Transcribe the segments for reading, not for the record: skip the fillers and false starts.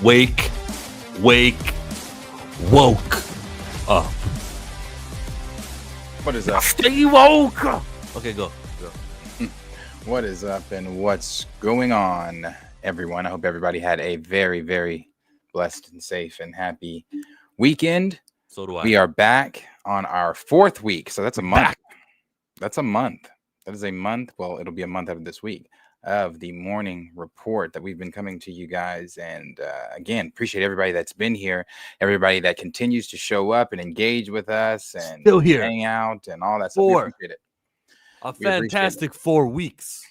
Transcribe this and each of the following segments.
Wake, woke up. What is up? Stay woke. Okay, go. What is up and what's going on, everyone? I hope everybody had a very, very blessed and safe and happy weekend. So do I. We are back on our fourth week. So that's a month. Back. That's a month. That is a month. Well, it'll be a month after this week of the morning report that we've been coming to you guys. And again, appreciate everybody that's been here, everybody that continues to show up and engage with us and Still here. hang out and all that stuff. We appreciate it. A fantastic 4 weeks.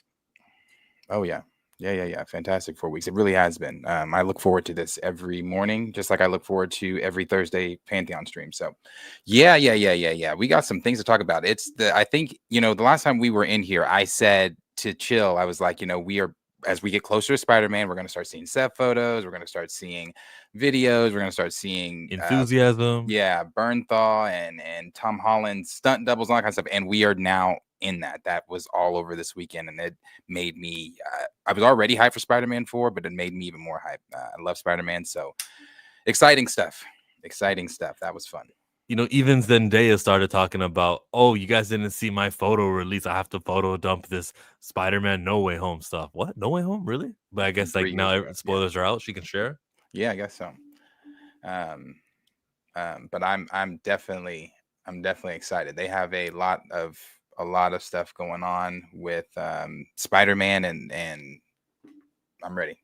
Oh, yeah. Yeah. Fantastic 4 weeks. It really has been. I look forward to this every morning, just like I look forward to every Thursday Pantheon stream. So yeah. We got some things to talk about. I think, the last time we were in here, I said to chill. I was like, as we get closer to Spider-Man, we're going to start seeing set photos. We're going to start seeing videos. We're going to start seeing enthusiasm. Bernthal and Tom Holland stunt doubles and all that kind of stuff. And we are now in that was all over this weekend, and it made me I was already hyped for Spider-Man 4, but it made me even more hyped. I love Spider-Man, so exciting stuff. That was fun. Even Zendaya started talking about, oh, you guys didn't see my photo release. I have to photo dump this Spider-Man No Way Home stuff. What? No Way Home? Really? But I guess now spoilers are out. She can share. Yeah, I guess so. But I'm definitely excited. They have a lot of stuff going on with Spider-Man, and I'm ready.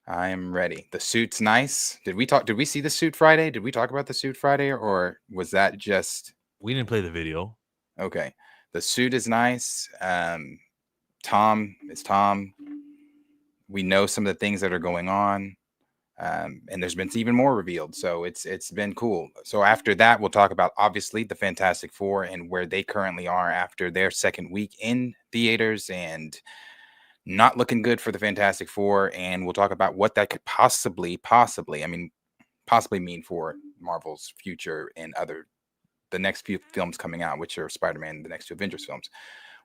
I am ready. The suit's nice. Did we see the suit Friday? Did we talk about the suit Friday, or was that just... We didn't play the video. Okay. The suit is nice. Tom is Tom. We know some of the things that are going on. And there's been even more revealed. So it's been cool. So after that, we'll talk about, obviously, the Fantastic Four and where they currently are after their second week in theaters, and not looking good for the Fantastic Four. And we'll talk about what that could possibly mean for Marvel's future and the next few films coming out, which are Spider-Man, the next two Avengers films.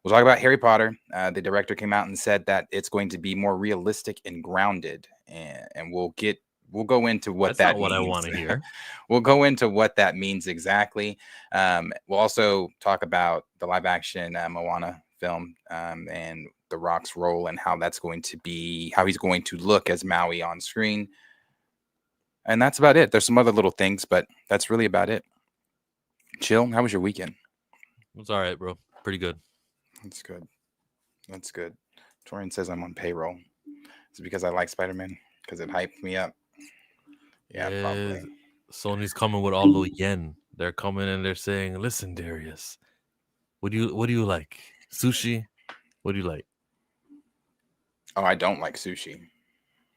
We'll talk about Harry Potter. The director came out and said that it's going to be more realistic and grounded, and we'll go into what that means. That's not what I want to hear. We'll go into what that means exactly. We'll also talk about the live-action Moana film and The Rock's role and how that's going to be, how he's going to look as Maui on screen. And that's about it. There's some other little things, but that's really about it. Chill, how was your weekend? It's all right, bro. Pretty good. That's good. Torian says I'm on payroll. Is it because I like Spider-Man? Because it hyped me up? Yeah, probably. Sony's coming with all the yen. They're coming and they're saying, listen, Darius, what do you like? Sushi? What do you like? Oh, I don't like sushi.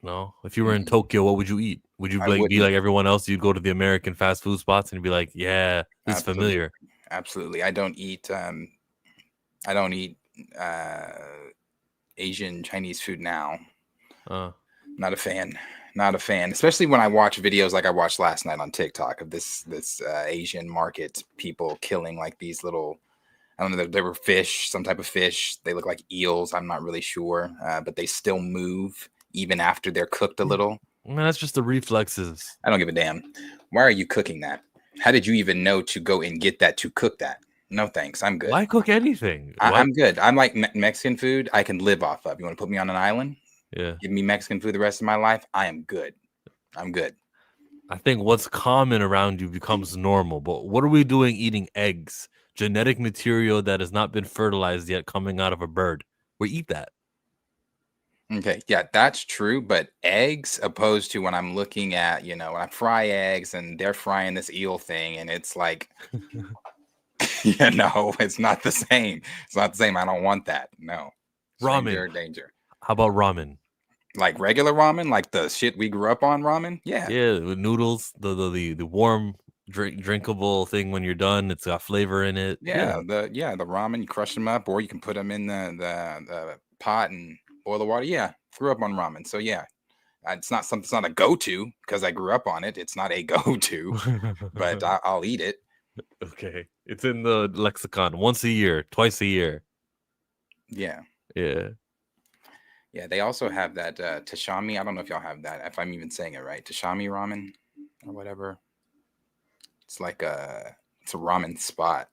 No? If you were in Tokyo, what would you eat? Would you be like everyone else? You'd go to the American fast food spots and be like, yeah, this is familiar. Absolutely. I don't eat Asian Chinese food now. Not a fan, especially when I watch videos like I watched last night on TikTok of this Asian market, people killing like these little, I don't know, they were fish, some type of fish. They look like eels. I'm not really sure, but they still move even after they're cooked a little. Man, that's just the reflexes. I don't give a damn. Why are you cooking that? How did you even know to go and get that to cook that? No, thanks. I'm good. Why cook anything? I'm good. I'm like Mexican food. I can live off of. You want to put me on an island? Yeah. Give me Mexican food the rest of my life. I am good. I'm good. I think what's common around you becomes normal. But what are we doing eating eggs? Genetic material that has not been fertilized yet coming out of a bird. We eat that. Okay. Yeah, that's true. But eggs, opposed to when I'm looking at, when I fry eggs and they're frying this eel thing and it's like... it's not the same. It's not the same. I don't want that. No. Ramen. Danger. How about ramen? Like regular ramen? Like the shit we grew up on ramen? Yeah. Yeah, with noodles, the warm drinkable thing when you're done. It's got flavor in it. Yeah. The ramen, you crush them up, or you can put them in the pot and boil the water. Yeah. Grew up on ramen. So yeah. It's not a go-to because I grew up on it. It's not a go-to, but I'll eat it. Okay. It's in the lexicon once a year, twice a year. Yeah. Yeah. Yeah, they also have that Tashami. I don't know if y'all have that. If I'm even saying it right, Tashami ramen or whatever. It's like it's a ramen spot.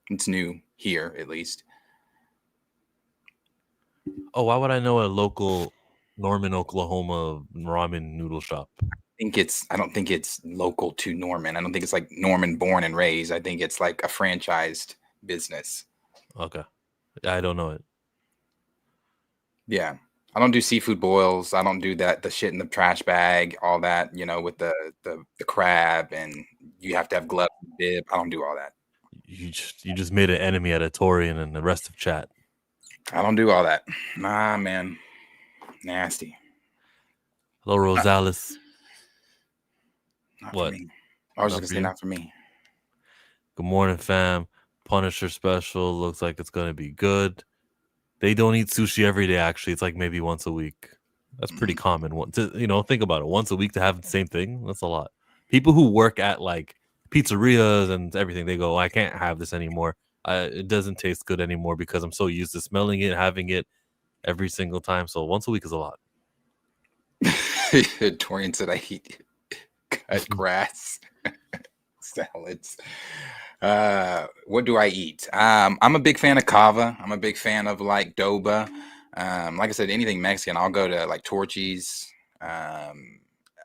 It's new here, at least. Oh, why would I know a local Norman, Oklahoma ramen noodle shop? I don't think it's local to Norman. I don't think it's like Norman born and raised. I think it's like a franchised business. Okay. I don't know it. Yeah. I don't do seafood boils. I don't do the shit in the trash bag, all that, with the crab and you have to have gloves and bib. I don't do all that. You just made an enemy out of Torian and the rest of chat. I don't do all that. Nah, man. Nasty. Hello, Rosales. Not What? for me. I was just gonna say not for me. Good morning, fam. Punisher special looks like it's gonna be good. They don't eat sushi every day. Actually, it's like maybe once a week. That's pretty common. Think about it. Once a week to have the same thing. That's a lot. People who work at like pizzerias and everything, they go, I can't have this anymore. It doesn't taste good anymore because I'm so used to smelling it, having it every single time. So once a week is a lot. Torian said I eat cut grass salads. What do I eat? I'm a big fan of kava. I'm a big fan of like doba. Like I said, anything Mexican. I'll go to like Torchy's,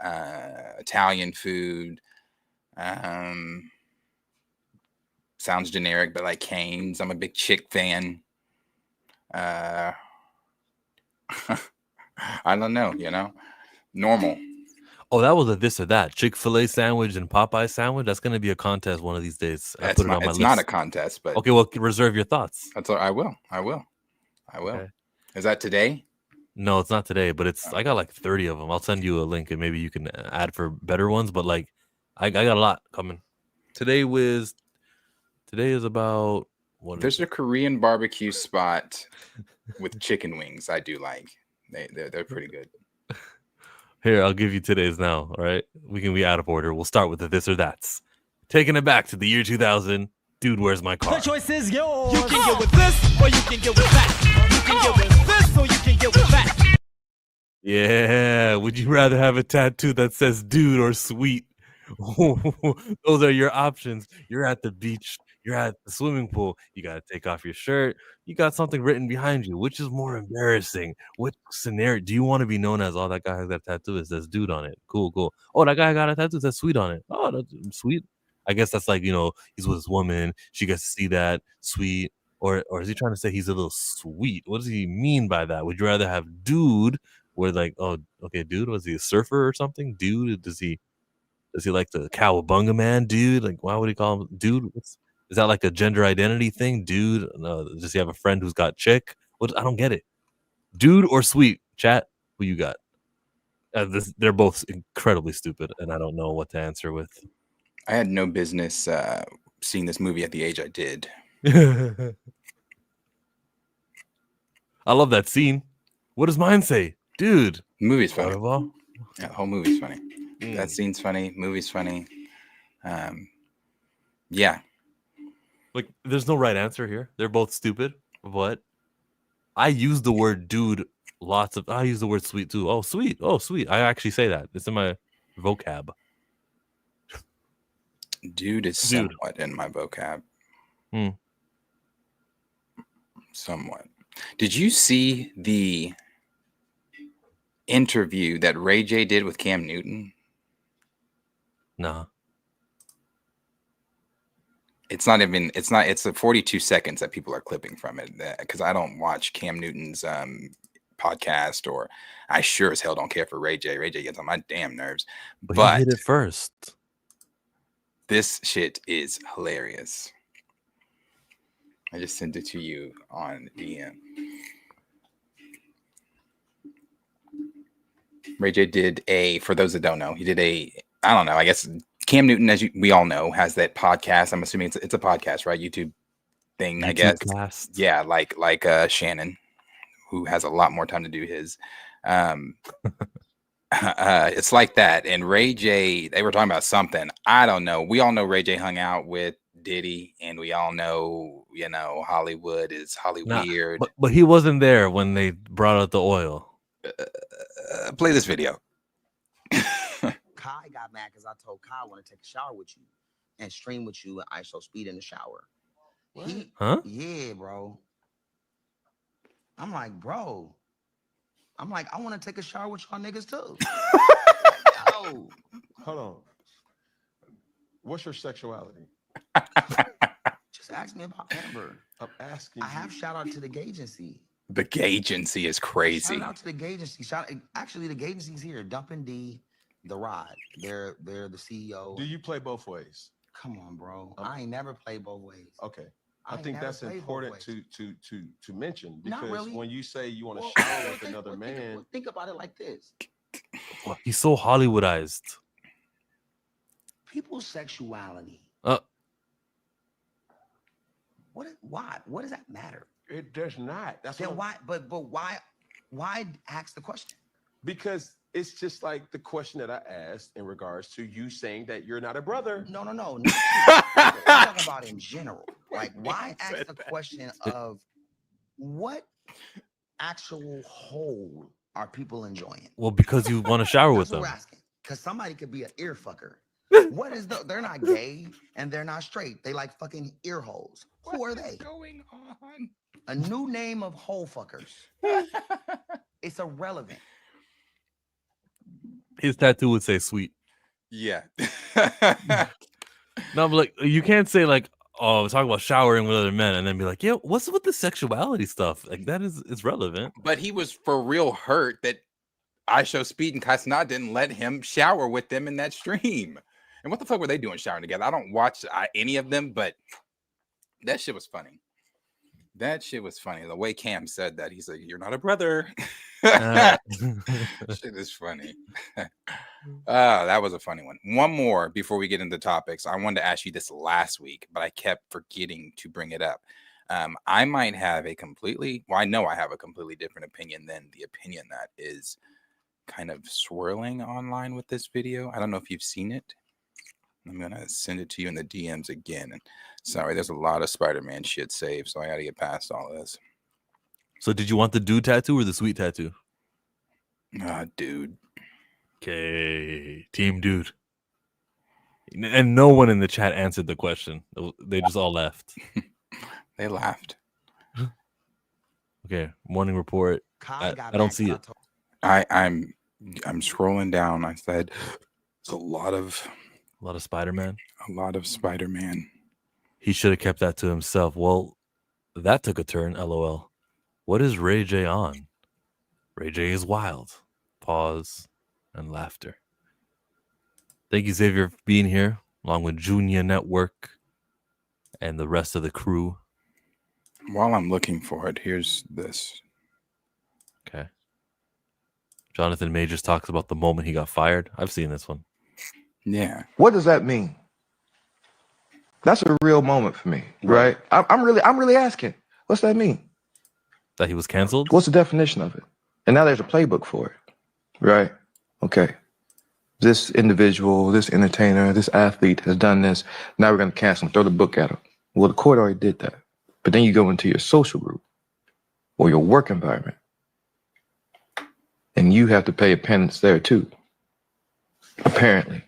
Italian food. Sounds generic, but like Cane's. I'm a big chick fan. I don't know, normal. Oh, that was a this or that. Chick-fil-A sandwich and Popeye sandwich. That's going to be a contest one of these days. I put it on my list. It's not a contest, but okay. Well, reserve your thoughts. That's all. I will. Okay. Is that today? No, it's not today, but I got like 30 of them. I'll send you a link and maybe you can add for better ones. But like, I got a lot coming. Today is about what? There's a Korean barbecue spot with chicken wings. I do like. They're pretty good. Here, I'll give you today's now. All right, we can be out of order. We'll start with the this or that's. Taking it back to the year 2000. Dude, where's my car? The choice is yours. You can get with this, or you can get with that. You can get with this, or you can get with that. Yeah. Would you rather have a tattoo that says "dude" or "sweet"? Those are your options. You're at the beach. You're at the swimming pool. You got to take off your shirt. You got something written behind you. Which is more embarrassing? Which scenario? Do you want to be known as, oh, that guy has that tattoo that says "dude" on it? Cool. Oh, that guy got a tattoo that says "sweet" on it. Oh, that's sweet. I guess that's like, he's with his woman. She gets to see that sweet. Or is he trying to say he's a little sweet? What does he mean by that? Would you rather have dude where like, oh, okay, dude, was he a surfer or something? Dude, does he like the cowabunga man, dude? Like, why would he call him dude? Is that like a gender identity thing? Dude, no, does he have a friend who's got chick? I don't get it. Dude or sweet? Chat, who you got? They're both incredibly stupid, and I don't know what to answer with. I had no business seeing this movie at the age I did. I love that scene. What does mine say? Dude. The movie's funny. Yeah, the whole movie's funny. That scene's funny. Movie's funny. Yeah. Like, there's no right answer here. They're both stupid, but I use the word dude I use the word sweet too. Oh, sweet. Oh, sweet. I actually say that. It's in my vocab. Dude is somewhat in my vocab. Somewhat. Did you see the interview that Ray J did with Cam Newton? Nah. It's 42 seconds that people are clipping from it, because I don't watch Cam Newton's podcast, or I sure as hell don't care for Ray J. Ray J gets on my damn nerves. But he hit it first. This shit is hilarious. I just sent it to you on DM. Ray J did for those that don't know, he did I don't know, I guess Cam Newton, as we all know, has that podcast. I'm assuming it's a podcast, right? YouTube thing, I guess. Cast. Yeah, like Shannon, who has a lot more time to do his. It's like that. And Ray J, they were talking about something. I don't know. We all know Ray J hung out with Diddy, and we all know, Hollywood is Hollyweird. But he wasn't there when they brought out the oil. Play this video. Kai got mad because I told Kai I want to take a shower with you and stream with you at ISO Speed in the shower. Huh? Yeah, bro. I'm like, bro. I'm like, I want to take a shower with y'all niggas too. Yo. Hold on. What's your sexuality? Just ask me about Amber. I'm asking. I have shout out to the gay agency. The gay agency is crazy. Shout out to the gay agency. Actually, the gay agency's here. Dumpin' D, The Rod. They're the CEO. Do you play both ways? Come on, bro. I ain't never played both ways. Okay. I think that's important to mention, because really. When you say you want to shower with another man, think about it like this. He's so Hollywoodized. People's sexuality. Why? What does that matter? it does not. That's then why? But why? Why ask the question? Because it's just like the question that I asked in regards to you saying that you're not a brother. No. I'm talking about in general. Like, why ask the question of what actual hole are people enjoying? Well, because you want to shower with them. That's what we're asking. Because somebody could be an ear fucker. What is they're not gay and they're not straight. They like fucking ear holes. Who are they? Going on? A new name of hole fuckers. It's irrelevant. His tattoo would say "sweet." Yeah. No, but like you can't say like, "Oh, talk about showering with other men," and then be like, "Yeah, what's with the sexuality stuff?" Like that is relevant. But he was for real hurt that I Show Speed and Kasna didn't let him shower with them in that stream. And what the fuck were they doing showering together? I don't watch any of them, but that shit was funny. That shit was funny. The way Cam said that, he's like, "You're not a brother." Shit is funny. That was a funny one. One more before we get into topics. I wanted to ask you this last week, but I kept forgetting to bring it up. I might have I know I have a completely different opinion than the opinion that is kind of swirling online with this video. I don't know if you've seen it. I'm going to send it to you in the DMs again. And sorry, there's a lot of Spider-Man shit saved, so I got to get past all this. So did you want the dude tattoo or the sweet tattoo? Dude. Okay, team dude. And no one in the chat answered the question. They just all left. They laughed. Okay, morning report. I don't see it. I'm scrolling down. I said it's a lot of Spider-Man. A lot of Spider-Man. He should have kept that to himself. Well, that took a turn. LOL. What is Ray J on? Ray J is wild. Pause and laughter. Thank you, Xavier, for being here, along with Junior Network and the rest of the crew. While I'm looking for it, here's this. Okay. Jonathan Majors talks about the moment he got fired. I've seen this one. Yeah. What does that mean? That's a real moment for me, right? I'm really asking. What's that mean? That he was canceled? What's the definition of it? And now there's a playbook for it, right? Okay. This individual, this entertainer, this athlete has done this. Now we're going to cancel him, throw the book at him. Well, the court already did that. But then you go into your social group or your work environment, and you have to pay a penance there too, apparently.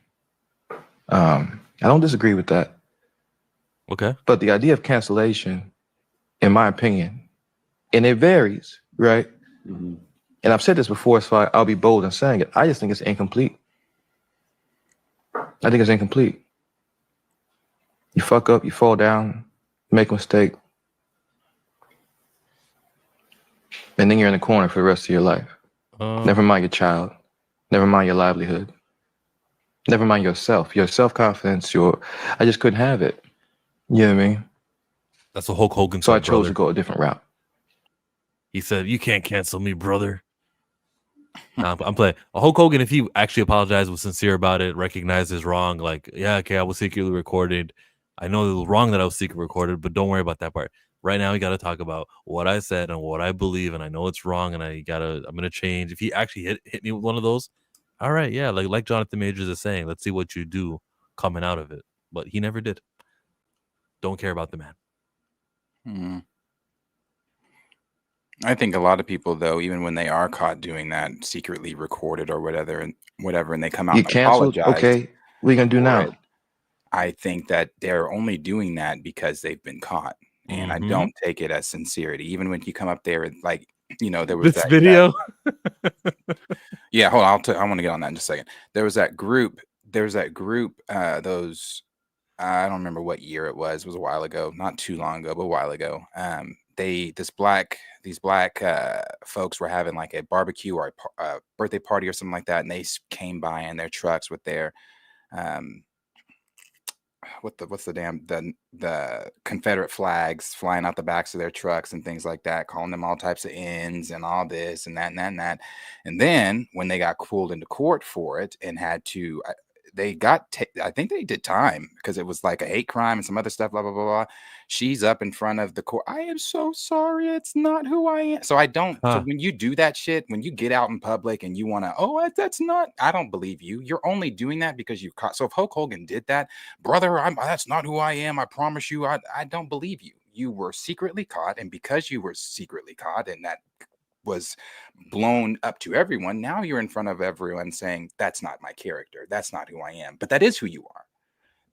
I don't disagree with that. Okay. But the idea of cancellation, in my opinion, and it varies, right? Mm-hmm. And I've said this before, so I'll be bold in saying it. I just think it's incomplete. I think it's incomplete. You fuck up, you fall down, make a mistake, and then you're in the corner for the rest of your life. Never mind your child. Never mind your livelihood. Never mind yourself. Your self-confidence, I just couldn't have it. You know what I mean? That's what Hulk Hogan said. So I chose to go a different route. He said, "You can't cancel me, brother." I'm playing. Hulk Hogan, if he actually apologized, was sincere about it, recognized his wrong, like, yeah, okay, I was secretly recorded. I know it was wrong that I was secretly recorded, but don't worry about that part. Right now, we got to talk about what I said and what I believe, and I know it's wrong, and I'm gonna change. If he actually hit me with one of those, all right, yeah, like Jonathan Majors is saying, let's see what you do coming out of it. But he never did. don't care about the man. I think a lot of people, though, even when they are caught doing that, secretly recorded or whatever, and they come out You and canceled? apologize Okay. What are you going to do for now? it, I think that they're only doing that because they've been caught. And I Mhm. don't take it as sincerity. Even when you come up there and like, there was This that video. yeah, hold on. I want to get on that in just a second. There was that group. Those I don't remember what year it was. It was a while ago, not too long ago, but a while ago. These black folks were having like a barbecue or a birthday party or something like that, and they came by in their trucks with their um, what's the Confederate flags flying out the backs of their trucks and things like that, calling them all types of ends and all this and that and that and that. And then when they got pulled into court for it and had to, I think they did time because it was like a hate crime and some other stuff, blah blah blah blah. She's up in front of the court. I am so sorry. It's not who I am. So I don't. So Huh. when you do that shit, when you get out in public and you want to, that's not. I don't believe you. You're only doing that because you caught. So if Hulk Hogan did that, brother, that's not who I am. I promise you. I don't believe you. You were secretly caught, and because you were secretly caught, and that was blown up to everyone, now you're in front of everyone saying that's not my character, that's not who I am, but that is who you are.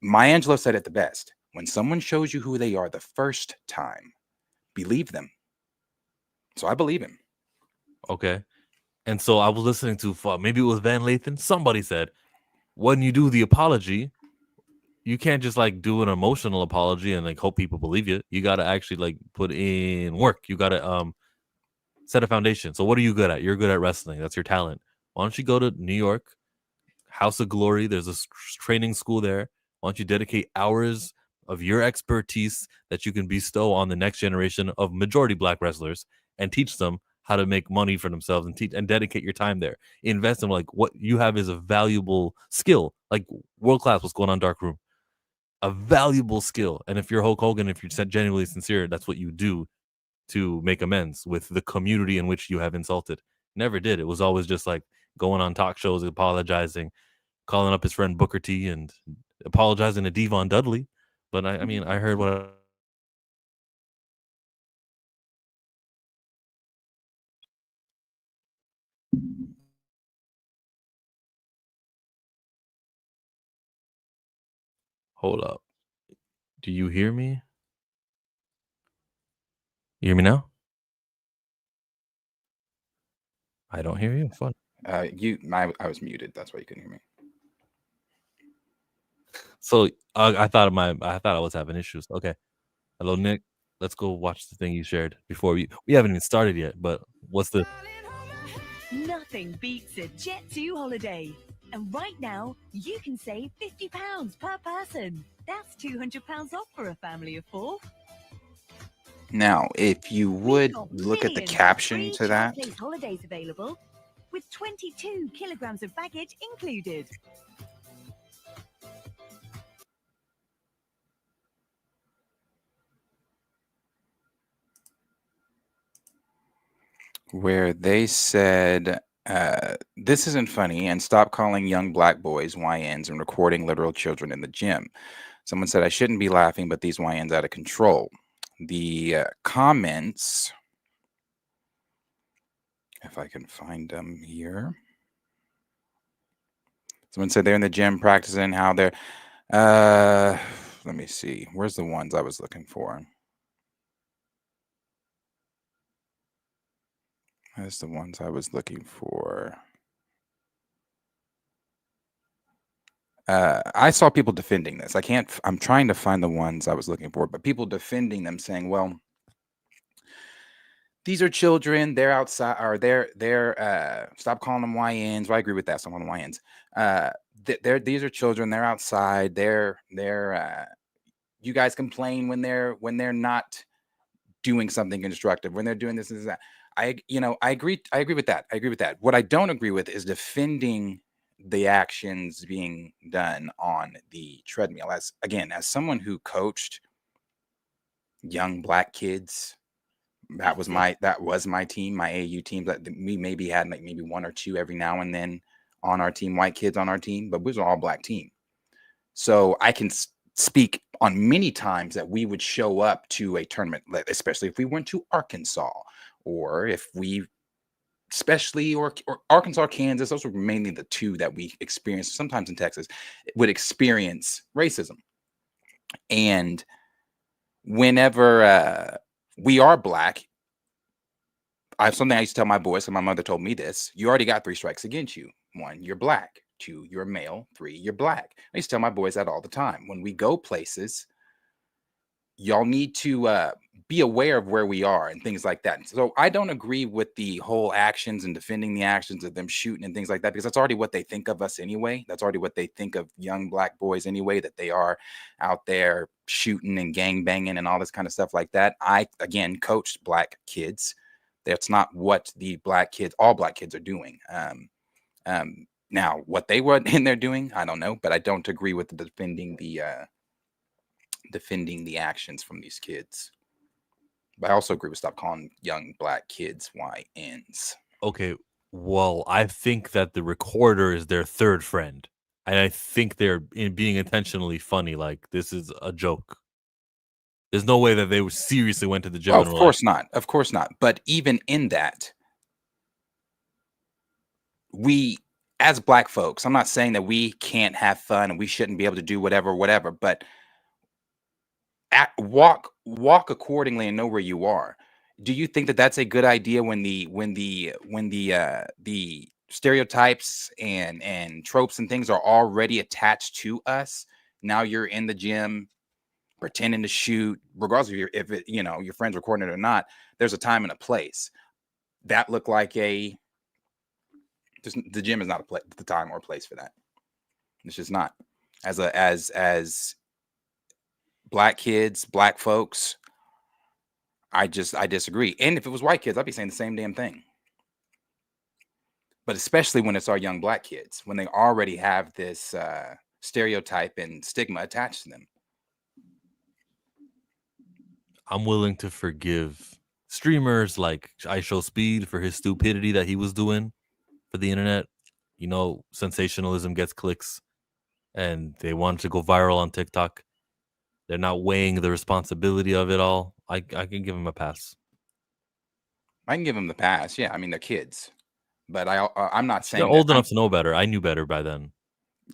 Maya Angelou said it the best: when someone shows you who they are the first time, believe them. So I believe him. Okay. And so I was listening to maybe it was Van Lathan. Somebody said when you do the apology, you can't just like do an emotional apology and like hope people believe you. You got to actually like put in work. You got to set a foundation. So what are you good at? You're good at wrestling. That's your talent. Why don't you go to New York, House of Glory? There's a training school there. Why don't you dedicate hours of your expertise that you can bestow on the next generation of majority black wrestlers and teach them how to make money for themselves and teach and dedicate your time there. Invest in like what you have is a valuable skill, like world class. What's going on, Dark Room? A valuable skill. And if you're Hulk Hogan, if you're genuinely sincere, that's what you do to make amends with the community in which you have insulted. Never did. It was always just like going on talk shows, apologizing, calling up his friend Booker T and apologizing to Devon Dudley. But I mean, I heard what. Hold up. Do you hear me? You hear me now? I don't hear you. Fun. I was muted. That's why you couldn't hear me. So I thought I was having issues. Okay. Hello, Nick. Let's go watch the thing you shared before we haven't even started yet. But what's the? Nothing beats a Jet2 holiday. And right now, you can save £50 per person. That's £200 off for a family of 4. Now, if you would We've got look at the millions of caption free to that, Place holidays available with 22 kilograms of baggage included. where they said, this isn't funny, and stop calling young black boys YNs and recording literal children in the gym. Someone said, I shouldn't be laughing, but these YNs out of control. The comments, if I can find them here. Someone said they're in the gym practicing how they're, let me see. Where's the ones I was looking for? That's the ones I was looking for. I saw people defending this. I'm trying to find the ones I was looking for, but people defending them saying, well, these are children, they're outside, or they're stop calling them YNs. Well, I agree with that. Stop calling them YNs. These are children, they're outside, they're you guys complain when they're not doing something constructive, when they're doing this and that. I agree with that. I agree with that. What I don't agree with is defending the actions being done on the treadmill. As someone who coached young black kids, that was my team, my AU team. That we maybe had like maybe one or two every now and then on our team, white kids on our team, but we was an all black team. So I can speak on many times that we would show up to a tournament, especially if we went to Arkansas, or if we, especially or Arkansas, Kansas, those were mainly the two that we experienced. Sometimes in Texas, would experience racism. And whenever we are Black, I have something I used to tell my boys, and my mother told me this: you already got 3 strikes against you. 1, you're Black. 2, you're male. 3, you're Black. I used to tell my boys that all the time. When we go places, y'all need to be aware of where we are and things like that. So I don't agree with the whole actions and defending the actions of them shooting and things like that, because that's already what they think of us anyway. That's already what they think of young Black boys anyway, that they are out there shooting and gang banging and all this kind of stuff like that. I, again, coached Black kids. That's not what the all Black kids are doing. Now, what they were in there doing, I don't know, but I don't agree with defending the actions from these kids. But I also agree with stop calling young Black kids YNs. Okay, well, I think that the recorder is their third friend, and I think they're being intentionally funny. Like, this is a joke. There's no way that they seriously went to the gym. Oh, of course not. Of course not. But even in that, we, as Black folks, I'm not saying that we can't have fun and we shouldn't be able to do whatever, but walk accordingly and know where you are. Do you think that that's a good idea when the stereotypes and tropes and things are already attached to us? Now you're in the gym pretending to shoot, regardless of your friends recording it or not. There's a time and a place. That looked like the gym is not the time or place for that. It's just not. As Black kids, Black folks, I disagree. And if it was white kids, I'd be saying the same damn thing. But especially when it's our young Black kids, when they already have this stereotype and stigma attached to them. I'm willing to forgive streamers like I Show Speed for his stupidity that he was doing for the internet. You know, sensationalism gets clicks, and they wanted to go viral on TikTok. They're not weighing the responsibility of it all. I can give him a pass. I can give them the pass. Yeah, I mean, they're kids, but I'm not saying they're old enough to know better. I knew better by then.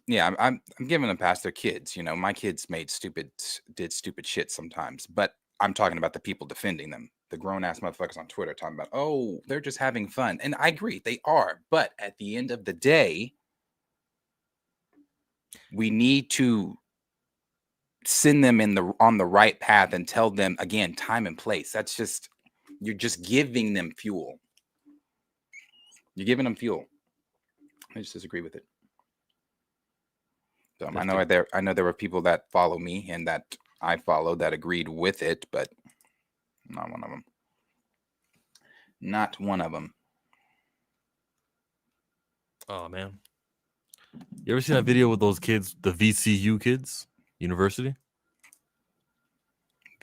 Yeah, I'm giving them past. They're kids. My kids did stupid shit sometimes, but I'm talking about the people defending them, the grown ass motherfuckers on Twitter talking about, oh, they're just having fun, and I agree, they are. But at the end of the day, we need to send them on the right path and tell them again, time and place. That's just, you're just giving them fuel. You're giving them fuel. I just disagree with it. So I know there were people that follow me and that I followed that agreed with it, but not one of them. Not one of them. Oh man, you ever seen that video with those kids, the VCU kids, university?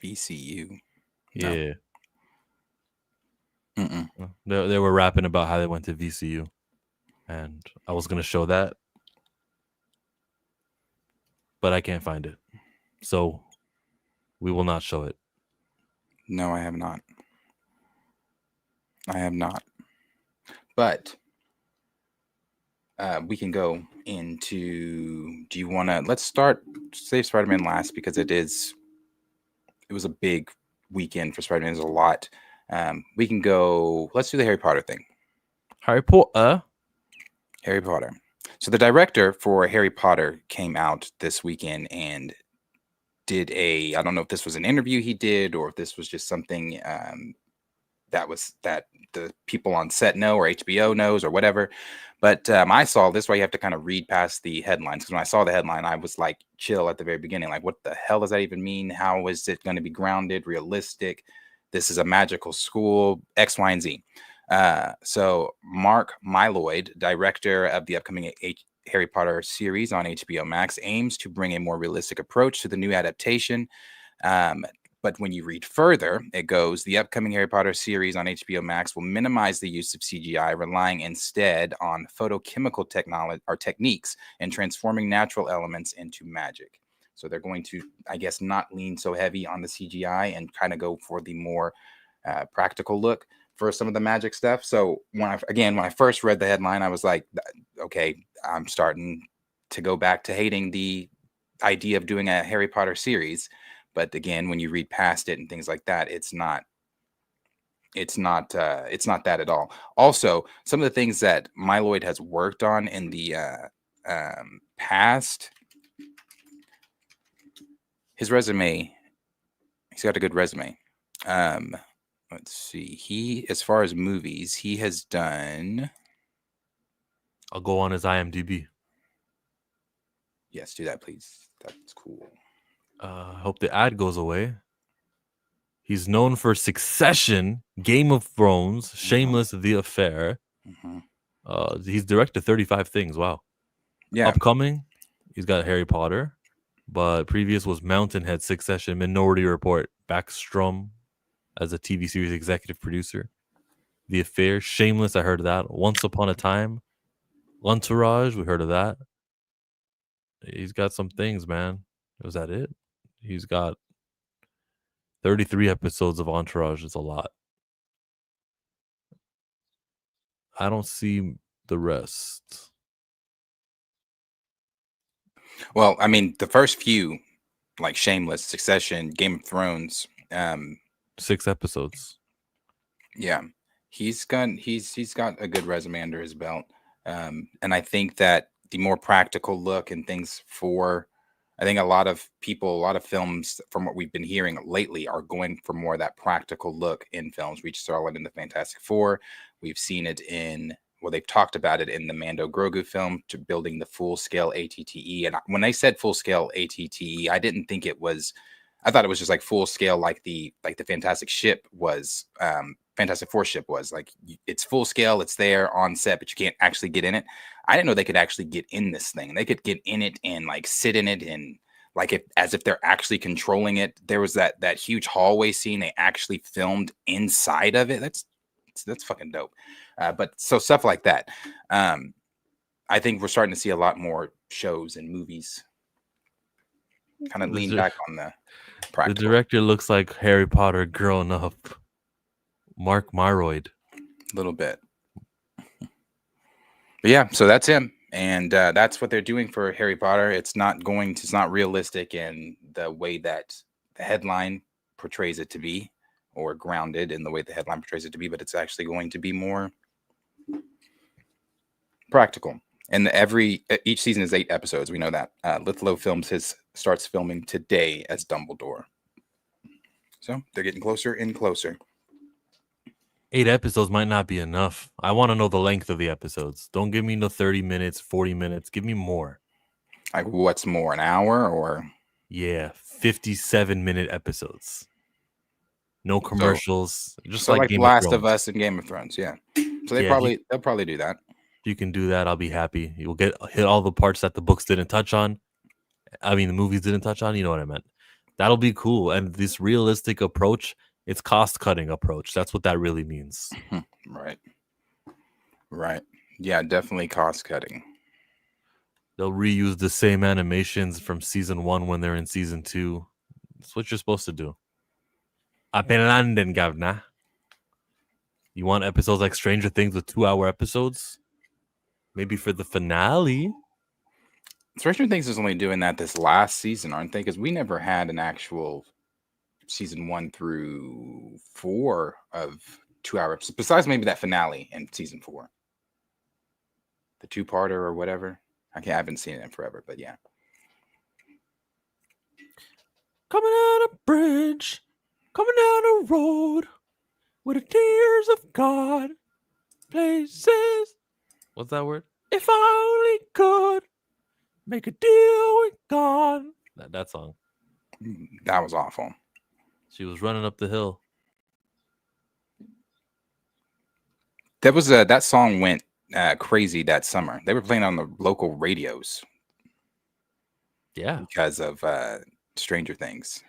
VCU. Yeah. No. They were rapping about how they went to VCU, and I was gonna show that, but I can't find it, so we will not show it. No, I have not. But we can go into. Do you want to? Let's save Spider-Man last, because it was a big weekend for Spider-Man. There's a lot. We can go. Let's do the Harry Potter thing. Harry Potter. So the director for Harry Potter came out this weekend and did I don't know if this was an interview he did or if this was just something that the people on set know or HBO knows or whatever. But I saw this, why you have to kind of read past the headlines. Because when I saw the headline, I was like chill at the very beginning. Like, what the hell does that even mean? How is it going to be grounded, realistic? This is a magical school, X, Y, and Z. So Mark Mylod, director of the upcoming Harry Potter series on HBO Max, aims to bring a more realistic approach to the new adaptation. But when you read further, it goes, the upcoming Harry Potter series on HBO Max will minimize the use of CGI, relying instead on photochemical techniques and transforming natural elements into magic. So they're going to, I guess, not lean so heavy on the CGI and kind of go for the more practical look for some of the magic stuff. So when I first read the headline, I was like, okay, I'm starting to go back to hating the idea of doing a Harry Potter series. But again, when you read past it and things like that, it's not that at all. Also, some of the things that Mylloyd has worked on in the past, his resume, he's got a good resume. Let's see. As far as movies, he has done. I'll go on his IMDb. Yes, do that, please. That's cool. Hope the ad goes away. He's known for Succession, Game of Thrones, Shameless, The Affair. He's directed 35 things. Wow. Yeah. Upcoming, he's got Harry Potter, but previous was Mountainhead, Succession, Minority Report, Backstrom as a TV series executive producer. The Affair, Shameless, I heard of that. Once Upon a Time, Entourage, we heard of that. He's got some things, man. Was that it? He's got 33 episodes of Entourage. It's a lot. I don't see the rest. Well, I mean, the first few, like Shameless, Succession, Game of Thrones, 6 episodes. Yeah, he's got a good resume under his belt, and I think that the more practical look and things I think a lot of films, from what we've been hearing lately, are going for more of that practical look in films. We just saw it in the Fantastic Four. We've seen it they've talked about it in the Mando Grogu film, to building the full-scale ATTE. And when they said full-scale ATTE, I didn't think it was. I thought it was just like full-scale, like the Fantastic ship was. Fantastic Four ship was like, it's full scale, it's there on set, but you can't actually get in it. I didn't know they could actually get in this thing. They could get in it and like sit in it and like as if they're actually controlling it. There was that huge hallway scene they actually filmed inside of it. That's fucking dope. But so stuff like that. I think we're starting to see a lot more shows and movies kind of lean back on the practical. The director looks like Harry Potter grown up. Mark Myroyd. A little bit. But yeah, so that's him. And that's what they're doing for Harry Potter. It's not realistic in the way that the headline portrays it to be, or grounded in the way the headline portrays it to be, but it's actually going to be more practical. And each season is 8 episodes. We know that. Lithlow starts filming today as Dumbledore. So they're getting closer and closer. 8 episodes might not be enough. I want to know the length of the episodes. Don't give me no 30 minutes, 40 minutes. Give me more. Like what's more, an hour or? Yeah, 57-minute episodes. No commercials. Just so like Game Last of Us and Game of Thrones. Yeah. So they'll probably do that. If you can do that, I'll be happy. You'll hit all the parts that the books didn't touch on. I mean, the movies didn't touch on. You know what I meant. That'll be cool. And this realistic approach, it's cost-cutting approach. That's what that really means. Right. Yeah, definitely cost-cutting. They'll reuse the same animations from season 1 when they're in season 2. That's what you're supposed to do. Apenlanden, Gavna. You want episodes like Stranger Things with 2-hour episodes? Maybe for the finale. Stranger Things is only doing that this last season, aren't they? Because we never had an actual season 1 through 4 of 2-hour episodes, besides maybe that finale in season 4, the 2-parter or whatever. I haven't seen it in forever, but yeah. Coming down a bridge, coming down a road, with the tears of God, places. What's that word? If I only could make a deal with God. That song. That was awful. She was running up the hill. That song went crazy that summer. They were playing on the local radios. Yeah. Because of Stranger Things.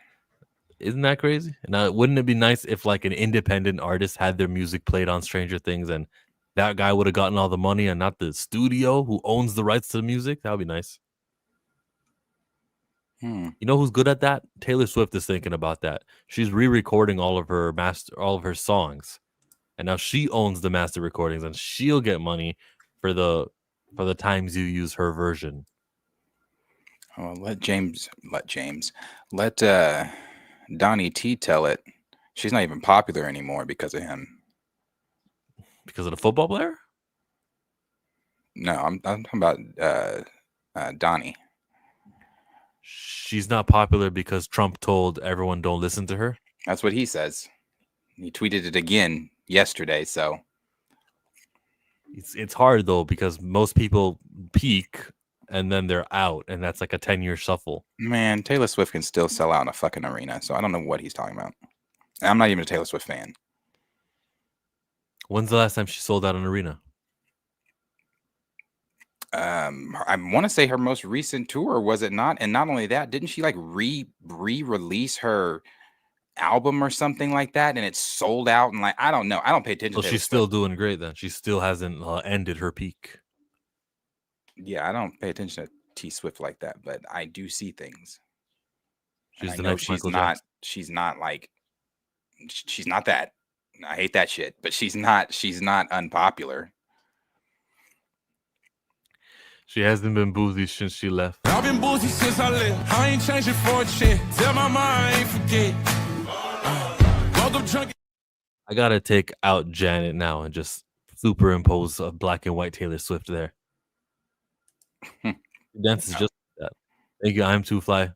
Isn't that crazy? Now, wouldn't it be nice if like an independent artist had their music played on Stranger Things and that guy would have gotten all the money and not the studio who owns the rights to the music? That would be nice. You know who's good at that? Taylor Swift is thinking about that. She's re-recording all of her songs, and now she owns the master recordings, and she'll get money for the times you use her version. Oh, let Donnie T tell it. She's not even popular anymore because of him. Because of the football player? No, I'm talking about Donnie. She's not popular because Trump told everyone don't listen to her. That's what he says. He tweeted it again yesterday. So it's hard though because most people peak and then they're out, and that's like a 10-year shuffle. Man, Taylor Swift can still sell out in a fucking arena. So I don't know what he's talking about. I'm not even a Taylor Swift fan. When's the last time she sold out an arena? I want to say her most recent tour, was it not? And not only that, didn't she like re-release her album or something like that, and it's sold out? And like, I don't know. I don't pay attention. So to she's still doing great then. She still hasn't ended her peak. Yeah, I don't pay attention to T Swift like that, but I do see things. She's the next Michael Jackson. She's not like. She's not that. I hate that shit, but she's not unpopular. She hasn't been boozy since she left. I've been boozy since I left. I ain't changing for a chick. Tell my mom I ain't forget. I gotta take out Janet now and just superimpose a black and white Taylor Swift there. Dances just like that. Thank you. I'm Too Fly.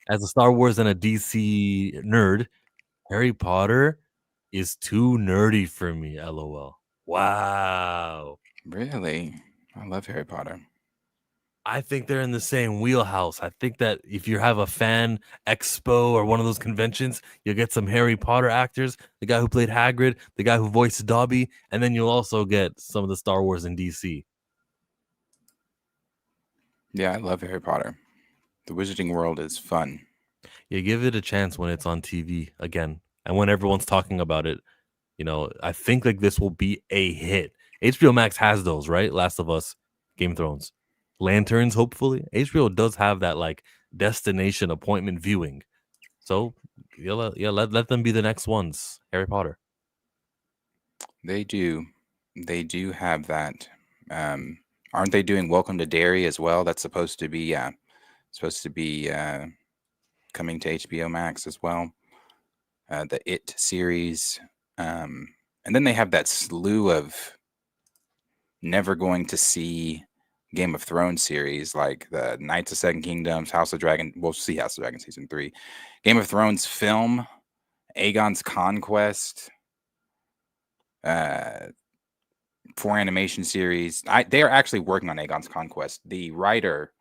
As a Star Wars and a DC nerd, Harry Potter is too nerdy for me. LOL. Wow. Really? I love Harry Potter. I think they're in the same wheelhouse. I think that if you have a fan expo or one of those conventions, you'll get some Harry Potter actors, the guy who played Hagrid, the guy who voiced Dobby, and then you'll also get some of the Star Wars in DC. Yeah, I love Harry Potter. The Wizarding World is fun. You give it a chance when it's on TV again, and when everyone's talking about it. You know, I think like this will be a hit. HBO Max has those, right? Last of Us, Game of Thrones, Lanterns. Hopefully, HBO does have that like destination appointment viewing. So let them be the next ones. Harry Potter. They do have that. Aren't they doing Welcome to Derry as well? That's supposed to be coming to HBO Max as well. The It series, and then they have that slew of never going to see Game of Thrones series, like the Knights of Seven Kingdoms, House of Dragon. We'll see House of Dragon season 3, Game of Thrones film, Aegon's Conquest, 4 animation series. They are actually working on Aegon's Conquest. The writer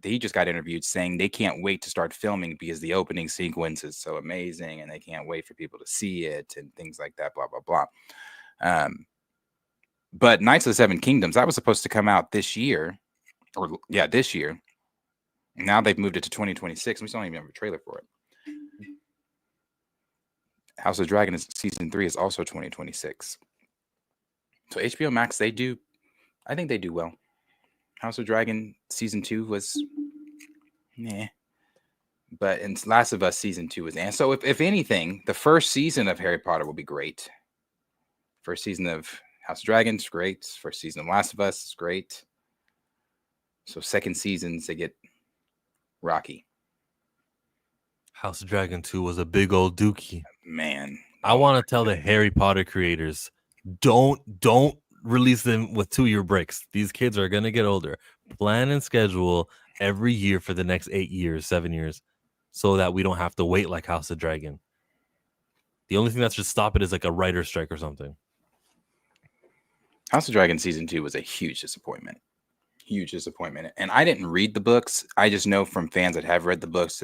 he just got interviewed saying they can't wait to start filming because the opening sequence is so amazing and they can't wait for people to see it and things like that, blah blah blah. But Knights of the Seven Kingdoms, that was supposed to come out this year. Now they've moved it to 2026. We still don't even have a trailer for it. House of Dragon season 3 is also 2026. So HBO Max, I think they do well. House of Dragon season 2 was but in Last of Us season 2 was so if anything, the first season of Harry Potter will be great. First season of House of Dragons, great. First season of Last of Us is great. So second seasons, they get rocky. House of Dragon 2 was a big old dookie. Man. I want to tell the Harry Potter creators, don't release them with 2-year breaks. These kids are going to get older. Plan and schedule every year for the next 8 years, 7 years, so that we don't have to wait like House of Dragon. The only thing that should stop it is like a writer's strike or something. House of Dragon season 2 was a huge disappointment. Huge disappointment. And I didn't read the books. I just know from fans that have read the books,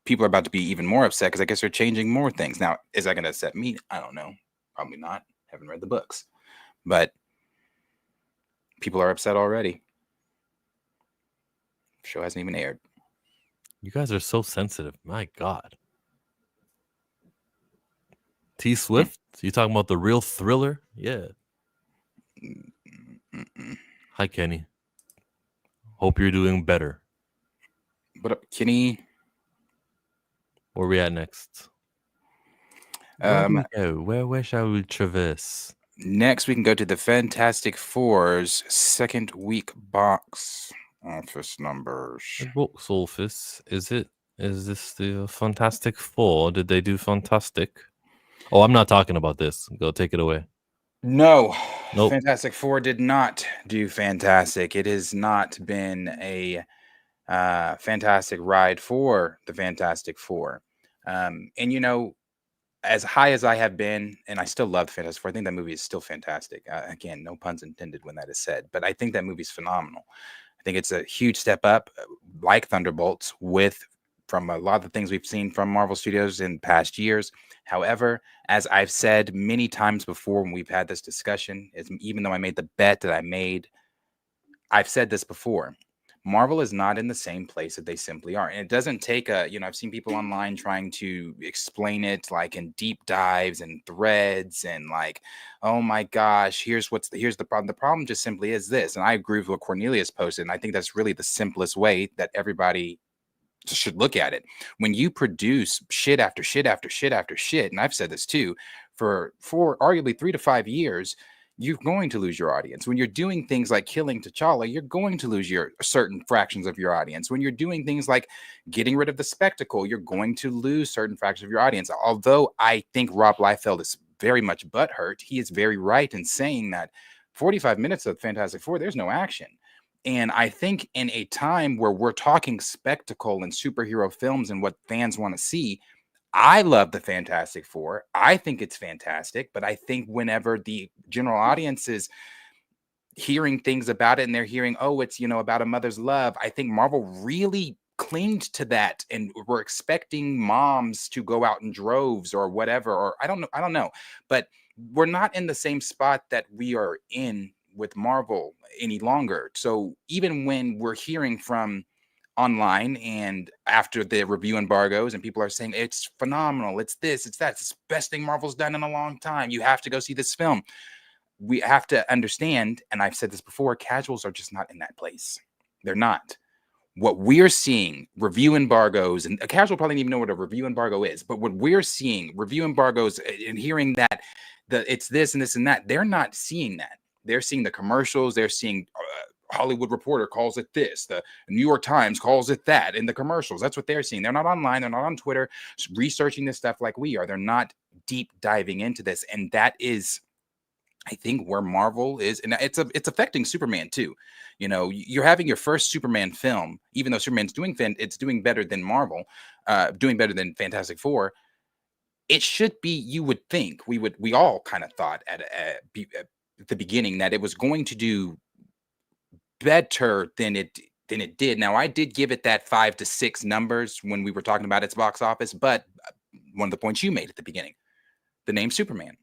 people are about to be even more upset because I guess they're changing more things. Now, is that going to upset me? I don't know. Probably not. Haven't read the books. But people are upset already. The show hasn't even aired. You guys are so sensitive. My God. T Swift? You talking about the real Thriller? Yeah. Hi, Kenny. Hope you're doing better. What up, Kenny? Where we at next? Where do we go? Where shall we traverse? Next, we can go to the Fantastic Four's second week box office numbers. The box office, is this the Fantastic Four? Did they do fantastic? Oh, I'm not talking about this. Go take it away. No, Nope. Fantastic Four did not do fantastic. It has not been a fantastic ride for the Fantastic Four. And you know, as high as I have been, and I still love Fantastic Four, I think that movie is still fantastic. Again, no puns intended when that is said, but I think that movie's phenomenal. I think it's a huge step up, like Thunderbolts, from a lot of the things we've seen from Marvel Studios in past years. However, as I've said many times before when we've had this discussion, even though I made the bet that I made, I've said this before. Marvel is not in the same place that they simply are. And it doesn't take I've seen people online trying to explain it like in deep dives and threads and like, oh my gosh, here's the problem. The problem just simply is this. And I agree with what Cornelius posted. And I think that's really the simplest way that everybody should look at it. When you produce shit after shit after shit after shit, and I've said this too, for arguably 3 to 5 years, you're going to lose your audience. When you're doing things like killing T'Challa, you're going to lose your certain fractions of your audience. When you're doing things like getting rid of the spectacle, you're going to lose certain fractions of your audience. Although I think Rob Liefeld is very much butthurt, he is very right in saying that 45 minutes of Fantastic Four, there's no action. And I think in a time where we're talking spectacle and superhero films and what fans want to see, I love the Fantastic Four. I think it's fantastic, but I think whenever the general audience is hearing things about it and they're hearing, oh, it's, about a mother's love, I think Marvel really clinged to that and we're expecting moms to go out in droves or whatever, or I don't know, but we're not in the same spot that we are in with Marvel any longer. So even when we're hearing from online and after the review embargoes and people are saying it's phenomenal, it's this, it's that, it's the best thing Marvel's done in a long time, you have to go see this film, we have to understand, and I've said this before, casuals are just not in that place. They're not. What we're seeing, review embargoes, and a casual probably don't even know what a review embargo is, but what we're seeing, review embargoes and hearing that it's this and this and that, they're not seeing that. They're seeing the commercials, they're seeing Hollywood Reporter calls it this, the New York Times calls it that in the commercials. That's what they're seeing. They're not online, they're not on Twitter researching this stuff like we are. They're not deep diving into this, and that is, I think, where Marvel is, and it's affecting Superman too. You're having your first Superman film, even though Superman's doing better than Marvel, doing better than Fantastic Four. It should be, you would think, we all kind of thought at the beginning that it was going to do better than it did. Now, I did give it that 5 to 6 numbers when we were talking about its box office, but one of the points you made at the beginning, the name Superman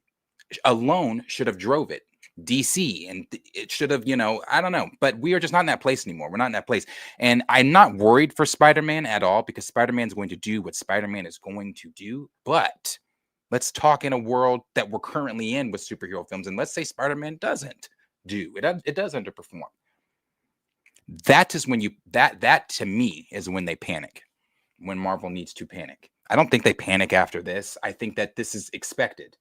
alone should have drove it. DC, and it should have, I don't know, but we are just not in that place anymore. We're not in that place. And I'm not worried for Spider-Man at all, because Spider-Man's going to do what Spider-Man is going to do. But let's talk in a world that we're currently in with superhero films, and let's say Spider-Man doesn't do it. It does underperform. That is when that to me is when they panic, when Marvel needs to panic. I don't think they panic after this. I think that this is expected.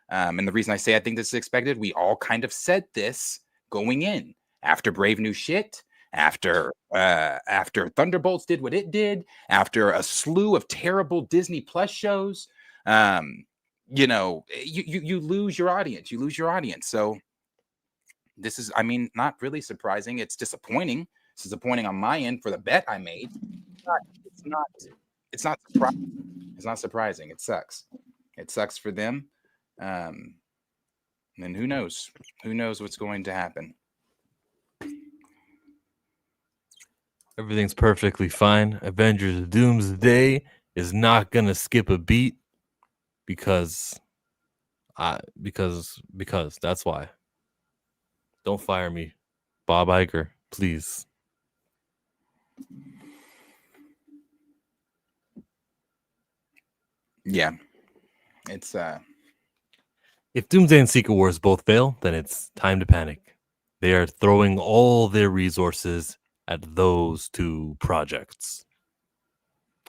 And the reason I say I think this is expected, we all kind of said this going in after Brave New Shit, after Thunderbolts did what it did, after a slew of terrible Disney Plus shows. You lose your audience. You lose your audience. So this is, not really surprising. It's disappointing. It's disappointing on my end for the bet I made. It's not surprising. It's not surprising. It sucks. It sucks for them. And who knows? Who knows what's going to happen? Everything's perfectly fine. Avengers Doomsday is not gonna skip a beat because that's why. Don't fire me, Bob Iger, please. Yeah, it's If Doomsday and Secret Wars both fail, then it's time to panic. They are throwing all their resources at those two projects.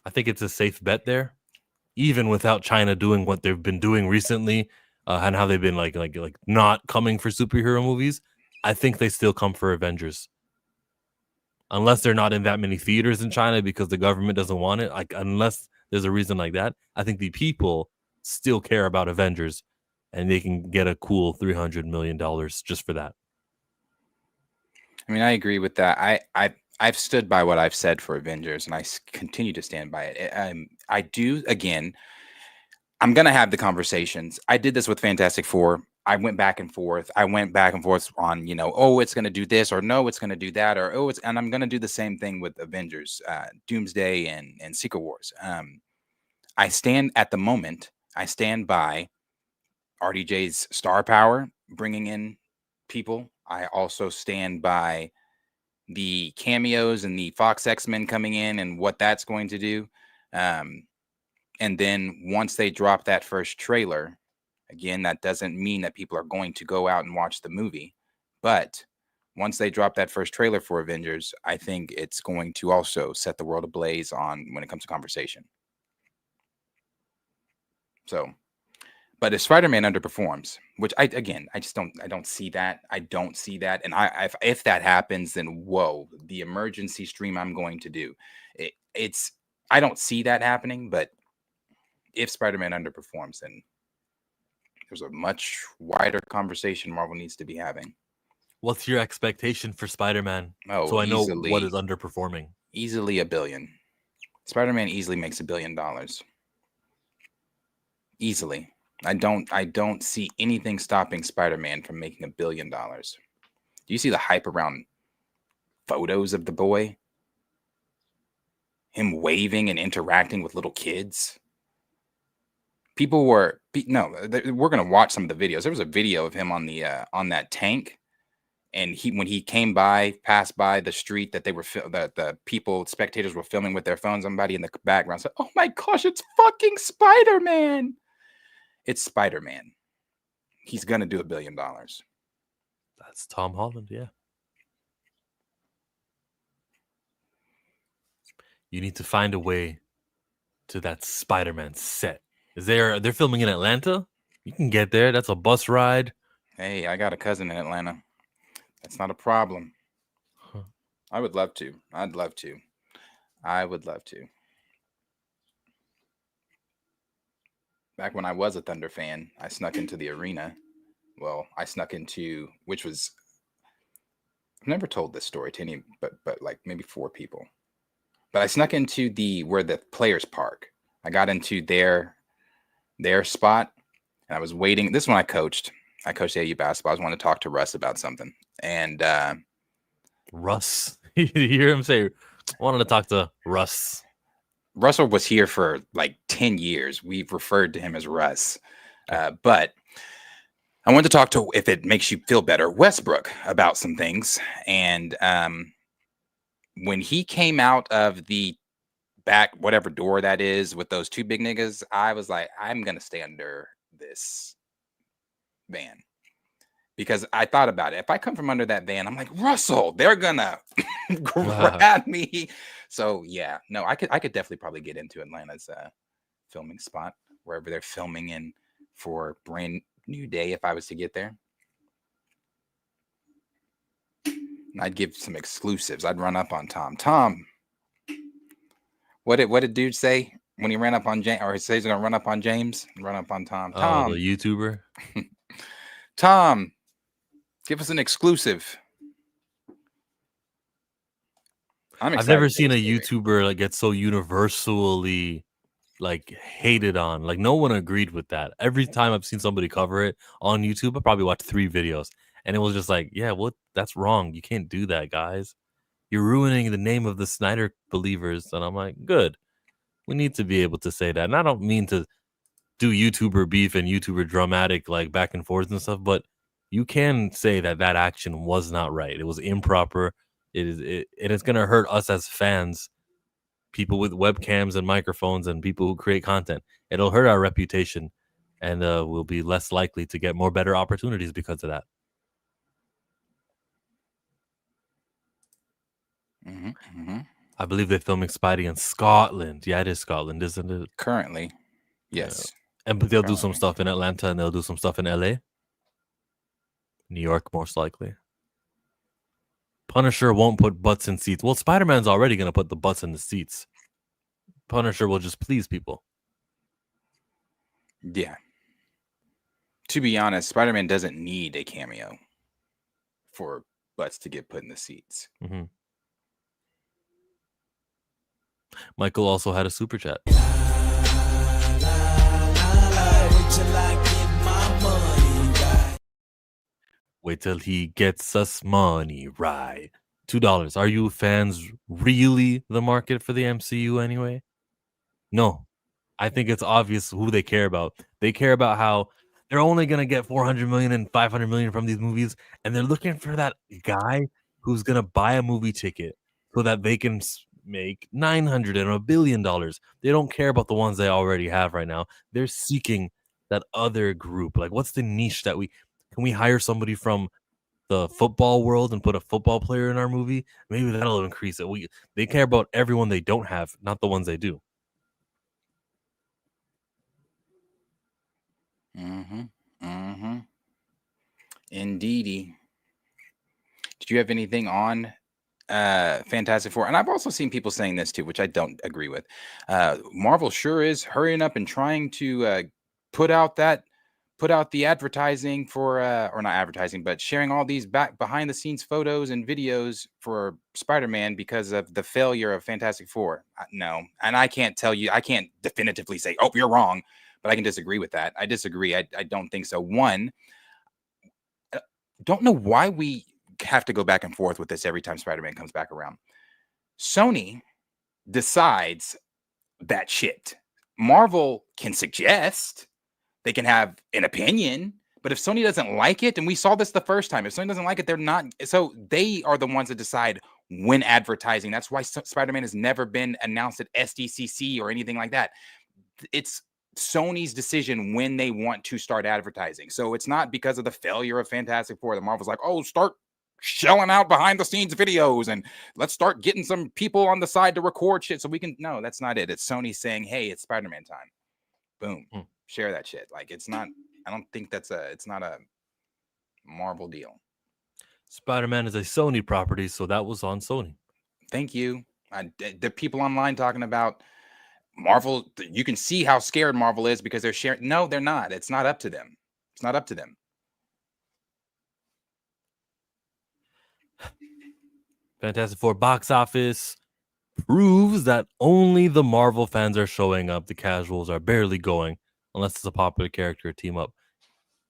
I think it's a safe bet there, even without China doing what they've been doing recently, and how they've been like not coming for superhero movies. I think they still come for Avengers, unless they're not in that many theaters in China because the government doesn't want it. Like unless there's a reason like that, I think the people still care about Avengers, and they can get a cool $300 million just for that. I mean, I agree with that. I've stood by what I've said for Avengers, and I continue to stand by it. I do again. I'm gonna have the conversations. I did this with Fantastic Four. I went back and forth. I went back and forth on, oh, it's gonna do this, or no, it's gonna do that, or oh, and I'm gonna do the same thing with Avengers, Doomsday, and Secret Wars. I stand at the moment. I stand by RDJ's star power, bringing in people. I also stand by the cameos and the Fox X-Men coming in and what that's going to do. And then once they drop that first trailer, again, that doesn't mean that people are going to go out and watch the movie. But once they drop that first trailer for Avengers, I think it's going to also set the world ablaze on when it comes to conversation. So, but if Spider-Man underperforms, which I don't see that. I don't see that. And if that happens, then whoa, the emergency stream I'm going to do, I don't see that happening. But if Spider-Man underperforms, then there's a much wider conversation Marvel needs to be having. What's your expectation for Spider-Man? Oh, so I know what is underperforming. Easily $1 billion. Spider-Man easily makes $1 billion. Easily. I don't see anything stopping Spider-Man from making $1 billion. Do you see the hype around photos of the boy? Him waving and interacting with little kids? People were we're gonna watch some of the videos. There was a video of him on the on that tank, and when he passed by the street that they were the spectators were filming with their phones. Somebody in the background said, "Oh my gosh, it's fucking Spider-Man!" It's Spider-Man. He's gonna do $1 billion. That's Tom Holland, yeah. You need to find a way to that Spider-Man set. They're filming in Atlanta? You can get there. That's a bus ride. Hey, I got a cousin in Atlanta. That's not a problem. Huh. I would love to. I'd love to. I would love to. Back when I was a Thunder fan, I snuck into the arena. Well, I snuck into, which was, I've never told this story to any, but like maybe 4 people. But I snuck into where the players park. I got into their spot, and I was waiting. This is when I coached. I coached AU basketball. I was wanting to talk to Russ about something. And Russ, you hear him say, I wanted to talk to Russ. Russell was here for like 10 years. We've referred to him as Russ. But I wanted to talk to, if it makes you feel better, Westbrook about some things. And when he came out of the back, whatever door that is, with those 2 big niggas, I was like, I'm going to stay under this van. Because I thought about it. If I come from under that van, I'm like, Russell, they're gonna grab me. So yeah, no, I could definitely probably get into Atlanta's filming spot, wherever they're filming in for Brand New Day, if I was to get there. And I'd give some exclusives. I'd run up on Tom. Tom, what did dude say when he ran up on James, or he says he's gonna run up on James? Run up on Tom. Tom, the YouTuber. Tom, give us an exclusive. I've never seen a YouTuber like get so universally like hated on. Like no one agreed with that. Every time I've seen somebody cover it on YouTube, I probably watched 3 videos, and it was just like, yeah, what? That's wrong. You can't do that, guys. You're ruining the name of the Snyder believers. And I'm like, good. We need to be able to say that. And I don't mean to do YouTuber beef and YouTuber dramatic like back and forth and stuff, but you can say that action was not right. It was improper. It's going to hurt us as fans, people with webcams and microphones and people who create content. It'll hurt our reputation, and we'll be less likely to get better opportunities because of that. I believe they're filming Spidey in Scotland. Yeah, it is Scotland, isn't it? Currently, yes. And but they'll do some Currently. stuff in Atlanta and they'll do some stuff in LA. New York, most likely. Punisher won't put butts in seats. Well, Spider-Man's already going to put the butts in the seats. Punisher will just please people. Yeah. To be honest, Spider-Man doesn't need a cameo for butts to get put in the seats. Mm-hmm. Michael also had a super chat. Wait till he gets us money, right? $2. Are you fans really the market for the MCU anyway? No. I think it's obvious who they care about. They care about how they're only going to get 400 million and 500 million from these movies, and they're looking for that guy who's going to buy a movie ticket so that they can make 900 and $1 billion. They don't care about the ones they already have right now. They're seeking that other group. Like, what's the niche that can we hire somebody from the football world and put a football player in our movie? Maybe that'll increase it. They care about everyone they don't have, not the ones they do. Indeedy. Did you have anything on Fantastic Four? And I've also seen people saying this too, which I don't agree with. Marvel sure is hurrying up and trying to put out the advertising for or not advertising, but sharing all these behind the scenes photos and videos for Spider-Man because of the failure of Fantastic Four. No, and I can't definitively say, oh, you're wrong, but I can disagree with that. I disagree. I don't think so. One, don't know why we have to go back and forth with this every time Spider-Man comes back around. Sony decides that shit. Marvel can suggest, they can have an opinion, but if Sony doesn't like it, and we saw this the first time, if Sony doesn't like it, they're not. So they are the ones that decide when advertising. That's why Spider-Man has never been announced at SDCC or anything like that. It's Sony's decision when they want to start advertising. So it's not because of the failure of Fantastic Four that Marvel's like, oh, start shelling out behind the scenes videos and let's start getting some people on the side to record shit so we can. No, that's not it. It's Sony saying, hey, it's Spider-Man time. Boom. Share that shit. Like, it's not, I don't think it's not a Marvel deal. Spider-Man is a Sony property, so that was on Sony. Thank you. The people online talking about Marvel, you can see how scared Marvel is because they're sharing. No, they're not. It's not up to them. It's not up to them. Fantastic Four box office proves that only the Marvel fans are showing up. The casuals are barely going unless it's a popular character team up.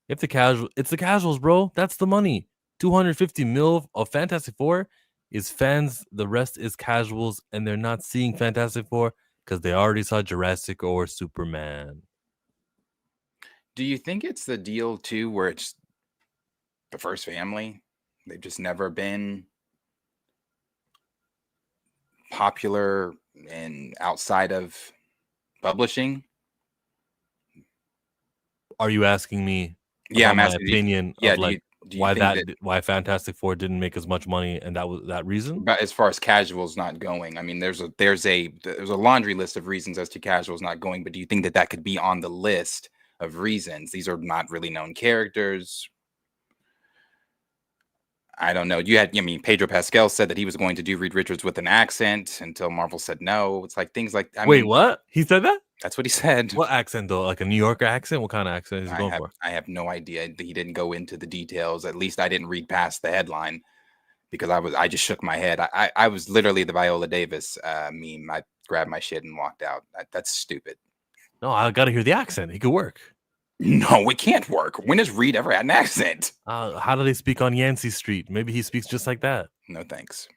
It's the casuals, bro. That's the money. 250 mil of Fantastic Four is fans. The rest is casuals, and they're not seeing Fantastic Four because they already saw Jurassic or Superman. Do you think it's the deal too, where it's the first family? They've just never been popular and outside of publishing. Are you asking me? Yeah, I'm asking my opinion. Yeah, of like why Fantastic Four didn't make as much money, and that was that reason. But as far as casuals not going, I mean, there's a laundry list of reasons as to casuals not going. But do you think that could be on the list of reasons? These are not really known characters. I don't know. Pedro Pascal said that he was going to do Reed Richards with an accent until Marvel said no. It's like things like. Wait, what? He said that? That's what he said. What accent though? Like a New Yorker accent? What kind of accent is he going for? I have no idea. He didn't go into the details. At least I didn't read past the headline because I just shook my head. I was literally the Viola Davis meme. I grabbed my shit and walked out. That's stupid. No, I got to hear the accent. He could work. No, it can't work. When has Reed ever had an accent? How do they speak on Yancey Street? Maybe he speaks just like that. No thanks.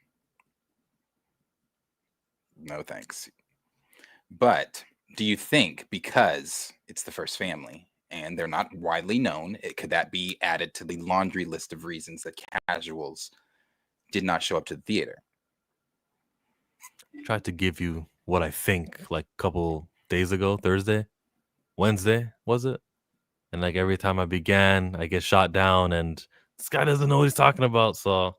No thanks. But do you think because it's the first family and they're not widely known, could that be added to the laundry list of reasons that casuals did not show up to the theater? I tried to give you what I think like a couple days ago, Wednesday, was it? And like every time I began, I get shot down and this guy doesn't know what he's talking about. So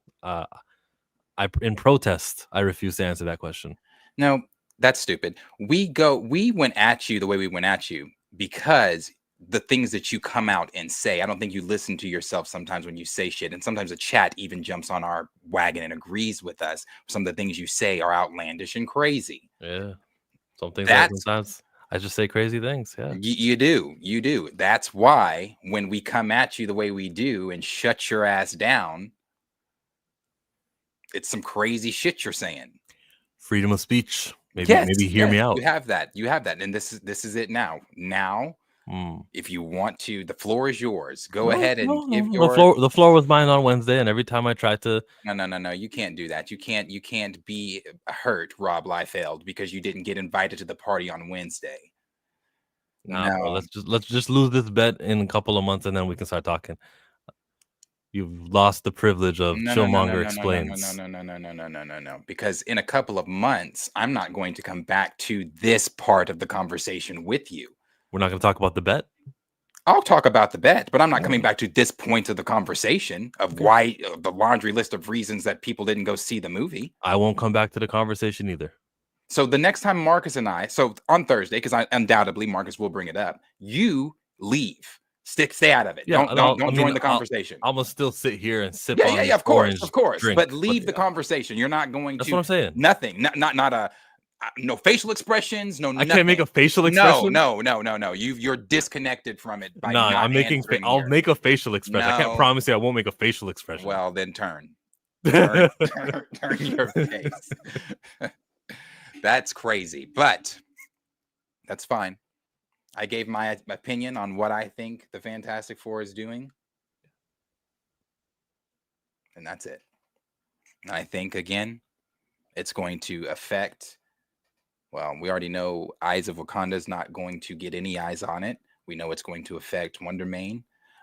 in protest, I refuse to answer that question. No, that's stupid. We went at you the way we went at you because the things that you come out and say, I don't think you listen to yourself sometimes when you say shit. And sometimes the chat even jumps on our wagon and agrees with us. Some of the things you say are outlandish and crazy. Yeah. Some things That's sometimes I just say crazy things. Yeah. you do. That's why when we come at you the way we do and shut your ass down, it's some crazy shit you're saying. Freedom of speech. Maybe hear me out. You have that. And this is it now. Now, if you want to, the floor is yours. Go ahead and give your the floor was mine on Wednesday, and every time I tried to No, you can't do that. You can't be hurt, Rob Liefeld, because you didn't get invited to the party on Wednesday. Nah, bro, let's just lose this bet in a couple of months, and then we can start talking. You've lost the privilege of Chillmonger Explains. No. Because in a couple of months, I'm not going to come back to this part of the conversation with you. We're not going to talk about the bet? I'll talk about the bet, but I'm not coming back to this point of the conversation of why the laundry list of reasons that people didn't go see the movie. I won't come back to the conversation either. So the next time Marcus and I, so on Thursday, because I undoubtedly Marcus will bring it up, you leave. Stay out of it. Yeah, don't join the conversation. I'm gonna still sit here and sip on of course. Drink, but leave the conversation. You're not going That's to. what I'm saying. Nothing. Not a. No facial expressions. No. I can't make a facial expression. No. You're disconnected from it. By I'm making. I'll make a facial expression. I can't promise you I won't make a facial expression. Well, then turn your face. That's crazy, but that's fine. I gave my opinion on what I think the Fantastic Four is doing. And that's it. And I think, again, it's going to affect, well, we already know Eyes of Wakanda is not going to get any eyes on it. We know it's going to affect Wonder Man.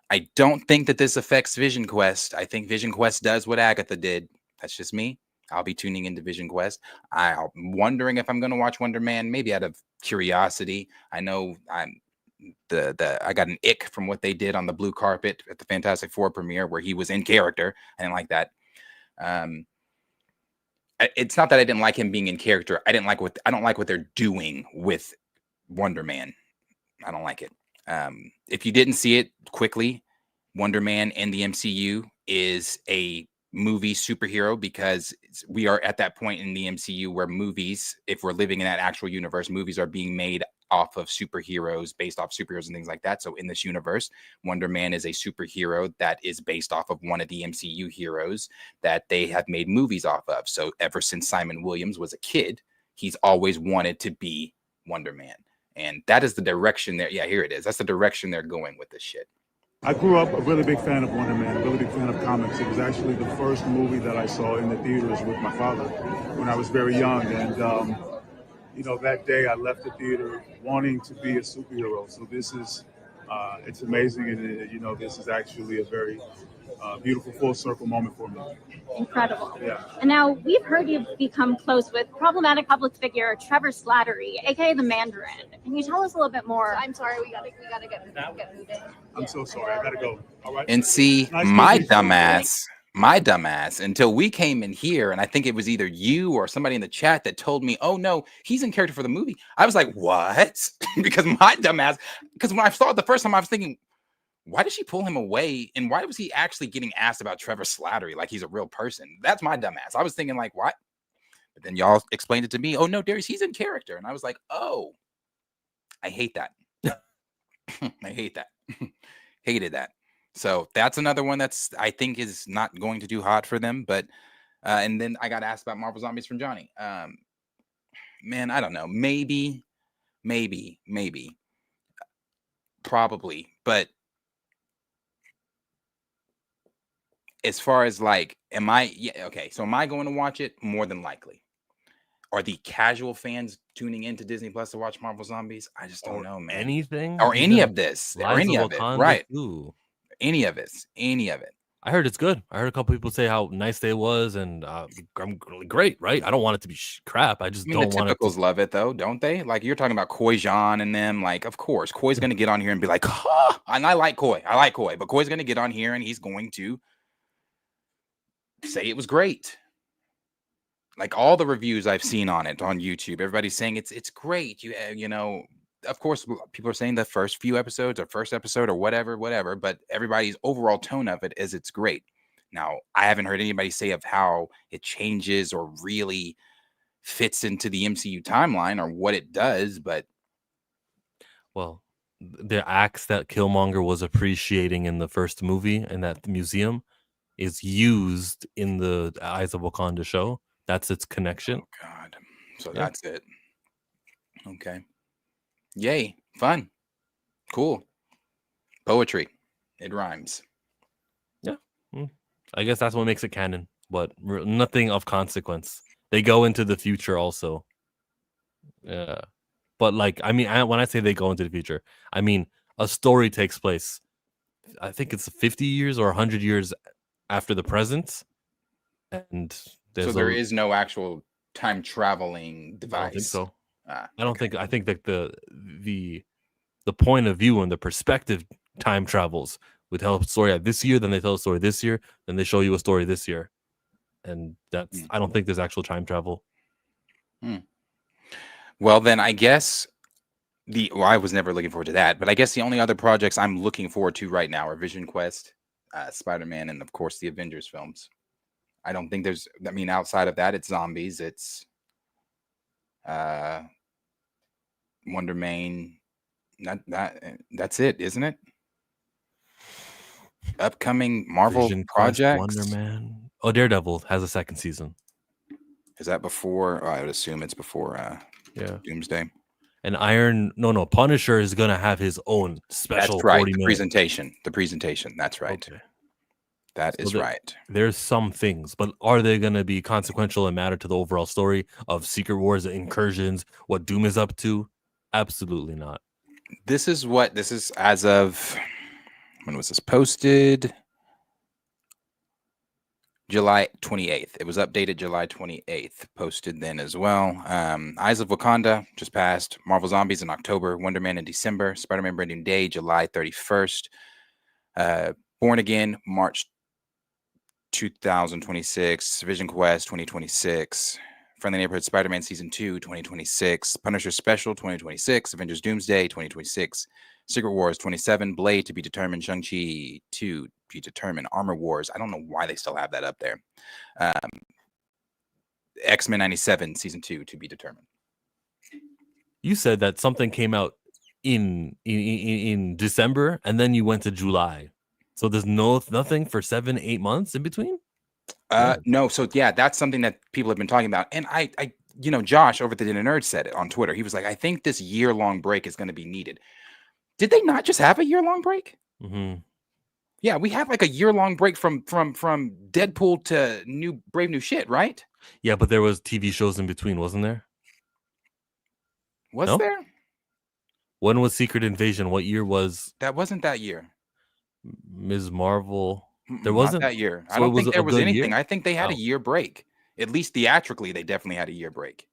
I don't think that this affects Vision Quest. I think Vision Quest does what Agatha did. That's just me. I'll be tuning into Vision Quest. I'm wondering if I'm going to watch Wonder Man, maybe out of curiosity. I know I got an ick from what they did on the blue carpet at the Fantastic Four premiere where he was in character. I didn't like that. It's not that I didn't like him being in character. I don't like what they're doing with Wonder Man. I don't like it. If you didn't see it quickly, Wonder Man in the MCU is a movie superhero because we are at that point in the MCU where movies, if we're living in that actual universe, movies are being made off of superheroes, based off superheroes and things like that. So in this universe, Wonder Man is a superhero that is based off of one of the MCU heroes that they have made movies off of. So ever since Simon Williams was a kid, he's always wanted to be Wonder Man. And that is the direction there. Yeah, here it is. That's the direction they're going with this shit. I grew up a really big fan of Wonder Man, a really big fan of comics. It was actually the first movie that I saw in the theaters with my father when I was very young. And, that day I left the theater wanting to be a superhero. So this is, it's amazing. And, this is actually a very beautiful full circle moment for me. Incredible. Yeah. And now we've heard you've become close with problematic public figure Trevor Slattery, aka the Mandarin. Can you tell us a little bit more? I'm sorry, we gotta get moving. I'm so sorry. I gotta go. All right. And see, my dumbass, until we came in here, and I think it was either you or somebody in the chat that told me, oh no, he's in character for the movie. I was like, what? Because my dumbass, because when I saw it the first time, I was thinking, why did she pull him away? And why was he actually getting asked about Trevor Slattery like he's a real person? That's my dumbass. I was thinking like, what? But then y'all explained it to me. Oh no, Darius, he's in character. And I was like, oh, I hate that. I hate that. Hated that. So that's another one that's I think is not going to do hot for them. But and then I got asked about Marvel Zombies from Johnny. Man, I don't know. Maybe. Probably. But as far as like, am I going to watch it? More than likely. Are the casual fans tuning into Disney Plus to watch Marvel Zombies? I just don't know, man. Anything? Or any of this. Or any of it. Right. Too. Any of it. I heard it's good. I heard a couple people say how nice they was, and I'm great, right? I don't want it to be crap. I don't want it. The typicals love it though, don't they? Like you're talking about Koi Jean and them. Like, of course, Koi's going to get on here and be like, and I like Koi, but Koi's going to get on here and he's going to say it was great. like all the reviews I've seen on it on YouTube, everybody's saying it's great. You know, of course, people are saying the first few episodes or first episode or whatever, but everybody's overall tone of it is it's great. Now, I haven't heard anybody say of how it changes or really fits into the MCU timeline or what it does, but Well, the acts that Killmonger was appreciating in the first movie in that museum is used in the Eyes of Wakanda show. That's its connection. oh god. So Yeah. that's it. Okay. Yay. Fun. Cool. Poetry. It rhymes. Yeah. I guess that's what makes it canon, but nothing of consequence. They go into the future also. Yeah. But like, I mean, when I say they go into the future, I mean a story takes place. I think it's 50 years or 100 years after the present, and So there is no actual time traveling device. I don't think so. Ah, I don't think. I think that the point of view and the perspective time travels. We tell a story this year, then they tell a story this year, then they show you a story this year, and that's. I don't think there's actual time travel. Well, then I guess I was never looking forward to that, but I guess the only other projects I'm looking forward to right now are Vision Quest, Spider-Man, and of course the Avengers films. I don't think there's. I mean, outside of that, it's zombies. It's Wonder Man. That's it, isn't it? Upcoming Marvel Vision Quest, projects. Wonder Man. Oh, Daredevil has a second season. Is that before? I would assume it's before. Yeah. Doomsday. And Punisher is gonna have his own special. That's right. 40-minute Presentation. The presentation. That's right. Okay. That is right. There's some things, but are they going to be consequential and matter to the overall story of Secret Wars, incursions, what Doom is up to? Absolutely not. This is as of, when was this posted? July 28th. It was updated July 28th, posted then as well. Eyes of Wakanda just passed. Marvel Zombies in October. Wonder Man in December. Spider-Man Brand New Day, July 31st. Born Again, March 2026. Vision Quest 2026. Friendly Neighborhood Spider-Man Season 2 2026. Punisher Special 2026. Avengers Doomsday 2026. Secret Wars 27. Blade to be determined. Shang-Chi 2 to be determined. Armor Wars. I don't know why they still have that up there. X-Men 97 Season 2 to be determined. You said that something came out in December and then you went to July. So there's nothing for 7-8 months in between? No. So yeah, that's something that people have been talking about. And I Josh over at the Dinner Nerd said it on Twitter. He was like, I think this year-long break is going to be needed. Did they not just have a year-long break? Mm-hmm. Yeah, we had like a year-long break from Deadpool to Brave New Shit, right? Yeah, but there was TV shows in between, wasn't there? Was there? When was Secret Invasion? What year was? That wasn't that year. Ms. Marvel. There wasn't not that year. So I don't it was think there a was good anything. year? I think they had a year break. At least theatrically, they definitely had a year break.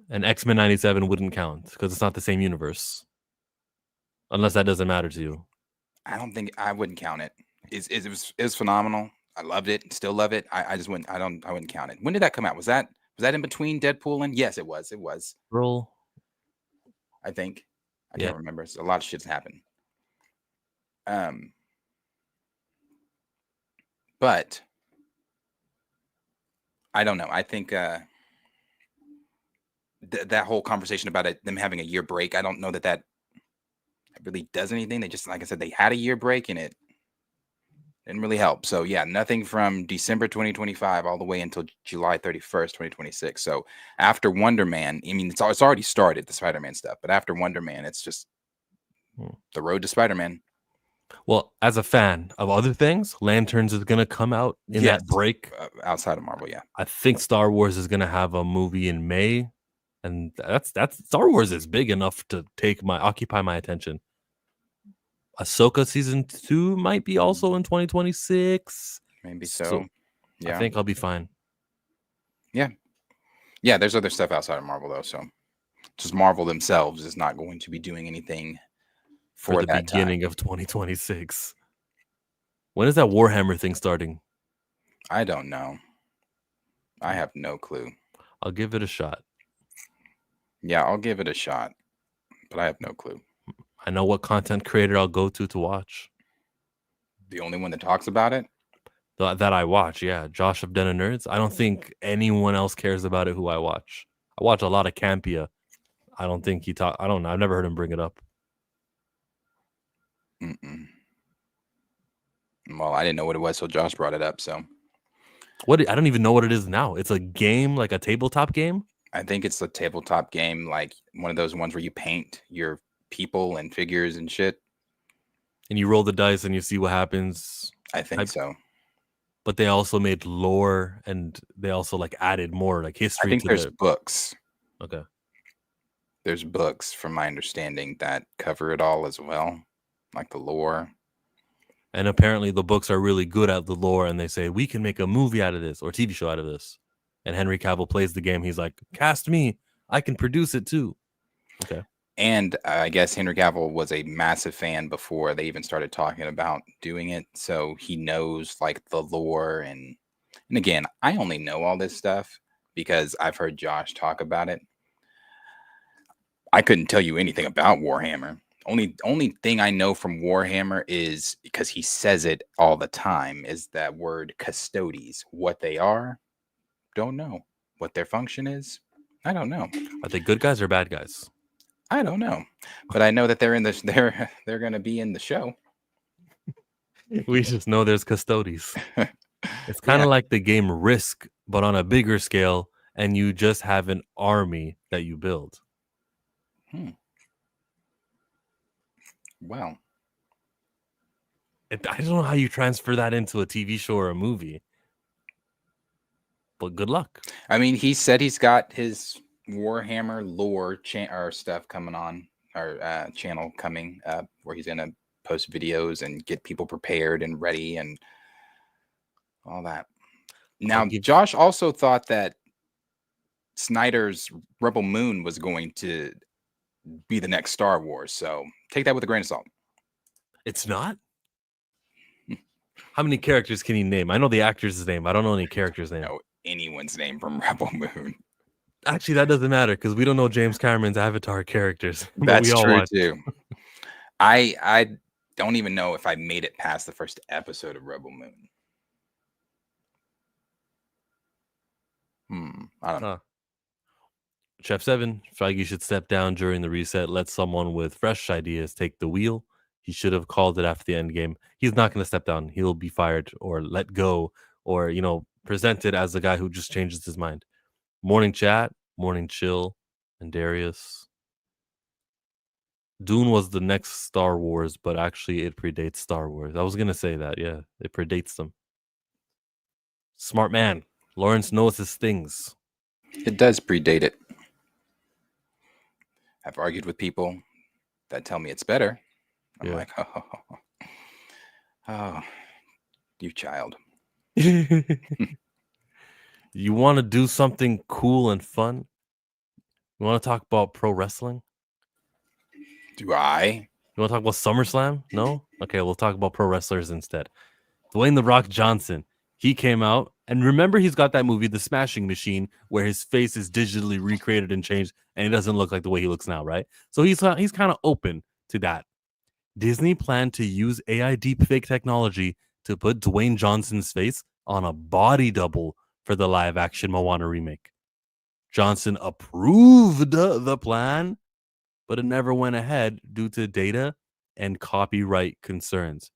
And X-Men 97 wouldn't count because it's not the same universe. Unless that doesn't matter to you. I wouldn't count it. It was phenomenal. I loved it. Still love it. I just wouldn't. I wouldn't count it. When did that come out? Was that in between Deadpool and? Yes, it was. It was. Roll. I think. I can't remember. A lot of shit's happened. But I don't know. I think that whole conversation about them having a year break, I don't know that really does anything. They just, like I said, they had a year break and it didn't really help. So yeah, nothing from December 2025 all the way until July 31st, 2026. So after Wonder Man, I mean, it's already started, the Spider-Man stuff, but after Wonder Man, it's just the road to Spider-Man. Well, as a fan of other things, Lanterns is going to come out in that break. Outside of Marvel, yeah. I think Star Wars is going to have a movie in May. And that's Star Wars is big enough to occupy my attention. Ahsoka season 2 might be also in 2026. Maybe so. Yeah. I think I'll be fine. Yeah. Yeah, there's other stuff outside of Marvel though, so just Marvel themselves is not going to be doing anything for the beginning of 2026. When is that Warhammer thing starting? I don't know. I have no clue. I'll give it a shot. Yeah, I'll give it a shot, but I have no clue. I know what content creator I'll go to watch. The only one that talks about it? That I watch, yeah. Josh of Den of Nerds. I don't think anyone else cares about it who I watch. I watch a lot of Campia. I don't think he talk. I don't know. I've never heard him bring it up. Mm-mm. Well, I didn't know what it was, so Josh brought it up. So what? I don't even know what it is now. It's a game, like a tabletop game. I think it's a tabletop game, like one of those ones where you paint your people and figures and shit. And you roll the dice and you see what happens. I think so. But they also made lore, and they also like added more like history. I think there's books. Okay. There's books, from my understanding, that cover it all as well, like the lore. And apparently the books are really good at the lore, and they say we can make a movie out of this or TV show out of this. And Henry Cavill plays the game. He's like, cast me. I can produce it too. Okay. And I guess Henry Cavill was a massive fan before they even started talking about doing it. So he knows like the lore. And again, I only know all this stuff because I've heard Josh talk about it. I couldn't tell you anything about Warhammer. Only thing I know from Warhammer is, because he says it all the time, is that word custodes. What they are, don't know. What their function is, I don't know. Are they good guys or bad guys? I don't know, but I know that they're in this. They're going to be in the show. We just know there's custodes. It's kind of like the game Risk, but on a bigger scale, and you just have an army that you build. Wow. I don't know how you transfer that into a TV show or a movie, but good luck. I mean, he said he's got his Warhammer lore or stuff coming on, or channel coming up, where he's gonna post videos and get people prepared and ready and all that. Now, Josh also thought that Snyder's Rebel Moon was going to be the next Star Wars, so take that with a grain of salt. It's not? How many characters can you name? I know the actor's name. I don't know any character's name. I don't know anyone's name from Rebel Moon. Actually, that doesn't matter because we don't know James Cameron's Avatar characters. That's true too. I don't even know if I made it past the first episode of Rebel Moon. I don't know. Chef 7, Feige should step down during the reset. Let someone with fresh ideas take the wheel. He should have called it after the end game. He's not going to step down. He'll be fired or let go, or, presented as the guy who just changes his mind. Morning chat, morning chill, and Darius. Dune was the next Star Wars, but actually it predates Star Wars. I was going to say that. Yeah, it predates them. Smart man. Lawrence knows his things. It does predate it. I've argued with people that tell me it's better. I'm like, oh, you child. You want to do something cool and fun? You want to talk about pro wrestling? Do I? You want to talk about SummerSlam? No? Okay, we'll talk about pro wrestlers instead. Dwayne "The Rock" Johnson. He came out, and remember, he's got that movie, The Smashing Machine, where his face is digitally recreated and changed, and he doesn't look like the way he looks now, right? So he's kind of open to that. Disney planned to use AI deepfake technology to put Dwayne Johnson's face on a body double for the live-action Moana remake. Johnson approved the plan, but it never went ahead due to data and copyright concerns.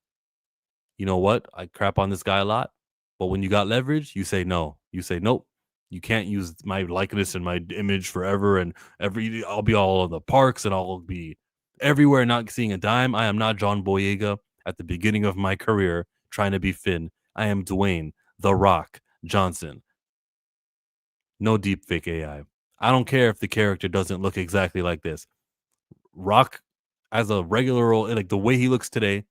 You know what? I crap on this guy a lot. But when you got leverage, you say no. You say, nope, you can't use my likeness and my image forever. And I'll be all in the parks and I'll be everywhere, not seeing a dime. I am not John Boyega at the beginning of my career trying to be Finn. I am Dwayne "The Rock" Johnson. No deepfake AI. I don't care if the character doesn't look exactly like this. Rock, as a regular role, like the way he looks today,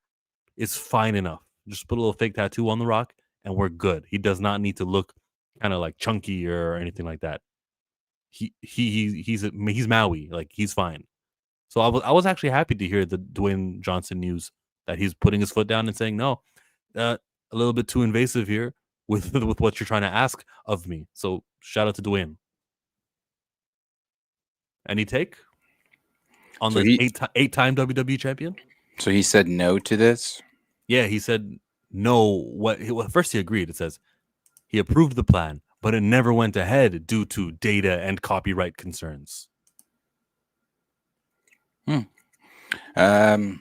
is fine enough. Just put a little fake tattoo on The Rock, and we're good. He does not need to look kind of like chunky or anything like that. He's Maui, like he's fine. So I was actually happy to hear the Dwayne Johnson news that he's putting his foot down and saying no, a little bit too invasive here. with with what you're trying to ask of me. So shout out to Dwayne. Any take on So the he eight-time WWE champion? so he said no to this. Yeah, he said no. Well, first he agreed. It says he approved the plan, but it never went ahead due to data and copyright concerns. I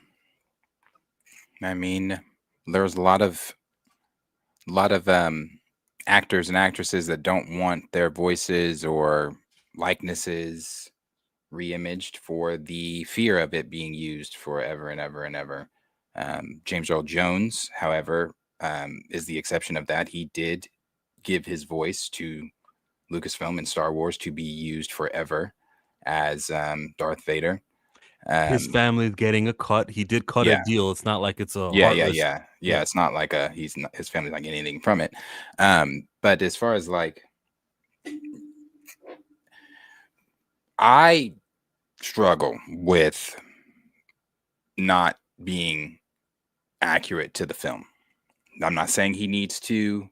mean, there's a lot of actors and actresses that don't want their voices or likenesses reimaged for the fear of it being used forever and ever and ever. James Earl Jones, however, is the exception of that. He did give his voice to Lucasfilm and Star Wars to be used forever as Darth Vader. His family's getting a cut. He did cut a deal. It's not like it's a heartless. Yeah. It's not like his family's not getting anything from it. But as far as like, I struggle with not being accurate to the film. I'm not saying he needs to,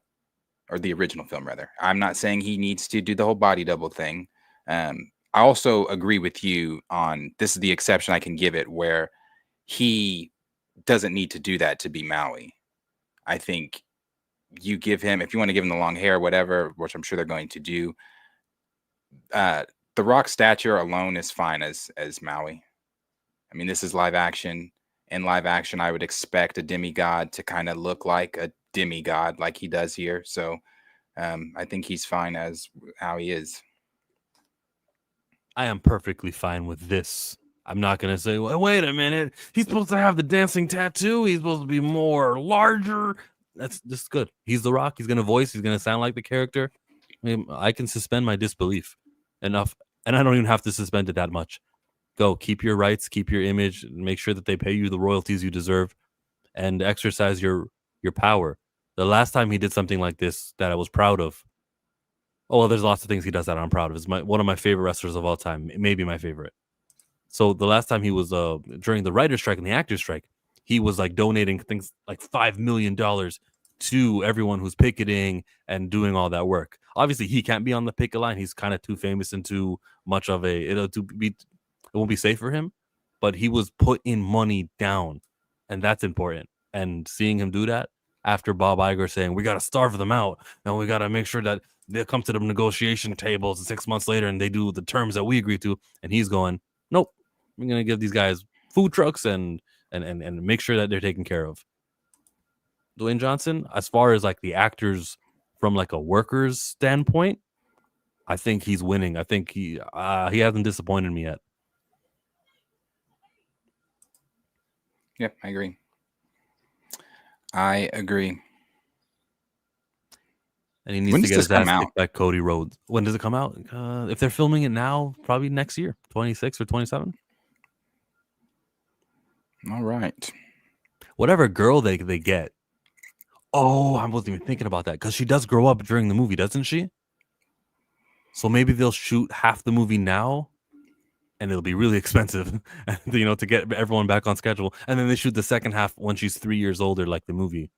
or the original film rather. I'm not saying he needs to do the whole body double thing. I also agree with you on this is the exception I can give it where he doesn't need to do that to be Maui. I think you give him, if you want to give him the long hair, whatever, which I'm sure they're going to do, the Rock's stature alone is fine as Maui. I mean, this is live action. In live action, I would expect a demigod to kind of look like a demigod like he does here. So I think he's fine as how he is. I am perfectly fine with this. I'm not going to say, well, wait a minute. He's supposed to have the dancing tattoo. He's supposed to be more larger. That's just good. He's The Rock. He's going to voice. He's going to sound like the character. I mean, I can suspend my disbelief enough. And I don't even have to suspend it that much. Go, keep your rights, keep your image, make sure that they pay you the royalties you deserve, and exercise your power. The last time he did something like this that I was proud of, oh, well, there's lots of things he does that I'm proud of. It's one of my favorite wrestlers of all time, maybe my favorite. So the last time he was during the writer's strike and the actor's strike, he was like donating things like $5 million to everyone who's picketing and doing all that work. Obviously, he can't be on the picket line. He's kind of too famous and too much of it won't be safe for him. But he was putting money down, and that's important. And seeing him do that after Bob Iger saying we got to starve them out and we got to make sure that they come to the negotiation tables 6 months later and they do the terms that we agree to, and he's going, nope, we're gonna give these guys food trucks and make sure that they're taken care of. Dwayne Johnson, as far as like the actors from like a worker's standpoint, I think he's winning. I think he hasn't disappointed me yet. Yep, I agree. I agree. And he needs to get his ass kicked by Cody Rhodes. When does it come out? If they're filming it now, probably next year, 26 or 27. All right. Whatever girl they get. Oh, I wasn't even thinking about that because she does grow up during the movie, doesn't she? So maybe they'll shoot half the movie now, and it'll be really expensive, to get everyone back on schedule. And then they shoot the second half when she's 3 years older, like the movie.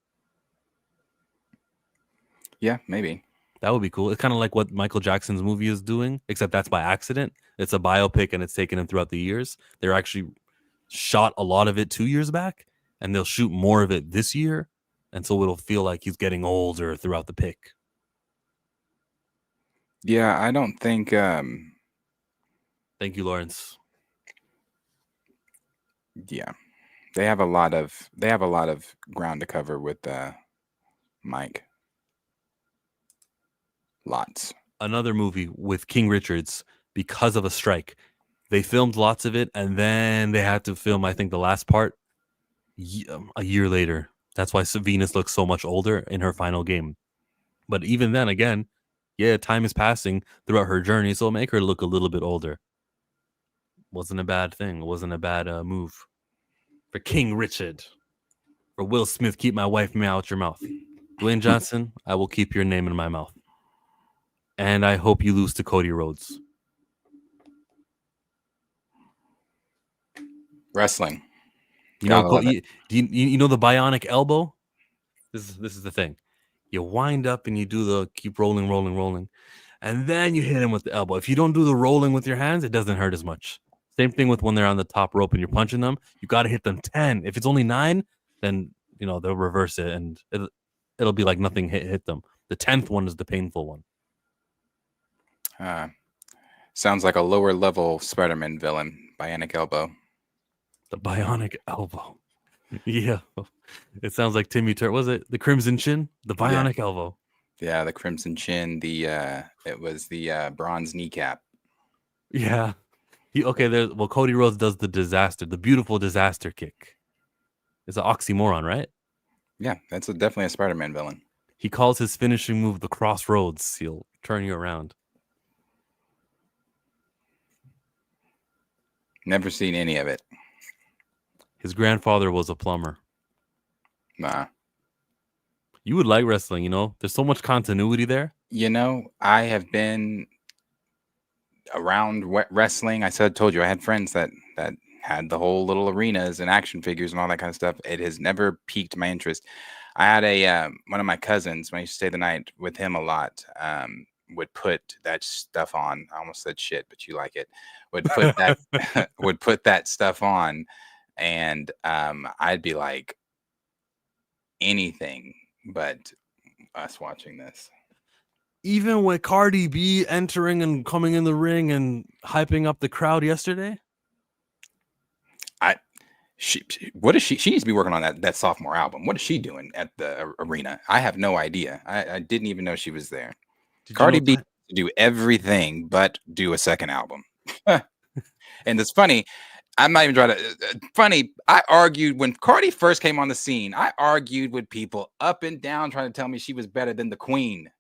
Yeah, maybe. That would be cool. It's kind of like what Michael Jackson's movie is doing, except that's by accident. It's a biopic, and it's taken him throughout the years. They're actually shot a lot of it 2 years back, and they'll shoot more of it this year. And so it'll feel like he's getting older throughout the pick. Yeah, I don't think... Thank you, Lawrence. Yeah. They have a lot of ground to cover with Mike. Lots. Another movie with King Richards because of a strike. They filmed lots of it, and then they had to film, I think, the last part a year later. That's why Venus looks so much older in her final game. But even then, again, yeah, time is passing throughout her journey, so it'll make her look a little bit older. Wasn't a bad thing. It wasn't a bad move. For King Richard. For Will Smith, keep my wife out your mouth. Dwayne Johnson, I will keep your name in my mouth. And I hope you lose to Cody Rhodes. Wrestling. You know the bionic elbow? This is the thing. You wind up and you do the keep rolling. And then you hit him with the elbow. If you don't do the rolling with your hands, it doesn't hurt as much. Same thing with when they're on the top rope and you're punching them. You got to hit them 10. If it's only 9, then, they'll reverse it and it'll be like nothing hit them. The 10th one is the painful one. Sounds like a lower level Spider-Man villain, Bionic Elbow. The Bionic Elbow. Yeah. It sounds like Timmy Turner. Was it the Crimson Chin? The Bionic Elbow. Yeah, the Crimson Chin. It was the bronze kneecap. Yeah. Cody Rhodes does the beautiful disaster kick. It's an oxymoron, right? Yeah, that's definitely a Spider-Man villain. He calls his finishing move the crossroads. He'll turn you around. Never seen any of it. His grandfather was a plumber. Nah. You would like wrestling, There's so much continuity there. I have been around wrestling. told you I had friends that had the whole little arenas and action figures and all that kind of stuff. It has never piqued my interest. I had one of my cousins, when I used to stay the night with him a lot, would put that stuff on. I almost said shit, but you like it. Would put that would put that stuff on, and I'd be like anything but us watching this. Even with Cardi B entering and coming in the ring and hyping up the crowd yesterday. What is she? She needs to be working on that sophomore album. What is she doing at the arena? I have no idea. I didn't even know she was there. Cardi B do everything but do a second album. And it's funny. I'm not even trying to. Funny. I argued when Cardi first came on the scene. I argued with people up and down trying to tell me she was better than the Queen.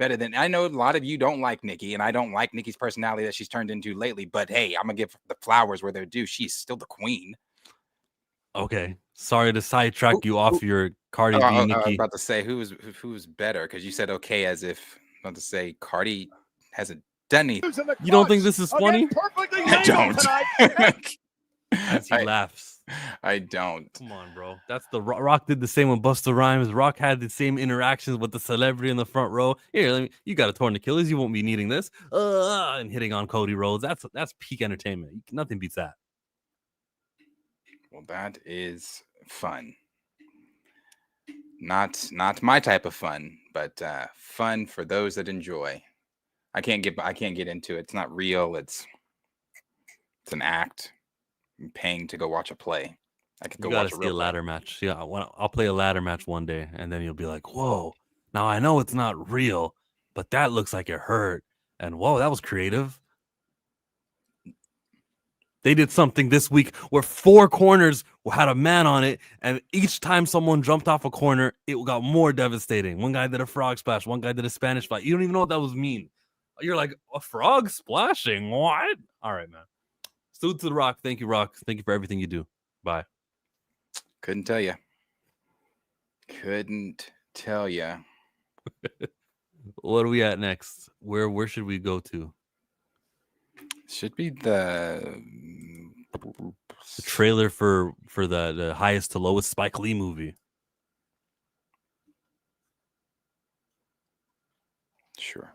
I know a lot of you don't like Nicki, and I don't like Nicki's personality that she's turned into lately. But hey, I'm gonna give the flowers where they're due. She's still the Queen. Okay, sorry to sidetrack you off your Cardi B, Nicki. I was about to say who's better because you said okay as if I'm about to say Cardi hasn't done anything. You don't think this is funny? I don't. As he laughs. I don't. Come on, bro. That's the Rock did the same with Busta Rhymes. Rock had the same interactions with the celebrity in the front row. Here, you got a torn Achilles. You won't be needing this. And hitting on Cody Rhodes. That's peak entertainment. Nothing beats that. Well, that is fun. Not my type of fun, but fun for those that enjoy. I can't get into it. It's not real. It's an act. I'm paying to go watch a play. I could go watch a ladder match. Yeah, I'll play a ladder match one day, and then you'll be like, "Whoa!" Now I know it's not real, but that looks like it hurt. And whoa, that was creative. They did something this week where 4 corners had a man on it, and each time someone jumped off a corner, it got more devastating. One guy did a frog splash. One guy did a Spanish fly. You don't even know what that was mean. You're like, a frog splashing? What? All right, man. Salute to the Rock. Thank you, Rock. Thank you for everything you do. Bye. Couldn't tell you. Couldn't tell you. What are we at next? Where should we go to? Should be the trailer for the highest to lowest Spike Lee movie. Sure.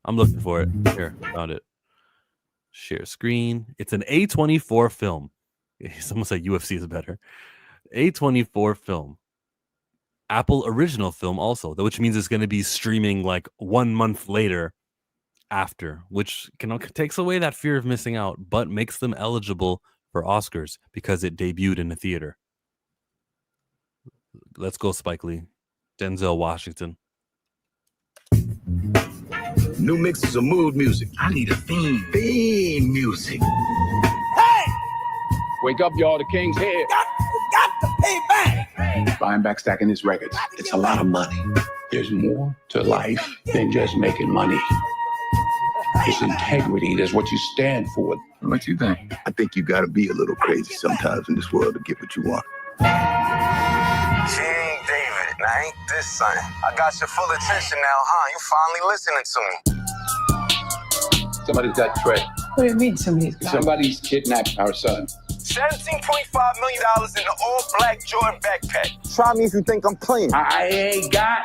I'm looking for it. Here, found it. Share screen. It's an A24 film. Someone said UFC is better. A24 film. Apple original film also, which means it's going to be streaming like 1 month later after, which takes away that fear of missing out, but makes them eligible for Oscars because it debuted in the theater. Let's go, Spike Lee. Denzel Washington. New mixes of mood music. I need a theme. Theme music. Hey! Wake up, y'all. The king's here. Got to pay back. Buying back, stacking his records. It's a lot of money. There's more to life than just making money. It's integrity. That's what you stand for. What you think? I think you gotta be a little crazy sometimes in this world to get what you want. King David, now ain't this something? I got your full attention now, huh? You finally listening to me. Somebody's got Trey. What do you mean somebody's got Somebody's kidnapped our son. $17.5 million in an all-black Jordan backpack. Try me if you think I'm playing. I ain't got.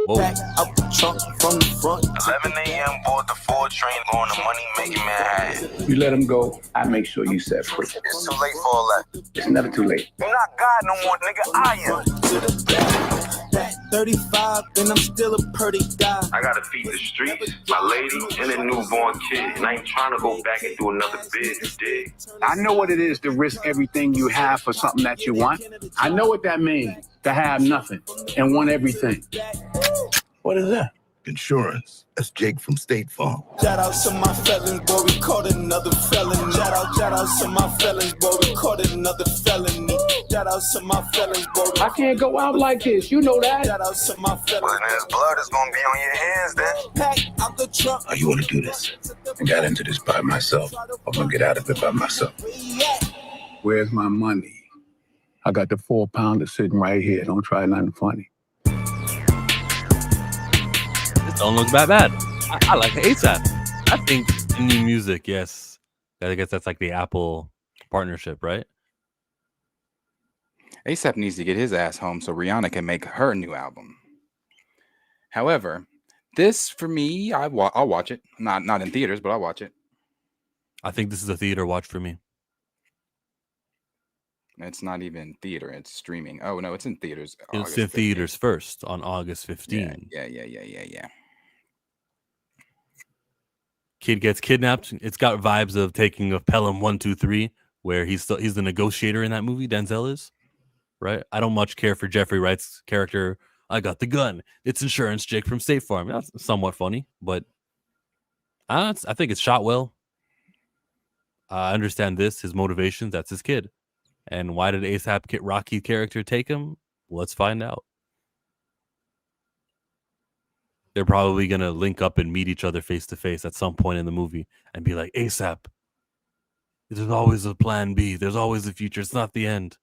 Back up the trunk from the front. 11 a.m. board the 4 train going to money-making Manhattan. You let him go, I make sure you set free. It's too late for all that. It's never too late. You're not God no more, nigga. I am. 35 and I'm still a pretty guy. I gotta feed the streets, my lady, and a newborn kid. And I ain't trying to go back and do another bid, you dig? I know what it is to risk everything you have for something that you want. I know what that means, to have nothing and want everything. What is that? Insurance. That's Jake from State Farm. Shout out to my felons, boy, we caught another felon. Shout out to my felons, boy, we caught another felony. Shout out to my felons, boy. I can't go out like this, you know that. Shout out to my felons. Well, then his blood is gonna be on your hands then. Pack out the trunk. Oh, you want to do this? I got into this by myself. I'm going to get out of it by myself. Where's my money? I got the 4-pounder sitting right here. Don't try nothing funny. Don't look that bad. I like ASAP. I think indie music, yes. I guess that's like the Apple partnership, right? ASAP needs to get his ass home so Rihanna can make her new album. However, this for me, I'll watch it. Not in theaters, but I'll watch it. I think this is a theater watch for me. It's not even theater; it's streaming. Oh no, it's in theaters. It's in theaters first on August 15. Yeah. Kid gets kidnapped. It's got vibes of Taking of Pelham 1, 2, 3, where he's the negotiator in that movie. Denzel is, right? I don't much care for Jeffrey Wright's character. I got the gun. It's insurance, Jake from State Farm. That's somewhat funny, but I think it's shot well. I understand his motivations. That's his kid. And why did A$AP Rocky character take him? Let's find out. They're probably going to link up and meet each other face to face at some point in the movie and be like, A$AP, there's always a plan B. There's always a future. It's not the end.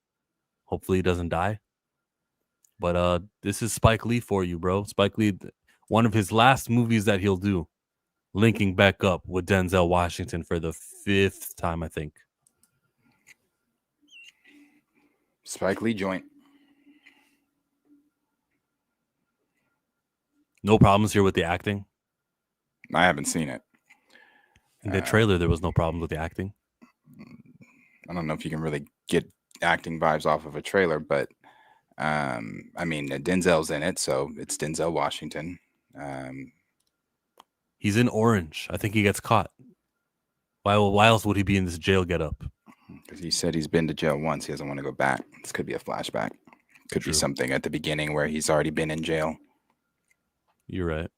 Hopefully he doesn't die. But this is Spike Lee for you, bro. Spike Lee, one of his last movies that he'll do, linking back up with Denzel Washington for the 5th time, I think. Spike Lee joint. No problems here with the acting. I haven't seen it. In the trailer, there was no problems with the acting. I don't know if you can really get acting vibes off of a trailer, but I mean, Denzel's in it, so it's Denzel Washington. He's in orange. I think he gets caught. Why else would he be in this jail getup? Because he said he's been to jail once. He doesn't want to go back. This could be a flashback. Could be something at the beginning where he's already been in jail. You're right.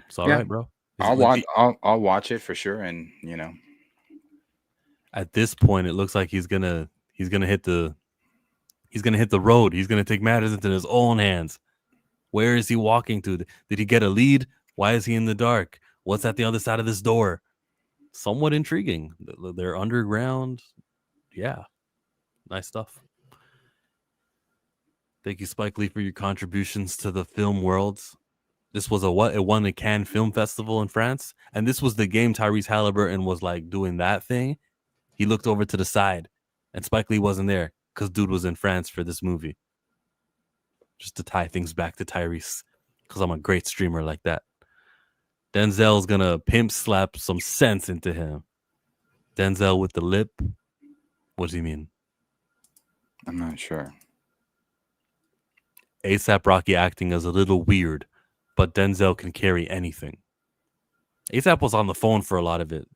It's all right, bro. I'll watch it for sure, and at this point, it looks like he's gonna hit the road. He's gonna take matters into his own hands. Where is he walking to? Did he get a lead? Why is he in the dark? What's at the other side of this door? Somewhat intriguing. They're underground. Yeah, nice stuff. Thank you, Spike Lee, for your contributions to the film world. This was it won a Cannes Film Festival in France, and this was the game Tyrese Halliburton was like doing that thing. He looked over to the side, and Spike Lee wasn't there because dude was in France for this movie. Just to tie things back to Tyrese, because I'm a great streamer like that. Denzel's gonna pimp slap some sense into him. Denzel with the lip. What does he mean? I'm not sure. A$AP Rocky acting is a little weird, but Denzel can carry anything. A$AP was on the phone for a lot of it.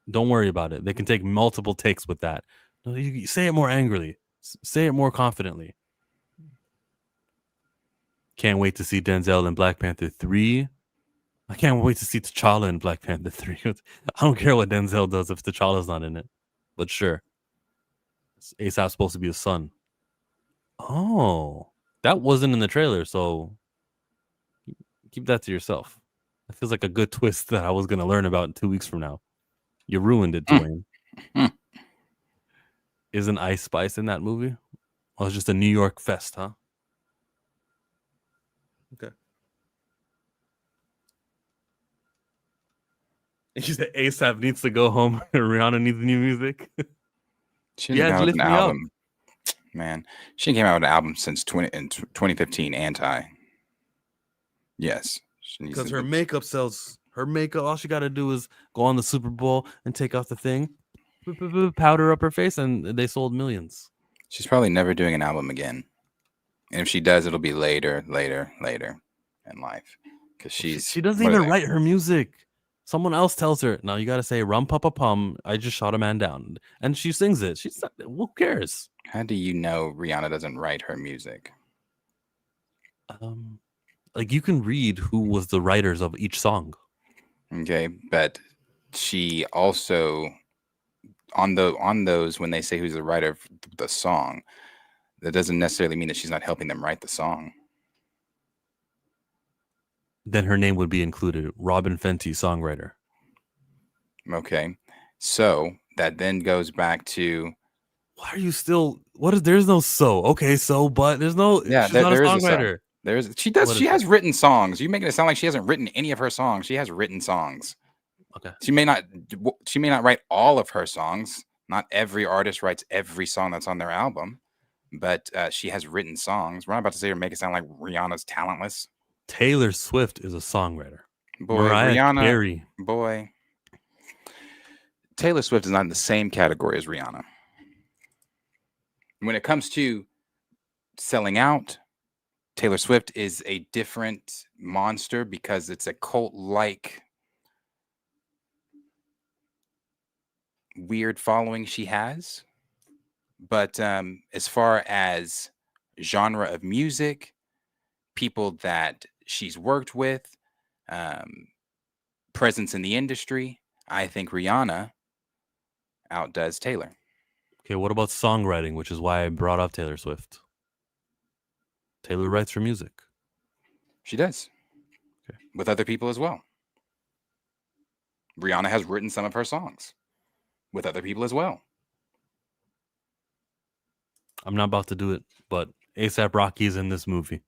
Don't worry about it. They can take multiple takes with that. No, you say it more angrily. Say it more confidently. Can't wait to see Denzel in Black Panther 3. I can't wait to see T'Challa in Black Panther 3. I don't care what Denzel does if T'Challa's not in it. But sure. A$AP's supposed to be his son. Oh, that wasn't in the trailer, so keep that to yourself. That feels like a good twist that I was going to learn about in 2 weeks from now. You ruined it, Dwayne. Isn't Ice Spice in that movie? Oh, it's just a New York fest, huh? Okay. She said ASAP needs to go home. Rihanna needs new music. She didn't Yeah, come out with lift an me up. album. Man, she came out with an album since 2015. Anti. Yes, she needs Because to. her makeup sells. Her makeup, all she got to do is go on the Super Bowl and take off the thing, powder up her face, and they sold millions. She's probably never doing an album again. And if she does, it'll be later in life. Because She doesn't even write her music. Someone else tells her, "No, you got to say rum papa pum. I just shot a man down," and she sings it. She's not, who cares? How do you know Rihanna doesn't write her music? Like you can read who was the writers of each song. Okay, but she also on those when they say who's the writer of the song, that doesn't necessarily mean that she's not helping them write the song. Then her name would be included. Robin Fenty, songwriter. Okay, so that then goes back to why are you still? What is? There's no so. Okay, so but there's no. Yeah, she's not a there is songwriter. She has written songs. You're making it sound like she hasn't written any of her songs. She has written songs. Okay. She may not write all of her songs. Not every artist writes every song that's on their album, but she has written songs. We're not about to say or make it sound like Rihanna's talentless. Taylor Swift is a songwriter. Boy, Mariah Rihanna, Carey. boy. Taylor Swift is not in the same category as Rihanna. When it comes to selling out, Taylor Swift is a different monster because it's a cult-like weird following she has. But as far as genre of music, people that she's worked with, presence in the industry, I think Rihanna outdoes Taylor. Okay, what about songwriting, which is why I brought up Taylor Swift? Taylor writes her music. She does. Okay. With other people as well. Rihanna has written some of her songs with other people as well. I'm not about to do it, but A$AP Rocky is in this movie.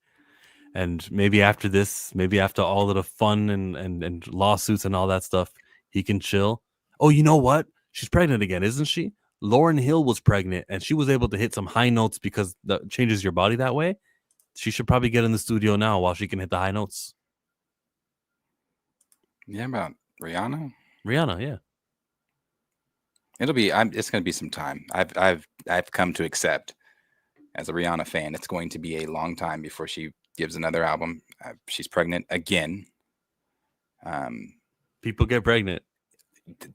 And maybe after this, maybe after all of the fun and lawsuits and all that stuff, he can chill. Oh, you know what? She's pregnant again, isn't she? Lauryn Hill was pregnant, and she was able to hit some high notes because that changes your body that way. She should probably get in the studio now while she can hit the high notes. Yeah, about Rihanna? Rihanna, yeah. It'll be. It's going to be some time. I've come to accept, as a Rihanna fan, it's going to be a long time before she gives another album. She's pregnant again. People get pregnant.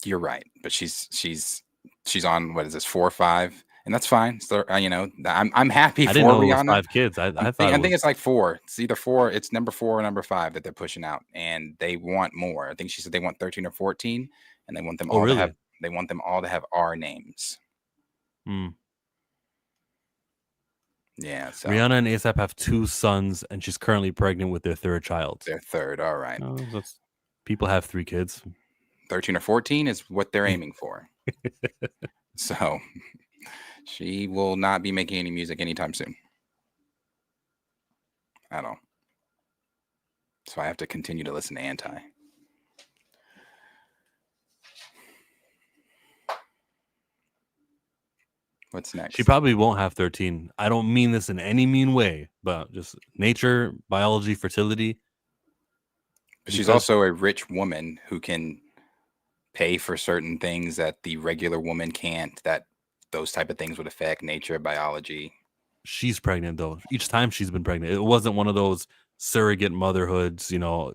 You're right, but she's on what is this 4 or 5, and that's fine. So I'm happy for I didn't know Rihanna. it was 5 kids. I think it's like 4. It's either 4. It's number 4 or number 5 that they're pushing out, and they want more. I think she said they want 13 or 14, and they want them all to have. They want them all to have our names. Yeah. So Rihanna and A$AP have 2 sons, and she's currently pregnant with their 3rd child. Their 3rd. All right. People have 3 kids. 13 or 14 is what they're aiming for. So she will not be making any music anytime soon. At all. So I have to continue to listen to Anti. What's next? She probably won't have 13. I don't mean this in any mean way, but just nature, biology, fertility. But she's also a rich woman who can pay for certain things that the regular woman can't, that those type of things would affect nature, biology. She's pregnant, though. Each time she's been pregnant. It wasn't one of those surrogate motherhoods,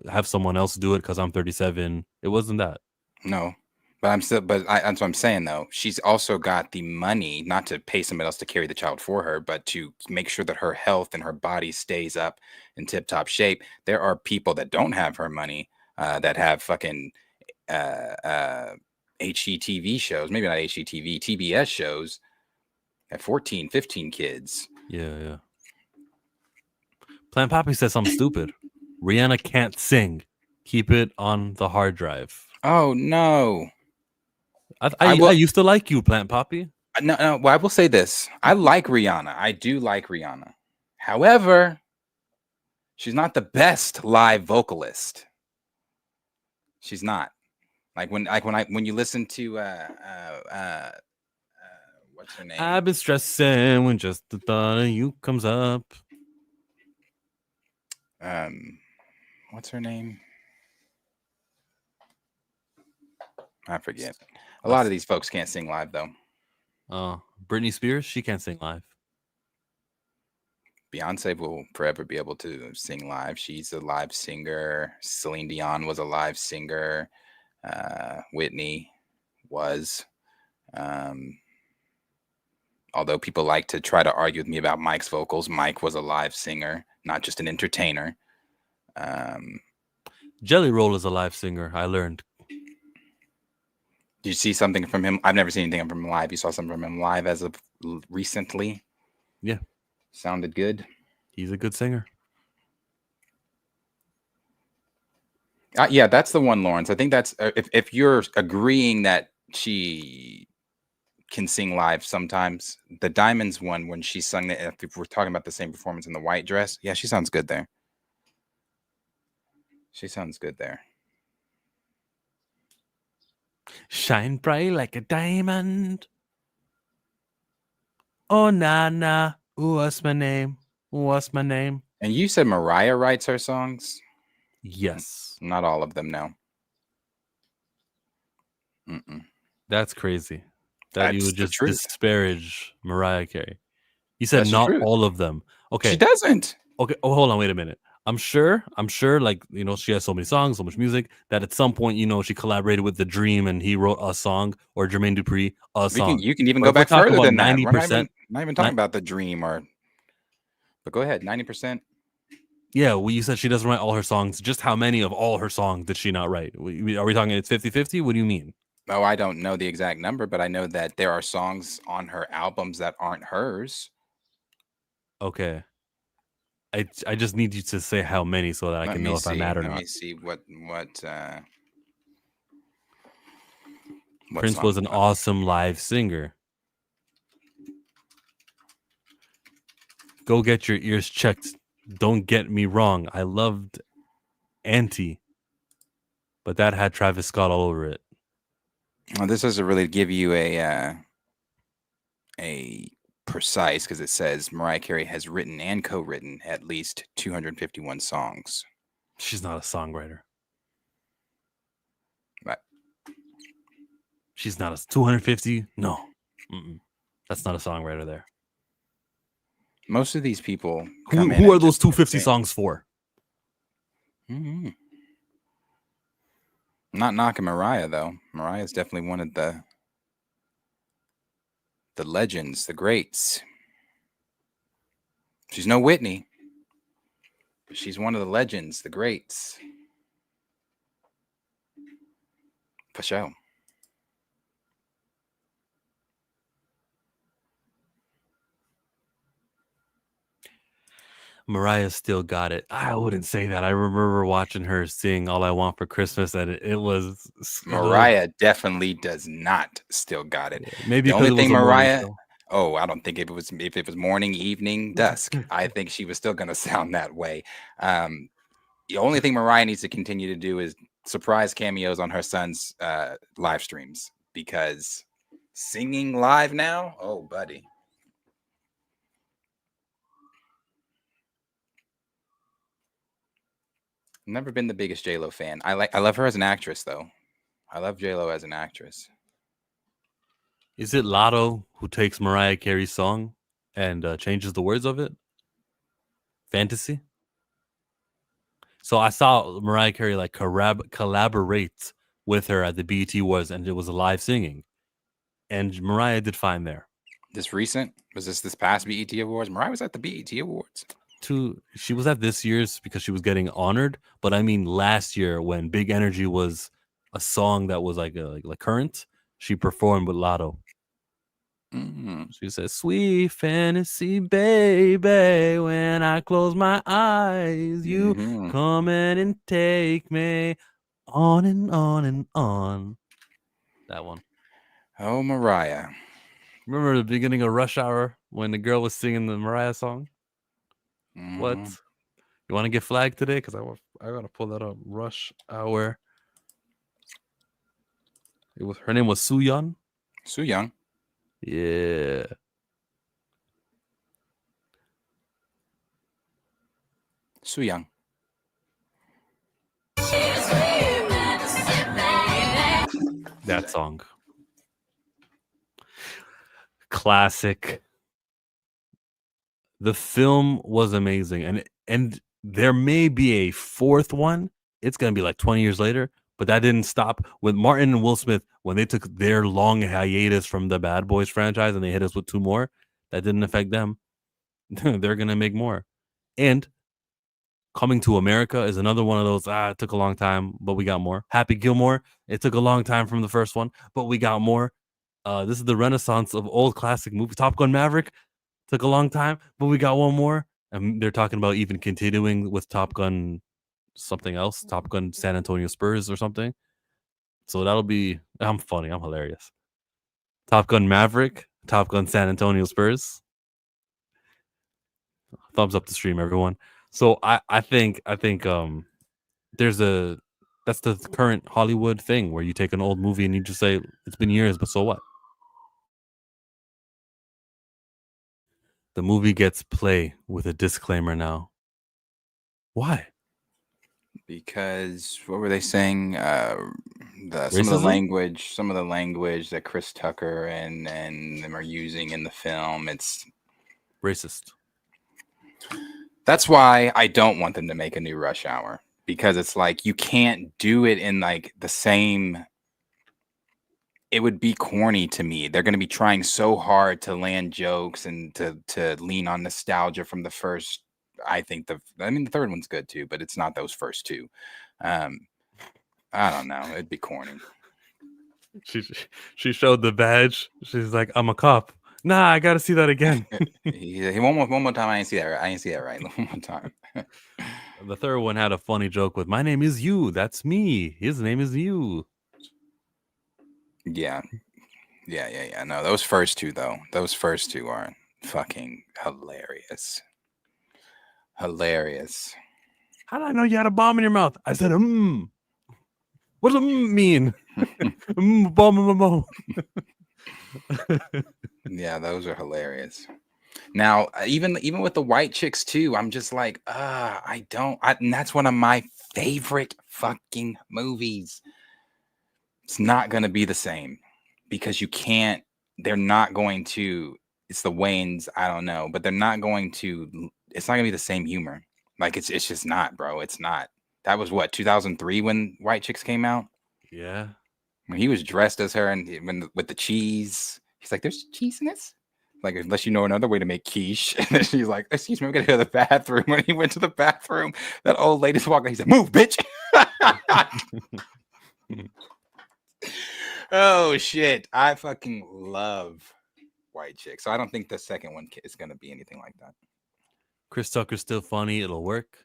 have someone else do it because I'm 37. It wasn't that. No. But that's what I'm saying, though. She's also got the money not to pay somebody else to carry the child for her, but to make sure that her health and her body stays up in tip-top shape. There are people that don't have her money that have fucking HGTV shows, maybe not HGTV, TBS shows at 14, 15 kids. Yeah. Plant Poppy said something stupid. Rihanna can't sing. Keep it on the hard drive. Oh, no. I used to like you, Plant Poppy. No. Well, I will say this. I like Rihanna. I do like Rihanna. However, she's not the best live vocalist. She's not. Like when you listen to what's her name? I've been stressing when just the thought of you comes up. What's her name? I forget. A lot of these folks can't sing live though. Britney Spears, she can't sing live. Beyonce will forever be able to sing live. She's a live singer. Celine Dion was a live singer. Whitney was. Although people like to try to argue with me about Mike's vocals, Mike was a live singer, not just an entertainer. Jelly Roll is a live singer, I learned. Did you see something from him? I've never seen anything from him live. You saw something from him live as of recently? Yeah. Sounded good. He's a good singer. Yeah, that's the one, Lawrence. I think that's if you're agreeing that she can sing live sometimes. The Diamonds one, when she sung that, if we're talking about the same performance in the white dress, yeah, she sounds good there. She sounds good there. Shine bright like a diamond. Oh, Nana. Ooh, what's my name? What's my name? And you said Mariah writes her songs? Yes. Not all of them, no. That's crazy. That you That's would the just truth. disparage Mariah Carey. You said That's the not truth. all of them. Okay. She doesn't. Okay. Oh, hold on. Wait a minute. I'm sure, like, you know, she has so many songs, so much music that at some point, you know, she collaborated with The Dream and he wrote a song, or Jermaine Dupri, a song. You can even But go if we're back talking further about than that. We're 90%. not even talking about The Dream but go ahead, 90%. Yeah, well, you said she doesn't write all her songs. Just how many of all her songs did she not write? Are we talking it's 50-50? What do you mean? Oh, I don't know the exact number, but I know that there are songs on her albums that aren't hers. Okay. I just need you to say how many so that I can know if I'm mad or not. Let me see what Prince was an awesome live singer. Go get your ears checked. Don't get me wrong. I loved Auntie, but that had Travis Scott all over it. Well, this doesn't really give you a precise, because it says Mariah Carey has written and co-written at least 251 songs. She's not a songwriter. Right. She's not a 250. No. That's not a songwriter there. Most of these people who are those 250 songs for? I'm not knocking Mariah though. Mariah is definitely one of the legends, the greats. She's no Whitney, but she's one of the legends, the greats. For sure. Mariah still got it. I wouldn't say that. I remember watching her sing All I Want for Christmas, and it was... Mariah definitely does not still got it. Yeah, maybe the only because it was thing a morning Mariah... show. Oh, I don't think if it was morning, evening, dusk, I think she was still going to sound that way. The only thing Mariah needs to continue to do is surprise cameos on her son's live streams, because singing live now, oh, buddy. Never been the biggest J-Lo fan. I love her as an actress, though. I love J-Lo as an actress. Is it Lotto who takes Mariah Carey's song and changes the words of it? Fantasy? So I saw Mariah Carey like collaborate with her at the BET Awards, and it was a live singing. And Mariah did fine there. This recent? Was this past BET Awards? Mariah was at the BET Awards. She was at this year's because she was getting honored, but I mean last year when Big Energy was a song that was like current, she performed with Lotto. She said, "Sweet fantasy, baby, when I close my eyes, you come in and take me on and on and on." That one. Oh, Mariah. Remember the beginning of Rush Hour when the girl was singing the Mariah song? What? You want to get flagged today? Because I gotta pull that up. Rush Hour. Her name was Soo Young. Soo Young. Yeah. Soo Young. That song. Classic. The film was amazing, and there may be a fourth one. It's gonna be like 20 years later, but that didn't stop with Martin and Will Smith when they took their long hiatus from the Bad Boys franchise and they hit us with 2 more. That didn't affect them. They're gonna make more. And Coming to America is another one of those. It took a long time, but we got more. Happy Gilmore. It took a long time from the first one, but we got more. This is the renaissance of old classic movies. Top Gun Maverick took a long time, but we got one more. And they're talking about even continuing with Top Gun something else, Top Gun San Antonio Spurs or something. So that'll be. I'm funny. I'm hilarious. Top Gun Maverick, Top Gun San Antonio Spurs. Thumbs up the stream, everyone. So I think there's that's the current Hollywood thing where you take an old movie and you just say it's been years, but so what? The movie gets play with a disclaimer now. Why? Because what were they saying? Some of the language that Chris Tucker and them are using in the film, it's racist. That's why I don't want them to make a new Rush Hour, because it's like you can't do it in like the same. It would be corny to me. They're going to be trying so hard to land jokes and to lean on nostalgia from the first. I think the third one's good too, but it's not those first two. I don't know. It'd be corny. She showed the badge. She's like, I'm a cop. Nah, I gotta see that again. One more time. I didn't see that right. I didn't see that right. One more time. The third one had a funny joke with, my name is you. That's me. His name is you. Yeah. No, those first two though. Those first two are fucking hilarious. Hilarious. How did I know you had a bomb in your mouth? I said, What does mean? Bomb. Yeah, those are hilarious. Now, even with the white chicks too, I'm just like, and that's one of my favorite fucking movies. It's not going to be the same because they're not going to, it's the Wayans, I don't know, but it's not going to be the same humor. Like it's just not, bro. It's not. That was what, 2003 when White Chicks came out? Yeah. When he was dressed as her and with the cheese, he's like, there's cheese in this? Like, unless you know another way to make quiche. And then she's like, excuse me, we gotta go to the bathroom. When he went to the bathroom, that old lady's walking. He said, move, bitch. Oh, shit. I fucking love White Chick. So I don't think the second one is going to be anything like that. Chris Tucker's still funny. It'll work.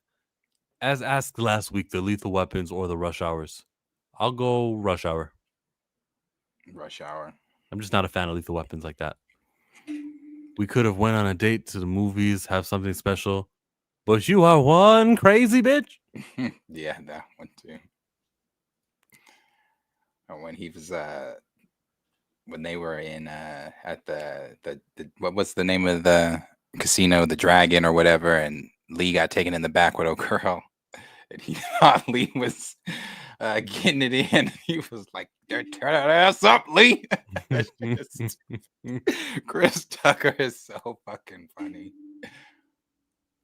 As asked last week, the Lethal Weapons or the Rush Hours. I'll go Rush Hour. Rush Hour. I'm just not a fan of Lethal Weapons like that. We could have went on a date to the movies, have something special, but you are one crazy bitch. Yeah, that one too. Or when he was when they were in at the what was the name of the casino, the Dragon or whatever, and Lee got taken in the back with a girl, and he thought Lee was getting it in. He was like, turn that ass up, Lee. Chris Tucker is so fucking funny.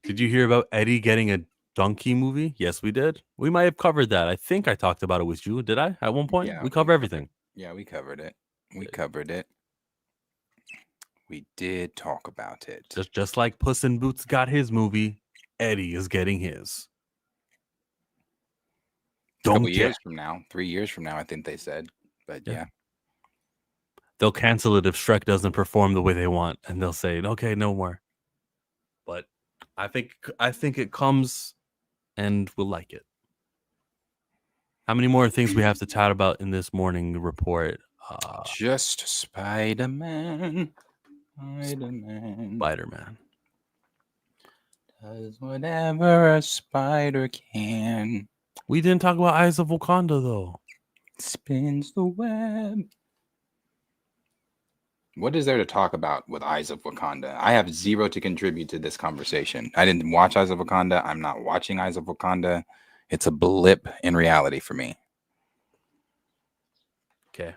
Did you hear about Eddie getting a donkey movie? Yes, we did. We might have covered that. I think I talked about it with you. Did I? At one point? Yeah, we cover everything. Yeah, we covered it. We covered it. We did talk about it. Just like Puss in Boots got his movie, Eddie is getting his. A couple years from now, 3 years from now, I think they said. But yeah. They'll cancel it if Shrek doesn't perform the way they want, and they'll say, okay, no more. But I think it comes and we'll like it. How many more things we have to chat about in this morning report? Just Spider-Man. Spider-Man. Does whatever a spider can. We didn't talk about Eyes of Wakanda, though. Spins the web. What is there to talk about with Eyes of Wakanda? I have zero to contribute to this conversation. I didn't watch Eyes of Wakanda. I'm not watching Eyes of Wakanda. It's a blip in reality for me. Okay.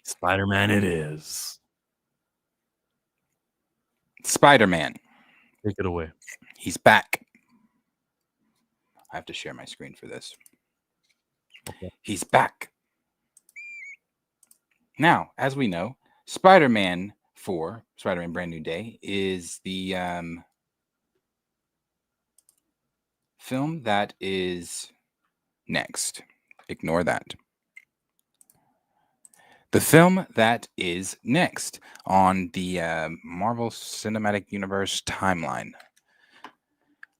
Spider-Man it is. Spider-Man. Take it away. He's back. I have to share my screen for this. Okay. He's back. Now, as we know, Spider-Man 4, Spider-Man Brand New Day, is the film that is next. Ignore that. The film that is next on the Marvel Cinematic Universe timeline.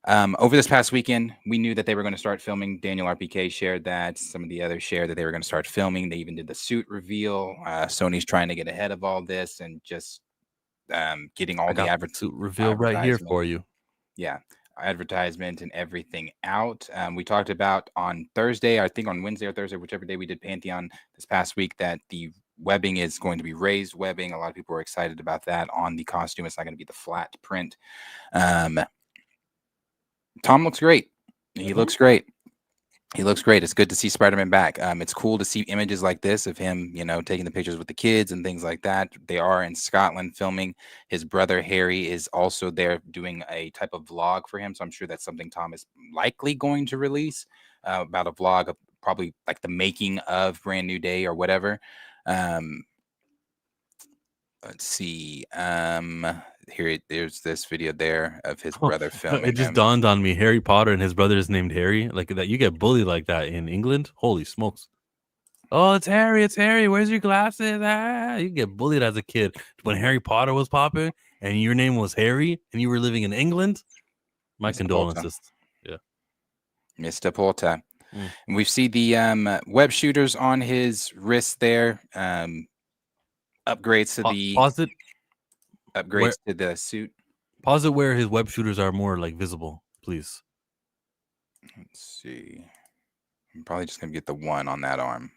Over this past weekend, we knew that they were going to start filming. Daniel RPK shared that. Some of the others shared that they were going to start filming. They even did the suit reveal. Sony's trying to get ahead of all this and just getting all the suit reveal right here for you. Yeah, advertisement and everything out. We talked about on Thursday, I think on Wednesday or Thursday, whichever day we did Pantheon this past week, that the webbing is going to be raised webbing. A lot of people were excited about that on the costume. It's not going to be the flat print. Tom looks great. He looks great. He looks great. It's good to see Spider-Man back. It's cool to see images like this of him, taking the pictures with the kids and things like that. They are in Scotland filming. His brother Harry is also there doing a type of vlog for him. So I'm sure that's something Tom is likely going to release, about a vlog of probably like the making of Brand New Day or whatever. Let's see. There's this video there of his brother filming. It just dawned on me. Harry Potter and his brother is named Harry. Like that, you get bullied like that in England. Holy smokes! Oh, it's Harry. It's Harry. Where's your glasses? You get bullied as a kid when Harry Potter was popping and your name was Harry and you were living in England. My Mr. condolences. Porter. Yeah, Mr. Porter. And we see the web shooters on his wrist there. Upgrades to the upgrades to the suit. Pause it where his web shooters are more like visible, please. Let's see. I'm probably just gonna get the one on that arm.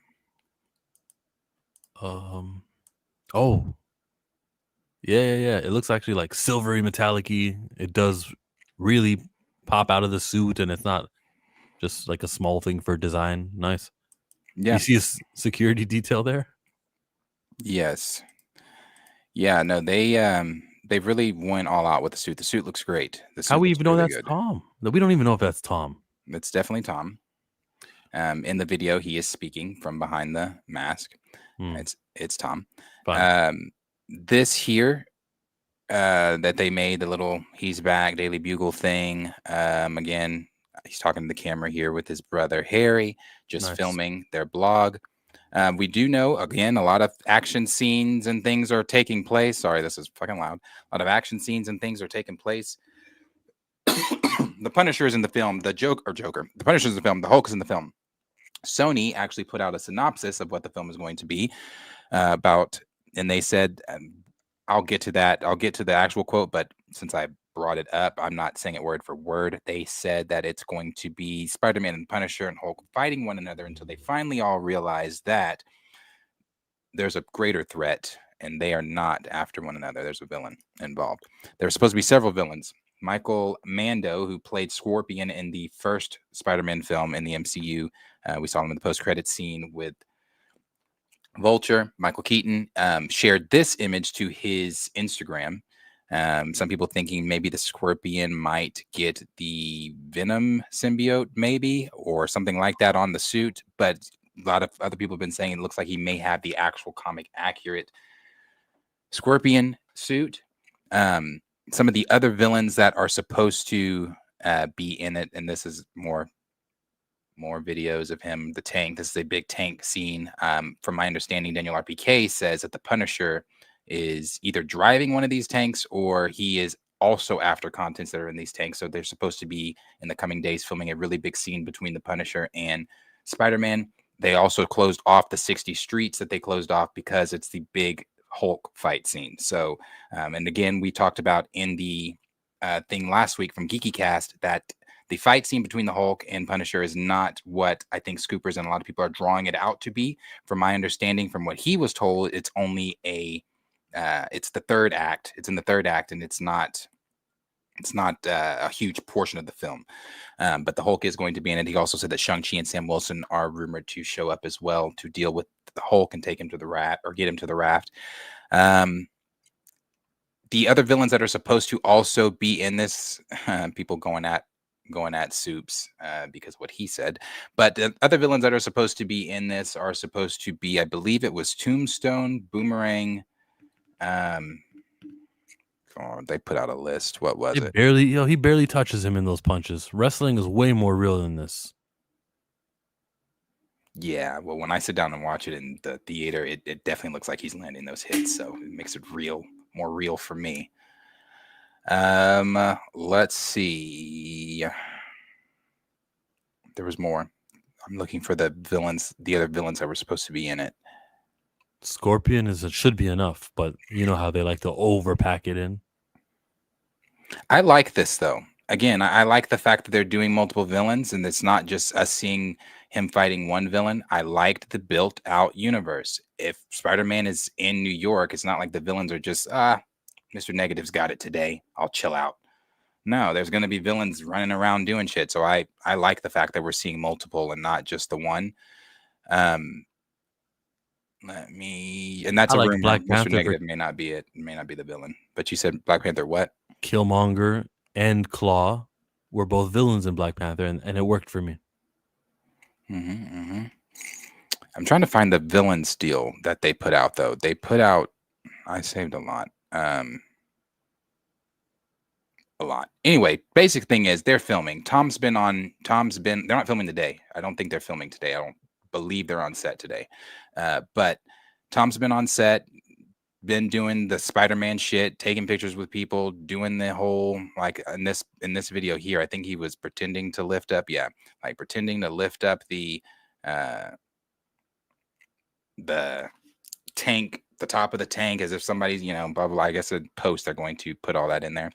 Oh. Yeah. It looks actually like silvery metallic-y. It does really pop out of the suit, and it's not just like a small thing for design. Nice. Yeah. You see a security detail there? Yes. Yeah, no, they really went all out with the suit. The suit looks great. How we even know that's Tom? We don't even know if that's Tom. It's definitely Tom. In the video, he is speaking from behind the mask. It's Tom. This here that they made, the little "He's Back" Daily Bugle thing. Again, he's talking to the camera here with his brother Harry, just filming their blog. We do know, again, a lot of action scenes and things are taking place. Sorry, this is fucking loud. A lot of action scenes and things are taking place. The Punisher is in the film. The Joker. The Punisher is in the film. The Hulk is in the film. Sony actually put out a synopsis of what the film is going to be about, and they said, I'll get to that. I'll get to the actual quote, but since I brought it up, I'm not saying it word for word. They said that it's going to be Spider-Man and Punisher and Hulk fighting one another until they finally all realize that there's a greater threat and they are not after one another. There's a villain involved. There's supposed to be several villains. Michael Mando, who played Scorpion in the first Spider-Man film in the MCU, we saw him in the post-credit scene with Vulture. Michael Keaton shared this image to his Instagram. Some people thinking maybe the Scorpion might get the Venom symbiote, maybe, or something like that on the suit. But a lot of other people have been saying it looks like he may have the actual comic accurate Scorpion suit. Some of the other villains that are supposed to be in it, and this is more videos of him, the tank. This is a big tank scene. From my understanding, Daniel RPK says that the Punisher is either driving one of these tanks or he is also after contents that are in these tanks. So they're supposed to be in the coming days filming a really big scene between the Punisher and Spider-Man. They also closed off the 60 streets that they closed off because it's the big Hulk fight scene. So, and again, we talked about in the thing last week from GeekyCast that the fight scene between the Hulk and Punisher is not what I think Scoopers and a lot of people are drawing it out to be. From my understanding, from what he was told, it's only it's the third act. It's in the third act, and it's not a huge portion of the film. But the Hulk is going to be in it. He also said that Shang-Chi and Sam Wilson are rumored to show up as well to deal with the Hulk and take him to the raft or get him to the raft. The other villains that are supposed to also be in this, people going at Soups because what he said. But the other villains that are supposed to be in this are supposed to be, I believe it was Tombstone, Boomerang. They put out a list. What was it? He barely touches him in those punches. Wrestling is way more real than this. Yeah, well, when I sit down and watch it in the theater, it definitely looks like he's landing those hits, so it makes it more real for me. Let's see. There was more. I'm looking for the other villains that were supposed to be in it. Scorpion should be enough, but you know how they like to overpack it in. I like this though. Again, I like the fact that they're doing multiple villains and it's not just us seeing him fighting one villain. I liked the built out universe. If Spider-Man is in New York, it's not like the villains are just, Mr. Negative's got it today, I'll chill out. No, there's going to be villains running around doing shit. So I like the fact that we're seeing multiple and not just the one. And that's a rumor. Black Mr. Panther Negative may not be it. May not be the villain. But you said Black Panther what? Killmonger and Claw were both villains in Black Panther, and it worked for me. I'm trying to find the villains deal that they put out, though. They put out, I saved a lot. A lot. Anyway, basic thing is they're filming. They're not filming today. I don't think they're filming today. I don't believe they're on set today. But Tom's been on set, been doing the Spider-Man shit, taking pictures with people, doing the whole, like in this video here, I think he was pretending to lift up. Yeah. Like pretending to lift up the tank, the top of the tank, as if somebody's, blah, blah, blah. I guess a post, they're going to put all that in there.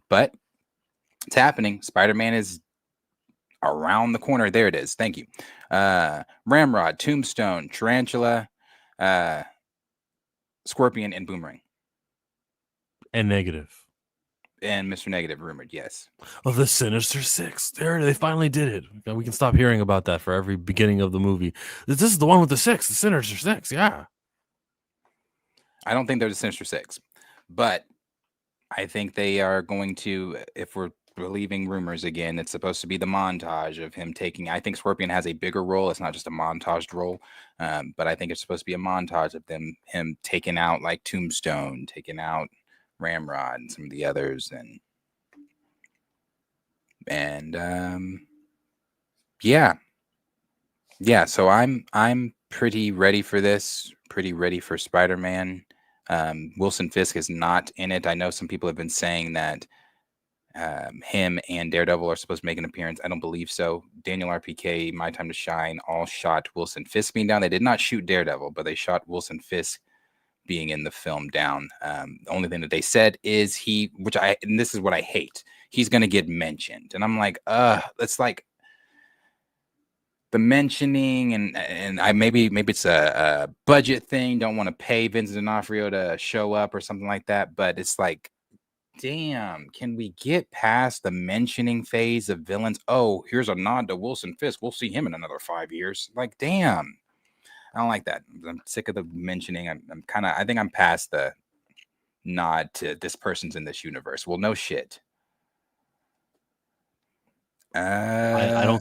But it's happening. Spider-Man is around the corner. There it is. Thank you. Ramrod, Tombstone, Tarantula, Scorpion, and Boomerang. And Negative. And Mr. Negative rumored, yes. Oh, the Sinister Six. They finally did it. We can stop hearing about that for every beginning of the movie. This is the one with the six, the Sinister Six, yeah. I don't think they're the Sinister Six. But I think they are going to, if we're believing rumors again, it's supposed to be the montage of him taking, I think Scorpion has a bigger role. It's not just a montaged role. But I think it's supposed to be a montage of him taking out like Tombstone, taking out Ramrod and some of the others, and yeah. So I'm pretty ready for this. Pretty ready for Spider-Man. Wilson Fisk is not in it. I know some people have been saying that him and Daredevil are supposed to make an appearance. I don't believe so. Daniel RPK, My Time to Shine, all shot Wilson Fisk being down. They did not shoot Daredevil, but they shot Wilson Fisk being in the film down. The only thing that they said is and this is what I hate, he's going to get mentioned. And I'm like, that's like the mentioning, and I maybe it's a budget thing. Don't want to pay Vincent D'Onofrio to show up or something like that. But it's like, damn, can we get past the mentioning phase of villains? Oh, here's a nod to Wilson Fisk. We'll see him in another 5 years. Like, damn. I don't like that. I'm sick of the mentioning. I think I'm past the nod to this person's in this universe. Well, no shit. I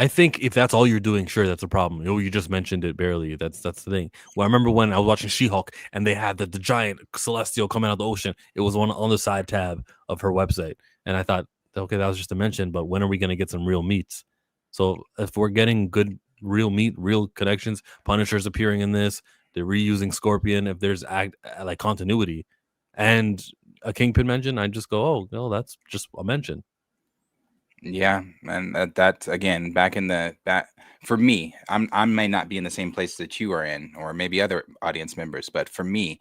think if that's all you're doing, sure, that's a problem. You just mentioned it barely. That's the thing. Well, I remember when I was watching She-Hulk and they had the giant celestial coming out of the ocean. It was on the side tab of her website. And I thought, okay, that was just a mention, but when are we going to get some real meats? So if we're getting good real meat, real connections, Punisher's appearing in this, they're reusing Scorpion, if there's like continuity and a Kingpin mention, I just go, oh no, that's just a mention. Yeah, and that again, for me, I may not be in the same place that you are in, or maybe other audience members, but for me,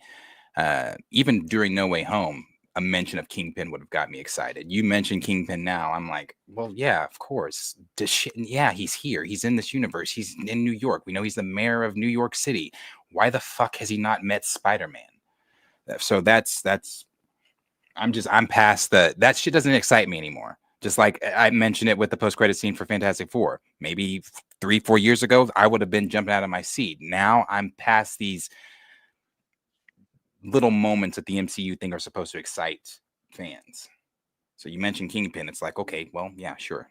even during No Way Home, a mention of Kingpin would have got me excited. You mentioned Kingpin now. I'm like, well, yeah, of course. Yeah, he's here. He's in this universe. He's in New York. We know he's the mayor of New York City. Why the fuck has he not met Spider-Man? So I'm past that shit doesn't excite me anymore. Just like I mentioned it with the post-credit scene for Fantastic Four. Maybe 3-4 years ago, I would have been jumping out of my seat. Now I'm past these little moments that the MCU think are supposed to excite fans. So you mentioned Kingpin. It's like, okay, well, yeah, sure.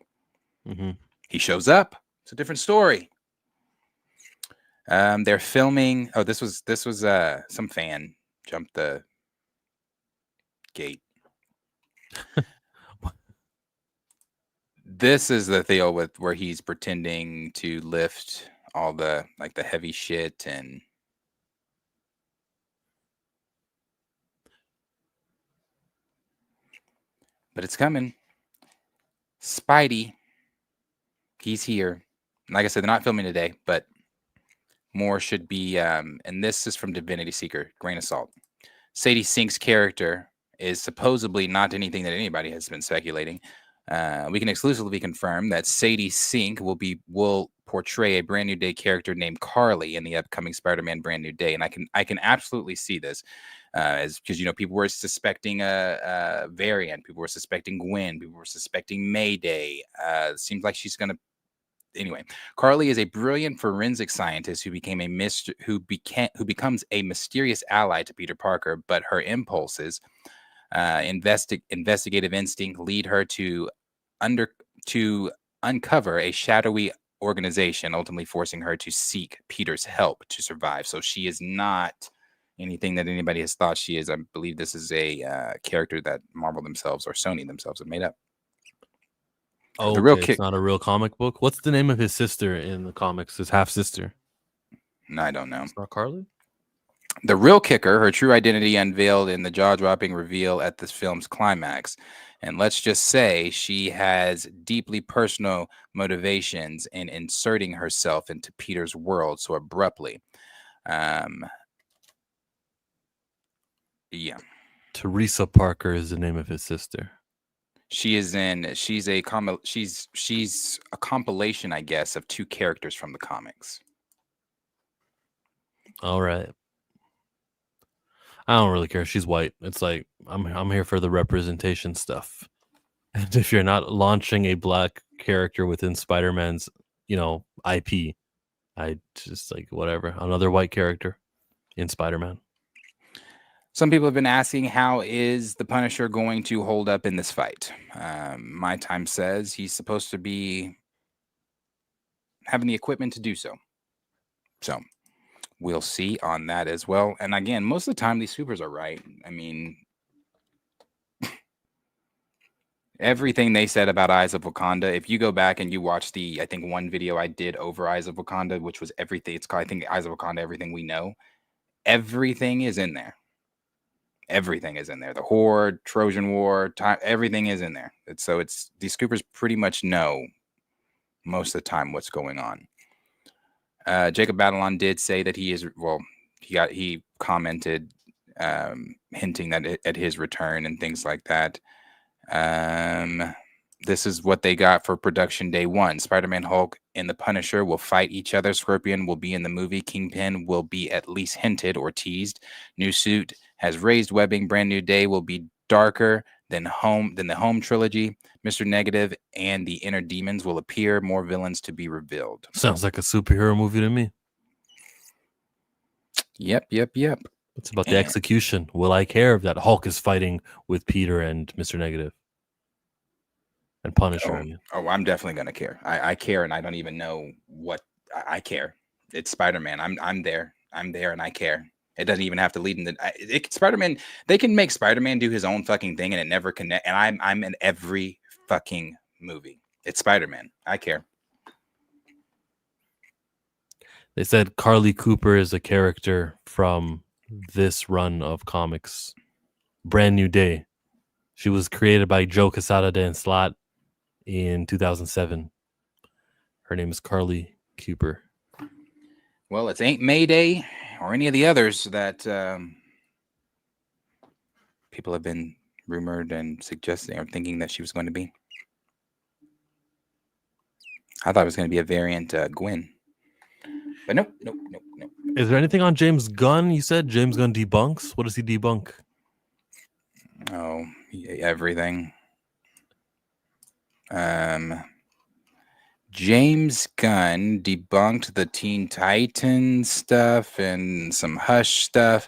Mm-hmm. He shows up. It's a different story. They're filming. Oh, this was some fan jumped the gate. This is the deal with where he's pretending to lift all the heavy shit and but it's coming. Spidey, he's here. Like I said, they're not filming today, but more should be. And this is from Divinity Seeker, grain of salt. Sadie Sink's character is supposedly not anything that anybody has been speculating. We can exclusively confirm that Sadie Sink will portray a Brand New Day character named Carly in the upcoming Spider-Man Brand New Day, and I can absolutely see this as because people were suspecting a variant, people were suspecting Gwen, people were suspecting Mayday. Seems like she's gonna. Anyway, Carly is a brilliant forensic scientist who becomes a mysterious ally to Peter Parker, but her impulses, investigative instinct lead her to uncover a shadowy organization, ultimately forcing her to seek Peter's help to survive. So she is not anything that anybody has thought she is. I believe this is a character that Marvel themselves or Sony themselves have made up. Oh, the real okay. It's not a real comic book. What's the name of his sister in the comics? His half sister. No, I don't know. It's not Carly. The real kicker, her true identity unveiled in the jaw-dropping reveal at this film's climax. And let's just say she has deeply personal motivations in inserting herself into Peter's world so abruptly. Yeah. Teresa Parker is the name of his sister. She's a compilation, I guess, of two characters from the comics. All right. I don't really care. She's white. It's like I'm here for the representation stuff. And if you're not launching a black character within Spider-Man's, IP, I just like whatever. Another white character in Spider-Man. Some people have been asking, how is the Punisher going to hold up in this fight? My time says he's supposed to be having the equipment to do so. So we'll see on that as well. And again, most of the time, these supers are right. I mean, everything they said about Eyes of Wakanda, if you go back and you watch I think one video I did over Eyes of Wakanda, which was everything. It's called, I think, Eyes of Wakanda, Everything We Know. Everything is in there. Everything is in there. The Horde, Trojan War, everything is in there. It's these scoopers pretty much know most of the time what's going on. Jacob Batalon did say that he commented hinting that at his return and things like that. This is what they got for production day one. Spider-Man, Hulk, and the Punisher will fight each other. Scorpion will be in the movie. Kingpin will be at least hinted or teased. New suit has raised webbing. Brand New Day will be darker than the Home trilogy. Mr. Negative and the Inner Demons will appear. More villains to be revealed. Sounds like a superhero movie to me. Yep. It's about the execution. Will I care that Hulk is fighting with Peter and Mr. Negative? And Punisher. I'm definitely gonna care. I care, and I don't even know what I care. It's Spider-Man. I'm there, and I care. It doesn't even have to lead in Spider-Man. They can make Spider-Man do his own fucking thing, and it never connect. And I'm in every fucking movie. It's Spider-Man. I care. They said Carly Cooper is a character from this run of comics, Brand New Day. She was created by Joe Quesada de Enslat in 2007. Her name is Carly Cooper. Well, it ain't Mayday or any of the others that people have been rumored and suggesting or thinking that she was going to be. I thought it was going to be a variant Gwen. But nope. Is there anything on James Gunn? You said James Gunn debunks. What does he debunk? Oh, everything. James Gunn debunked the Teen Titans stuff and some Hush stuff.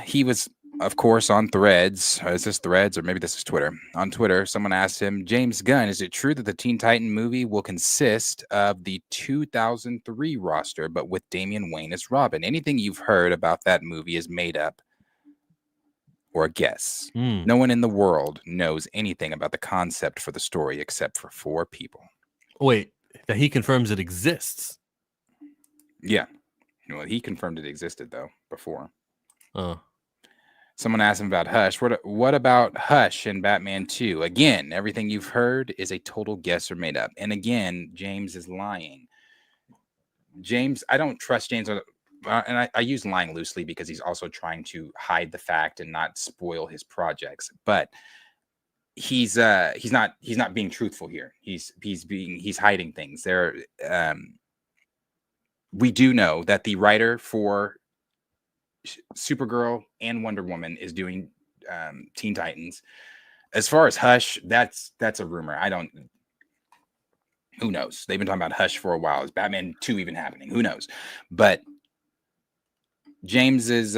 He was, of course, on Threads. Is this Threads or maybe this is Twitter? On Twitter, someone asked him, James Gunn, is it true that the Teen Titan movie will consist of the 2003 roster, but with Damian Wayne as Robin? Anything you've heard about that movie is made up or a guess. No one in the world knows anything about the concept for the story except for 4 people. Wait, that he confirms it exists. Yeah. Well, he confirmed it existed, though, before. Oh. Someone asked him about Hush. What about Hush and Batman 2? Again, everything you've heard is a total guess or made up. And again, James is lying. James, I don't trust James. And I use lying loosely because he's also trying to hide the fact and not spoil his projects. But he's not being truthful here. He's hiding things. We do know that the writer for Supergirl and Wonder Woman is doing Teen Titans. As far as Hush, that's a rumor. Who knows? They've been talking about Hush for a while. Is Batman 2 even happening? Who knows? But James is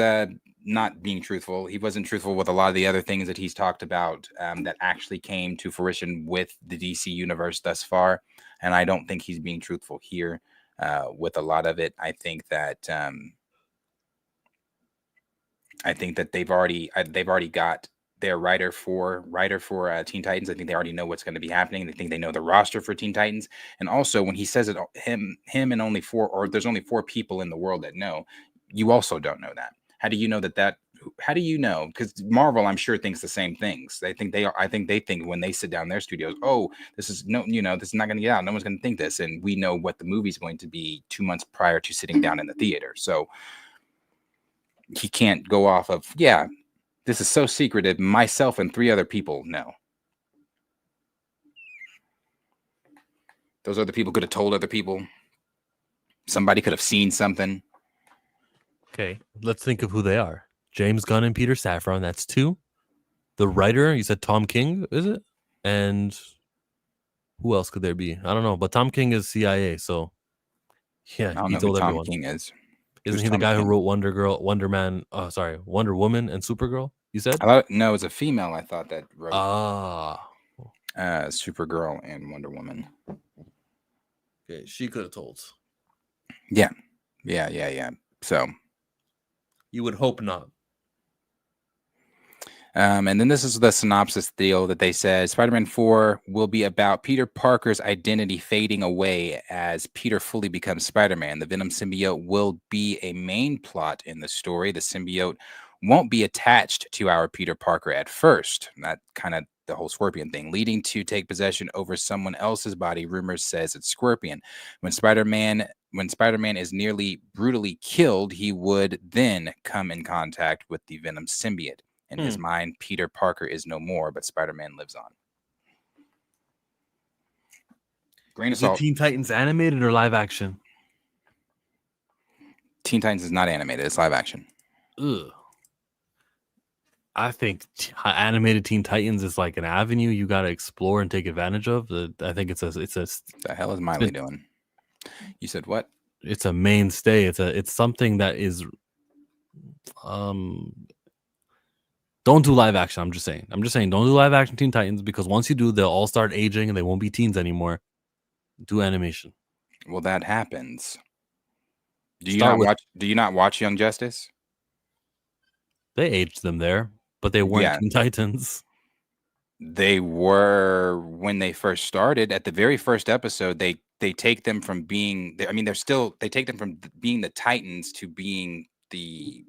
not being truthful. He wasn't truthful with a lot of the other things that he's talked about that actually came to fruition with the DC universe thus far. And I don't think he's being truthful here with a lot of it. I think that they've already got their writer for Teen Titans. I think they already know what's going to be happening. They think they know the roster for Teen Titans. And also, when he says it, him and only 4, or there's only 4 people in the world that know. You also don't know that. How do you know that? How do you know? Because Marvel, I'm sure, thinks the same things. I think they think when they sit down in their studios, oh, this is not going to get out. No one's going to think this, and we know what the movie's going to be 2 months prior to sitting down in the theater. So he can't go off of, yeah, this is so secretive. Myself and 3 other people know. Those other people could have told other people. Somebody could have seen something. Okay, let's think of who they are. James Gunn and Peter Safran, that's 2. The writer, you said Tom King, is it? And who else could there be? I don't know, but Tom King is CIA, so yeah, I don't he know who told Tom everyone. King is. Isn't he the guy who wrote Wonder Woman, and Supergirl? You said? No, it's a female. I thought that wrote Supergirl and Wonder Woman. Okay, she could have told. Yeah. So you would hope not. And then this is the synopsis deal that they said. Spider-Man 4 will be about Peter Parker's identity fading away as Peter fully becomes Spider-Man. The Venom symbiote will be a main plot in the story. The symbiote won't be attached to our Peter Parker at first. That kind of the whole Scorpion thing, leading to take possession over someone else's body. Rumors says it's Scorpion. When Spider-Man is nearly brutally killed, he would then come in contact with the Venom symbiote. In his mind, Peter Parker is no more, but Spider-Man lives on. Grain of Is it salt. Teen Titans animated or live action? Teen Titans is not animated; it's live action. Ugh. I think animated Teen Titans is like an avenue you got to explore and take advantage of. I think it's a. The hell is Miley doing? You said what? It's a mainstay. It's something that is. Don't do live action. I'm just saying. Don't do live action Teen Titans because once you do, they'll all start aging and they won't be teens anymore. Do animation. Well, that happens. Do you not watch Young Justice? They aged them there, but they weren't Teen Titans. They were when they first started. At the very first episode, they take them from being. They take them from being the Titans to being the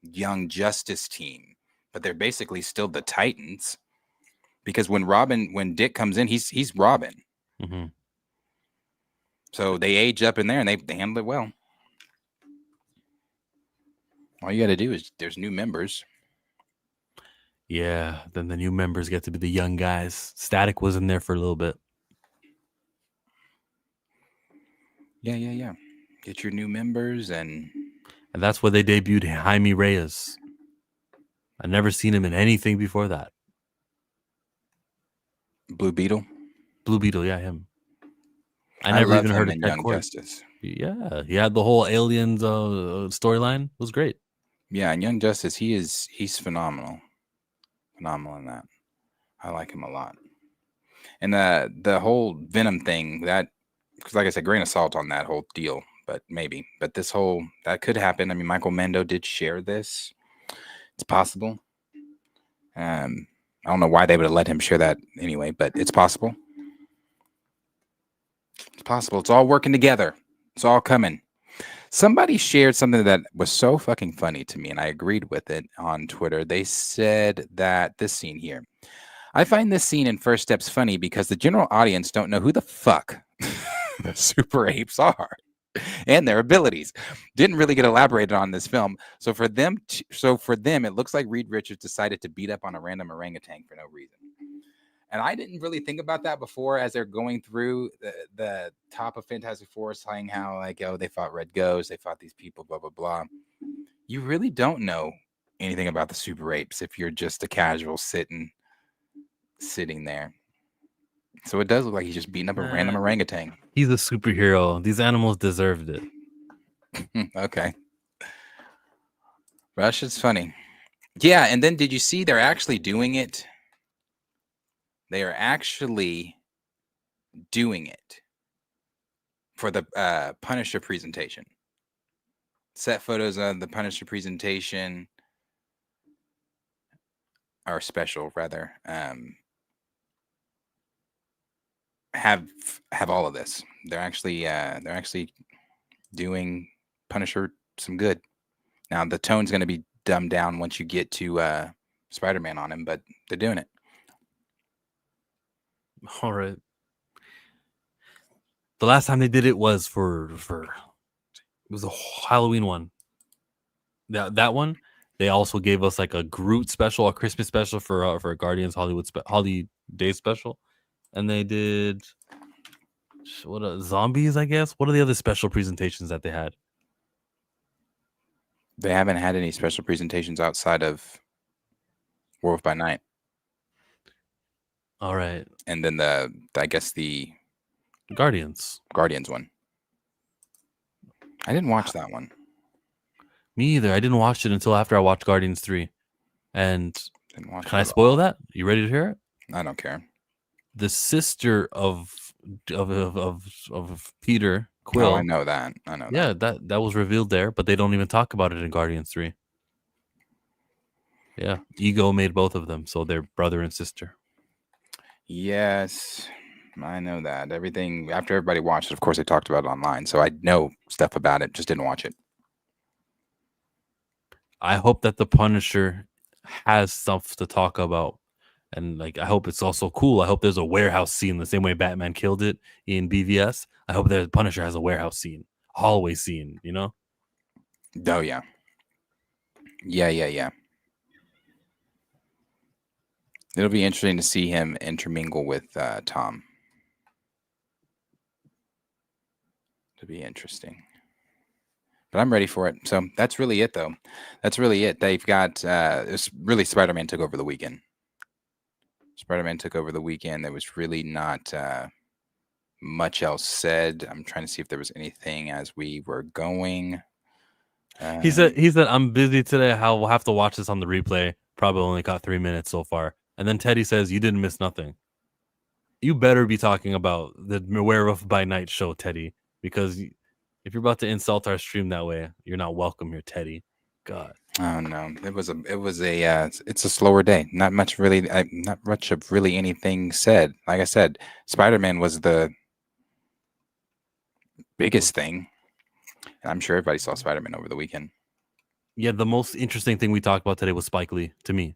Young Justice team. But they're basically still the Titans because when Dick comes in, he's Robin. Mm-hmm. So they age up in there and they handle it well. All you got to do is there's new members. Yeah, then the new members get to be the young guys. Static was in there for a little bit. Yeah. Get your new members And that's where they debuted Jaime Reyes. I've never seen him in anything before that. Blue Beetle. Blue Beetle, yeah, him. I I never love even him heard of in Ted Young Court. Justice. Yeah, he had the whole aliens storyline. It was great. Yeah, in Young Justice, he's phenomenal. Phenomenal in that. I like him a lot. And the whole Venom thing, that, because like I said, grain of salt on that whole deal, but maybe. But this whole, that could happen. I mean, Michael Mando did share this. It's possible. I don't know why they would have let him share that anyway, but it's possible. It's possible. It's all working together. It's all coming. Somebody shared something that was so fucking funny to me, and I agreed with it on Twitter. They said that this scene here, I find this scene in First Steps funny because the general audience don't know who the fuck the super apes are and their abilities. Didn't really get elaborated on in this film. So for them, it looks like Reed Richards decided to beat up on a random orangutan for no reason. And I didn't really think about that before as they're going through the top of Fantastic Four, saying how, like, oh, they fought Red Ghost, they fought these people, blah, blah, blah. You really don't know anything about the super apes if you're just a casual sitting there. So it does look like he's just beating up a random orangutan. He's a superhero. These animals deserved it. Okay. Rush is funny. Yeah, and then did you see they're actually doing it? They are actually doing it for the Punisher presentation. Set photos of the Punisher presentation, or special rather, have all of this. They're actually doing Punisher some good. Now the tone's going to be dumbed down once you get to Spider-Man on him, but they're doing it. All right. The last time they did it was for it was a Halloween one. That one, they also gave us like a Groot special, a Christmas special for a Guardians Holiday special, and they did zombies, I guess. What are the other special presentations that they had? They haven't had any special presentations outside of Werewolf by Night. All right. And then I guess the Guardians one. I didn't watch that one. Me either. I didn't watch it until after I watched Guardians 3. And can I spoil that? You ready to hear it? I don't care. The sister of Peter Quill. Oh, I know that. Yeah, that was revealed there, but they don't even talk about it in Guardians 3. Yeah, Ego made both of them, so they're brother and sister. Yes, I know that. Everything after everybody watched it, of course, they talked about it online, so I know stuff about it. Just didn't watch it. I hope that the Punisher has stuff to talk about, and like I hope it's also cool. I hope there's a warehouse scene the same way Batman killed it in BVS. I hope that Punisher has a warehouse scene, hallway scene. You know? Oh yeah. It'll be interesting to see him intermingle with Tom. It'll be interesting. But I'm ready for it. So that's really it, though. That's really it. They've got it's really Spider-Man took over the weekend. There was really not much else said. I'm trying to see if there was anything as we were going. He said, I'm busy today. We'll have to watch this on the replay. Probably only got 3 minutes so far. And then Teddy says, you didn't miss nothing. You better be talking about the Werewolf by Night show, Teddy, because if you're about to insult our stream that way, you're not welcome here, Teddy. God. Oh no, it's a slower day. Not much of really anything said. Like I said, Spider-Man was the biggest thing. And I'm sure everybody saw Spider-Man over the weekend. Yeah, the most interesting thing we talked about today was Spike Lee to me.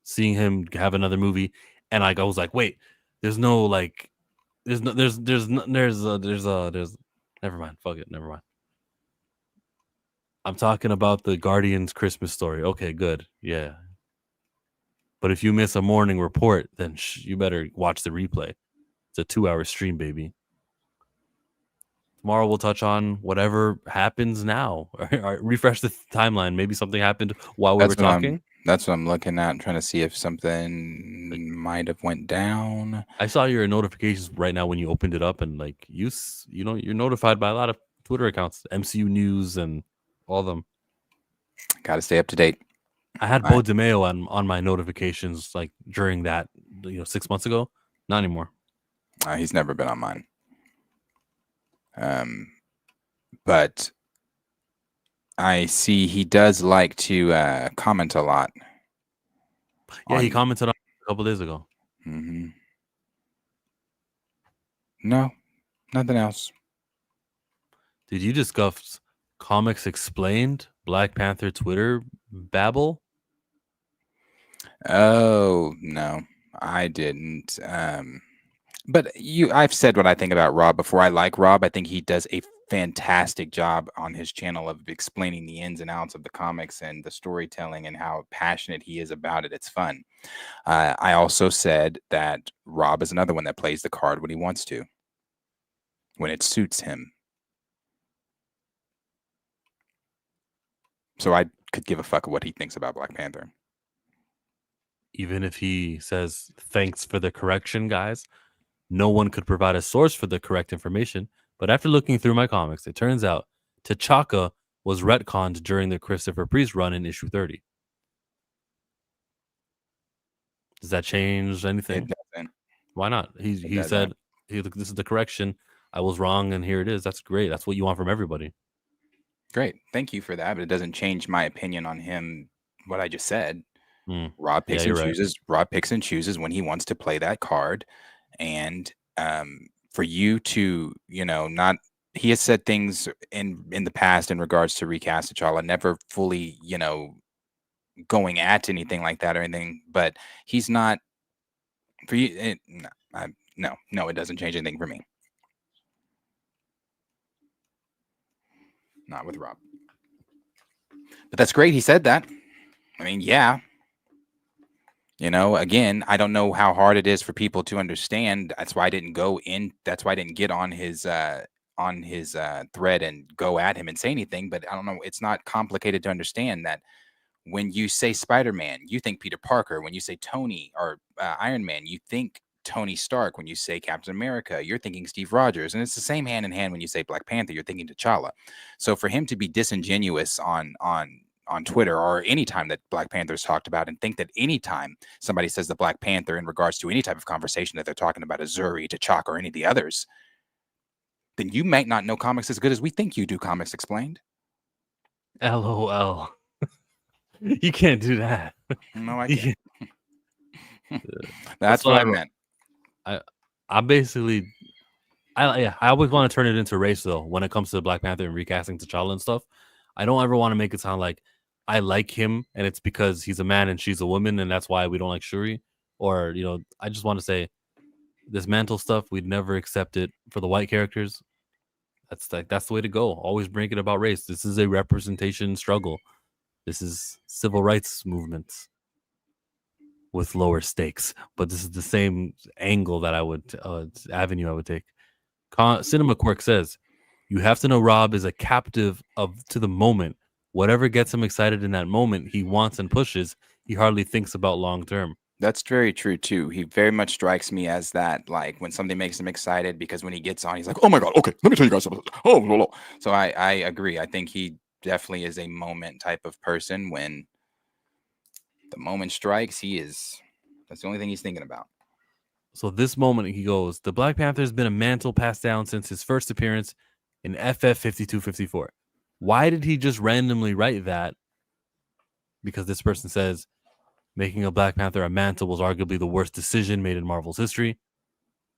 Seeing him have another movie, and I was like, wait, there's never mind. Fuck it, never mind. I'm talking about the Guardians Christmas story. Okay, good. Yeah. But if you miss a morning report, then you better watch the replay. It's a 2-hour stream, baby. Tomorrow we'll touch on whatever happens now. Refresh the timeline. Maybe something happened while we were talking. That's what I'm looking at. I'm trying to see if something might have went down. I saw your notifications right now when you opened it up, and like you're notified by a lot of Twitter accounts, MCU News, and all of them. Got to stay up to date. I had Bo DeMeo on my notifications like during that 6 months ago. Not anymore. He's never been on mine. But I see he does like to comment a lot. Yeah, he commented on a couple days ago. Mm-hmm. No, nothing else. Did you discuss Comics Explained, Black Panther Twitter babble? Oh, no, I didn't. But I've said what I think about Rob before. I like Rob. I think he does a fantastic job on his channel of explaining the ins and outs of the comics and the storytelling and how passionate he is about it. It's fun. I also said that Rob is another one that plays the card when he wants to, when it suits him. So I could give a fuck what he thinks about Black Panther. Even if he says, thanks for the correction, guys. No one could provide a source for the correct information. But after looking through my comics, it turns out T'Chaka was retconned during the Christopher Priest run in issue 30. Does that change anything? It doesn't. Why not? He said, this is the correction. I was wrong, and here it is. That's great. That's what you want from everybody. Great. Thank you for that. But it doesn't change my opinion on him, what I just said. Rob picks and chooses. Right. Rob picks and chooses when he wants to play that card. And for you to, not, he has said things in the past in regards to recast T'Challa, never fully, going at anything like that or anything, but he's not for you. No, it doesn't change anything for me. Not with Rob. But that's great. He said that. I mean, yeah. Again, I don't know how hard it is for people to understand. That's why I didn't that's why I didn't get on his thread and go at him and say anything. But I don't know. It's not complicated to understand that when you say Spider-Man, you think Peter Parker. When you say Tony or Iron Man, you think Tony Stark. When you say Captain America, you're thinking Steve Rogers. And it's the same hand in hand when you say Black Panther, you're thinking T'Challa. So for him to be disingenuous on Twitter or any time that Black Panther is talked about and think that any time somebody says the Black Panther in regards to any type of conversation that they're talking about Azuri, T'Chaka, or any of the others, then you might not know comics as good as we think you do. Comics Explained. LOL. You can't do that. No, I can't. That's what I meant. I basically, I always want to turn it into race though when it comes to Black Panther and recasting T'Challa and stuff. I don't ever want to make it sound like I like him and it's because he's a man and she's a woman and that's why we don't like Shuri. Or, I just want to say this mantle stuff, we'd never accept it for the white characters. That's the way to go. Always bring it about race. This is a representation struggle. This is civil rights movements with lower stakes. But this is the same angle that I would, avenue I would take. Cinema Quirk says, you have to know Rob is a captive to the moment. Whatever gets him excited in that moment, he wants and pushes. He hardly thinks about long term. That's very true too. He very much strikes me as that, like when something makes him excited, because when he gets on, he's like, "Oh my god, okay, let me tell you guys something." Oh, so I agree. I think he definitely is a moment type of person. When the moment strikes, that's the only thing he's thinking about. So this moment, he goes, the Black Panther has been a mantle passed down since his first appearance in FF 5254. Why did he just randomly write that? Because this person says making a Black Panther a mantle was arguably the worst decision made in Marvel's history.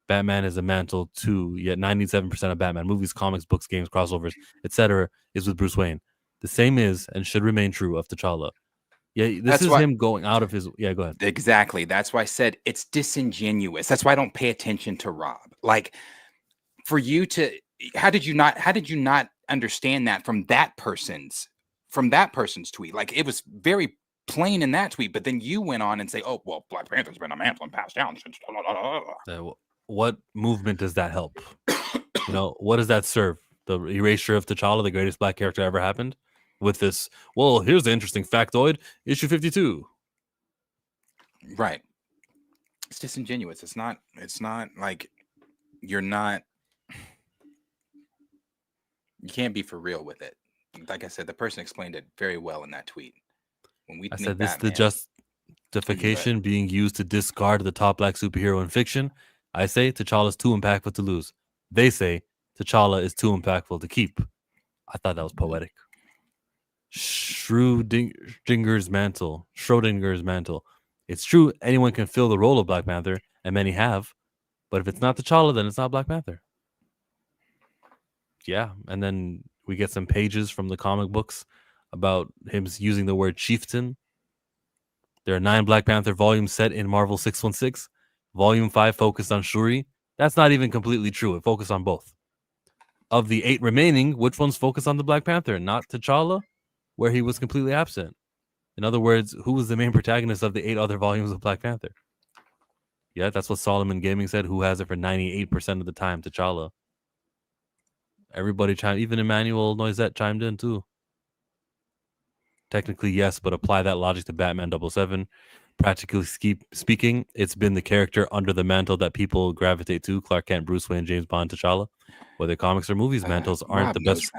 Batman is a mantle too, yet 97% of Batman movies, comics, books, games, crossovers, etc. is with Bruce Wayne. The same is and should remain true of T'Challa. Yeah, this is him going out of his... Yeah, go ahead. Exactly. That's why I said it's disingenuous. That's why I don't pay attention to Rob. Like, for you to... How did you not understand that from that person's tweet? Like, it was very plain in that tweet, but then you went on and say, "Oh, well, Black Panther's been a mantle and passed down since." What movement does that help? What does that serve? The erasure of T'Challa, the greatest black character ever happened, with this. Well, here's the interesting factoid: issue 52. Right. It's disingenuous. It's not like you're not. You can't be for real with it. Like I said, the person explained it very well in that tweet. When we I think said this is the Batman, justification being used to discard the top black superhero in fiction. I say T'Challa's too impactful to lose. They say T'Challa is too impactful to keep. I thought that was poetic. Schrodinger's mantle. It's true, anyone can fill the role of Black Panther, and many have. But if it's not T'Challa, then it's not Black Panther. Yeah, and then we get some pages from the comic books about him using the word chieftain. There are 9 Black Panther volumes set in Marvel 616. Volume 5 focused on Shuri. That's not even completely true. It focused on both. Of the 8 remaining, which ones focus on the Black Panther? Not T'Challa, where he was completely absent. In other words, who was the main protagonist of the 8 other volumes of Black Panther? Yeah, that's what Solomon Gaming said. Who has it for 98% of the time? T'Challa. Everybody chimed, even Emmanuel Noisette chimed in too. Technically, yes, but apply that logic to Batman 77. Practically speaking, it's been the character under the mantle that people gravitate to. Clark Kent, Bruce Wayne, James Bond, T'Challa. Whether comics or movies, mantles aren't Rob the best.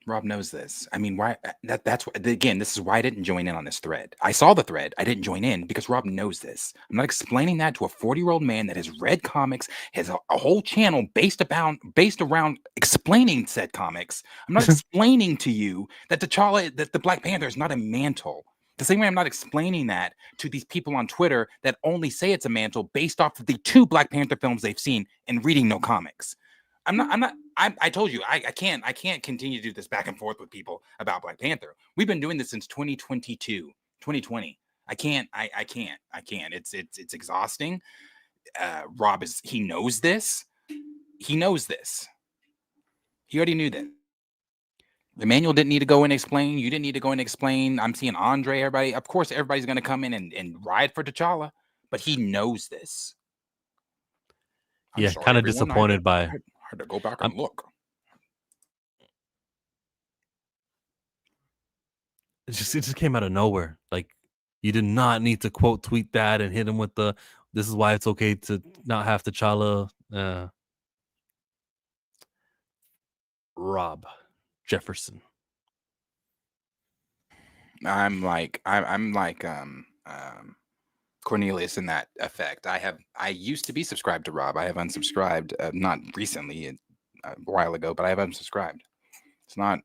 Rob knows this. I mean, why? That's again. This is why I didn't join in on this thread. I saw the thread. I didn't join in because Rob knows this. I'm not explaining that to a 40-year-old man that has read comics, has a whole channel based around explaining said comics. I'm not explaining to you that that the Black Panther is not a mantle. The same way I'm not explaining that to these people on Twitter that only say it's a mantle based off of the 2 Black Panther films they've seen and reading no comics. I told you I can't continue to do this back and forth with people about Black Panther. We've been doing this since 2020. I can't. It's exhausting. Rob he knows this. He knows this. He already knew that. Emmanuel didn't need to go and explain. You didn't need to go and explain. I'm seeing Andre, everybody. Of course, everybody's going to come in and ride for T'Challa, but he knows this. Yeah, kind of disappointed by. I had to go back and look. It just came out of nowhere. Like, you did not need to quote tweet that and hit him with the "this is why it's okay to not have T'Challa." Rob Jefferson. I'm like Cornelius in that effect. I used to be subscribed to Rob. I have unsubscribed, not recently, a while ago, but I have unsubscribed. It's not.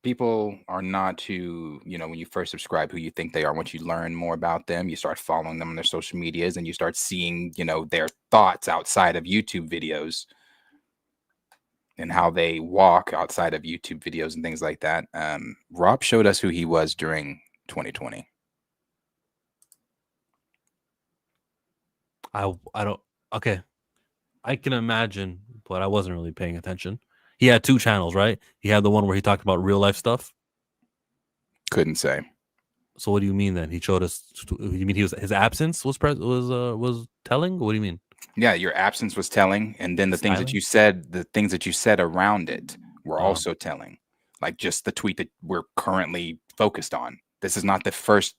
People are not who, when you first subscribe, who you think they are. Once you learn more about them, you start following them on their social medias and you start seeing, their thoughts outside of YouTube videos and how they walk outside of YouTube videos and things like that. Rob showed us who he was during 2020. I don't. Okay, I can imagine, but I wasn't really paying attention. He had 2 channels, right? He had the one where he talked about real life stuff. Couldn't say. So what do you mean then? He showed us. You mean his absence was telling? What do you mean? Yeah, your absence was telling, and then the things that you said around it were also telling. Like just the tweet that we're currently focused on. This is not the first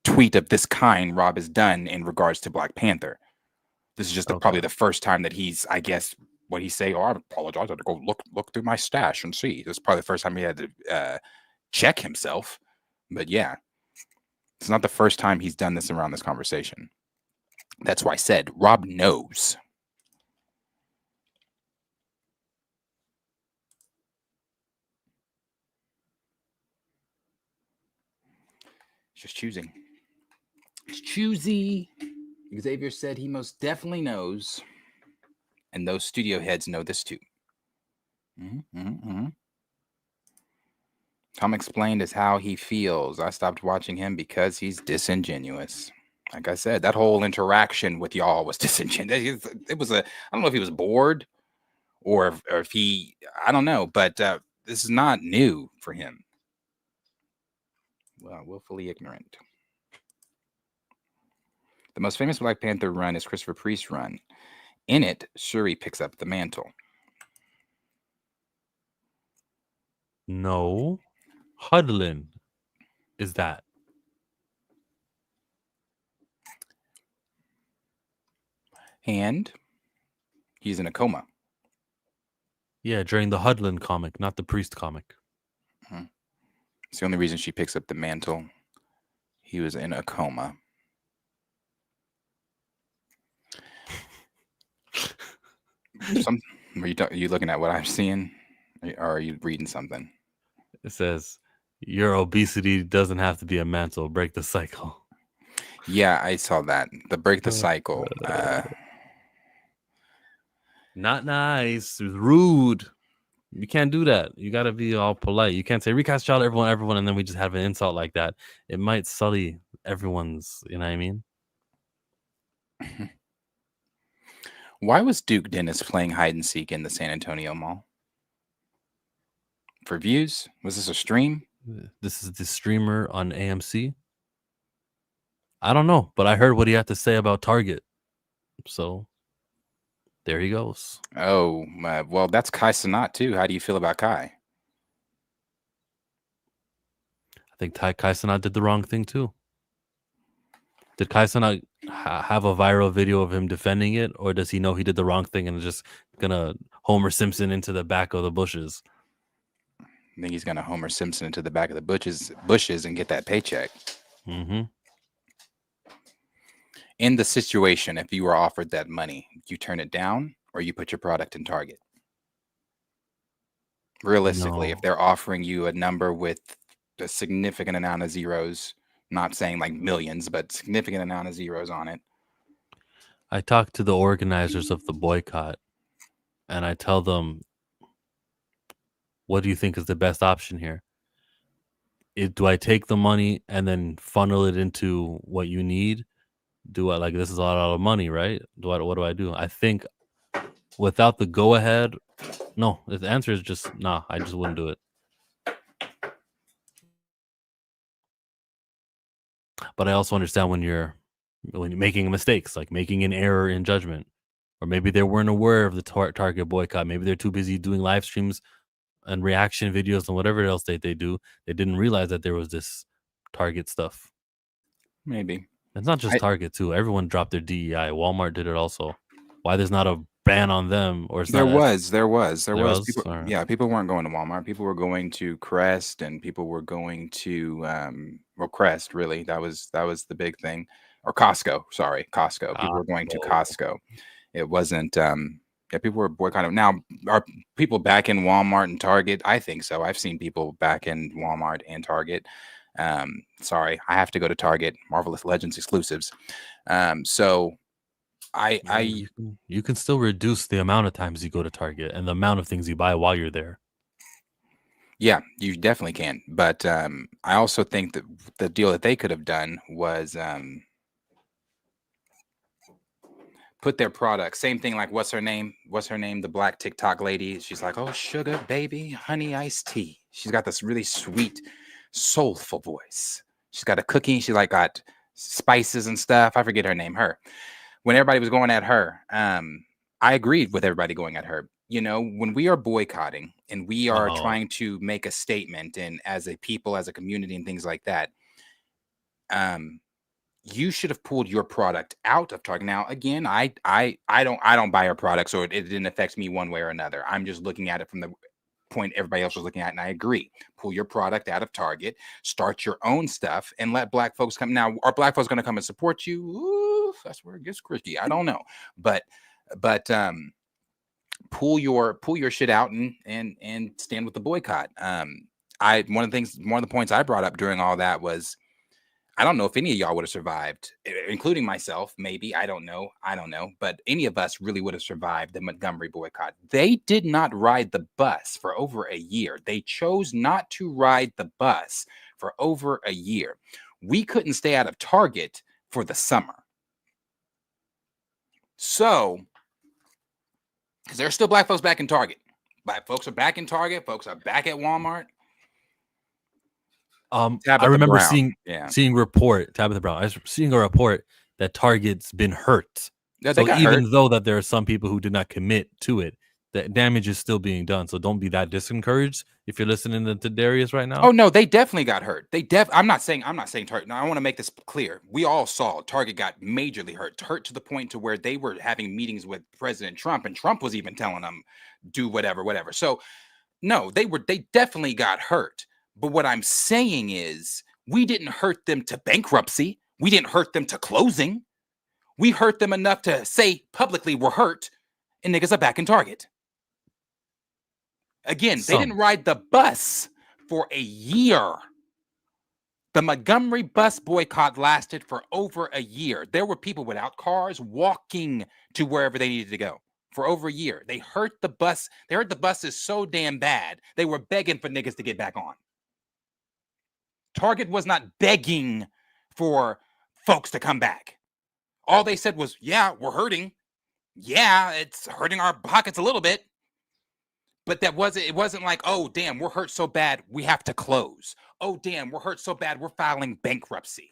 tweet of this kind Rob has done in regards to Black Panther. This is just probably the first time that he's, I guess, what he say? Oh, I apologize. I had to go look through my stash and see. This is probably the first time he had to check himself. But yeah, it's not the first time he's done this around this conversation. That's why I said Rob knows. It's just choosing. It's choosy. Xavier said he most definitely knows. And those studio heads know this too. Tom explained as how he feels. I stopped watching him because he's disingenuous. Like I said, that whole interaction with y'all was disingenuous. It was I don't know if he was bored or if he, I don't know. But this is not new for him. Well, willfully ignorant. The most famous Black Panther run is Christopher Priest's run. In it, Shuri picks up the mantle. No. Hudlin is that. And he's in a coma. Yeah, during the Hudlin comic, not the Priest comic. It's the only reason she picks up the mantle. He was in a coma. Are you looking at what I'm seeing? Or are you reading something? It says, your obesity doesn't have to be a mantle. Break the cycle. Yeah, I saw that. The break the cycle. Not nice. It was rude. You can't do that. You got to be all polite. You can't say recast child, everyone, and then we just have an insult like that. It might sully everyone's, you know what I mean? Why was Duke Dennis playing hide and seek in the San Antonio Mall? For views? Was this a stream? This is the streamer on AMC. I don't know, but I heard what he had to say about Target. So there he goes. Oh, well, that's Kai Cenat too. How do you feel about Kai? I think Kai Cenat did the wrong thing too. Did Kai Cenat have a viral video of him defending it, or does he know he did the wrong thing and is just gonna Homer Simpson into the back of the bushes? I think he's gonna Homer Simpson into the back of the bushes and get that paycheck. Mm-hmm. In the situation, if you were offered that money, you turn it down or you put your product in Target? Realistically, if they're offering you a number with a significant amount of zeros, not saying like millions, but significant amount of zeros on it. I talked to the organizers of the boycott and I tell them, what do you think is the best option here? Do I take the money and then funnel it into what you need? Do I this is a lot of money, right? What do I do? I think without the go ahead, no, the answer is just nah, I just wouldn't do it. But I also understand when you're making mistakes, like making an error in judgment, or maybe they weren't aware of the Target boycott. Maybe they're too busy doing live streams and reaction videos and whatever else they do. They didn't realize that there was this Target stuff. Maybe. It's not just Target too. Everyone dropped their DEI. Walmart did it also. Why there's not a ban on them? Or There was. People, yeah, people weren't going to Walmart. People were going to Crest, and people were going to Crest. Really, that was the big thing. Or Costco. Sorry, Costco. People were going to Costco. It wasn't. Yeah, people were boycotting. Now, are people back in Walmart and Target? I think so. I've seen people back in Walmart and Target. Sorry, I have to go to Target. Marvelous Legends exclusives. So you can still reduce the amount of times you go to Target and the amount of things you buy while you're there. Yeah, you definitely can. But I also think that the deal that they could have done was put their product, same thing like what's her name? The black TikTok lady. She's like, oh, sugar baby, honey iced tea. She's got this really sweet, soulful voice. She's got a cookie. She got spices and stuff. I forget her name. Her. When everybody was going at her, I agreed with everybody going at her. You know, when we are boycotting and we are trying to make a statement, and as a people, as a community, and things like that, you should have pulled your product out of Target. Now, again, I don't buy her product, so it didn't affect me one way or another. I'm just looking at it from the point everybody else was looking at, and I agree. Pull your product out of Target, start your own stuff, and let black folks come. Now, are black folks going to come and support you? Ooh, that's where it gets tricky. I don't know, but pull your shit out and stand with the boycott. One of the points I brought up during all that was, I don't know if any of y'all would have survived, including myself. Maybe, I don't know, but any of us really would have survived the Montgomery boycott. They did not ride the bus for over a year. They chose not to ride the bus for over a year. We couldn't stay out of Target for the summer. So, because there are still black folks back in Target, Black folks are back in Target. Folks are back at Walmart. I remember seeing Tabitha Brown. I was seeing a report that Target's been hurt. Yeah, so even though that there are some people who did not commit to it, the damage is still being done. So don't be that discouraged if you're listening to Darius right now. Oh no, they definitely got hurt. I'm not saying Target. Now I want to make this clear. We all saw Target got majorly hurt to the point to where they were having meetings with President Trump, and Trump was even telling them do whatever. So no, they definitely got hurt. But what I'm saying is we didn't hurt them to bankruptcy. We didn't hurt them to closing. We hurt them enough to say publicly we're hurt, and niggas are back in Target. Again, they didn't ride the bus for a year. The Montgomery bus boycott lasted for over a year. There were people without cars walking to wherever they needed to go for over a year. They hurt the bus. They hurt the buses so damn bad, they were begging for niggas to get back on. Target was not begging for folks to come back. All they said was, yeah, we're hurting. Yeah, it's hurting our pockets a little bit. But it wasn't like, oh, damn, we're hurt so bad, we have to close. Oh, damn, we're hurt so bad, we're filing bankruptcy.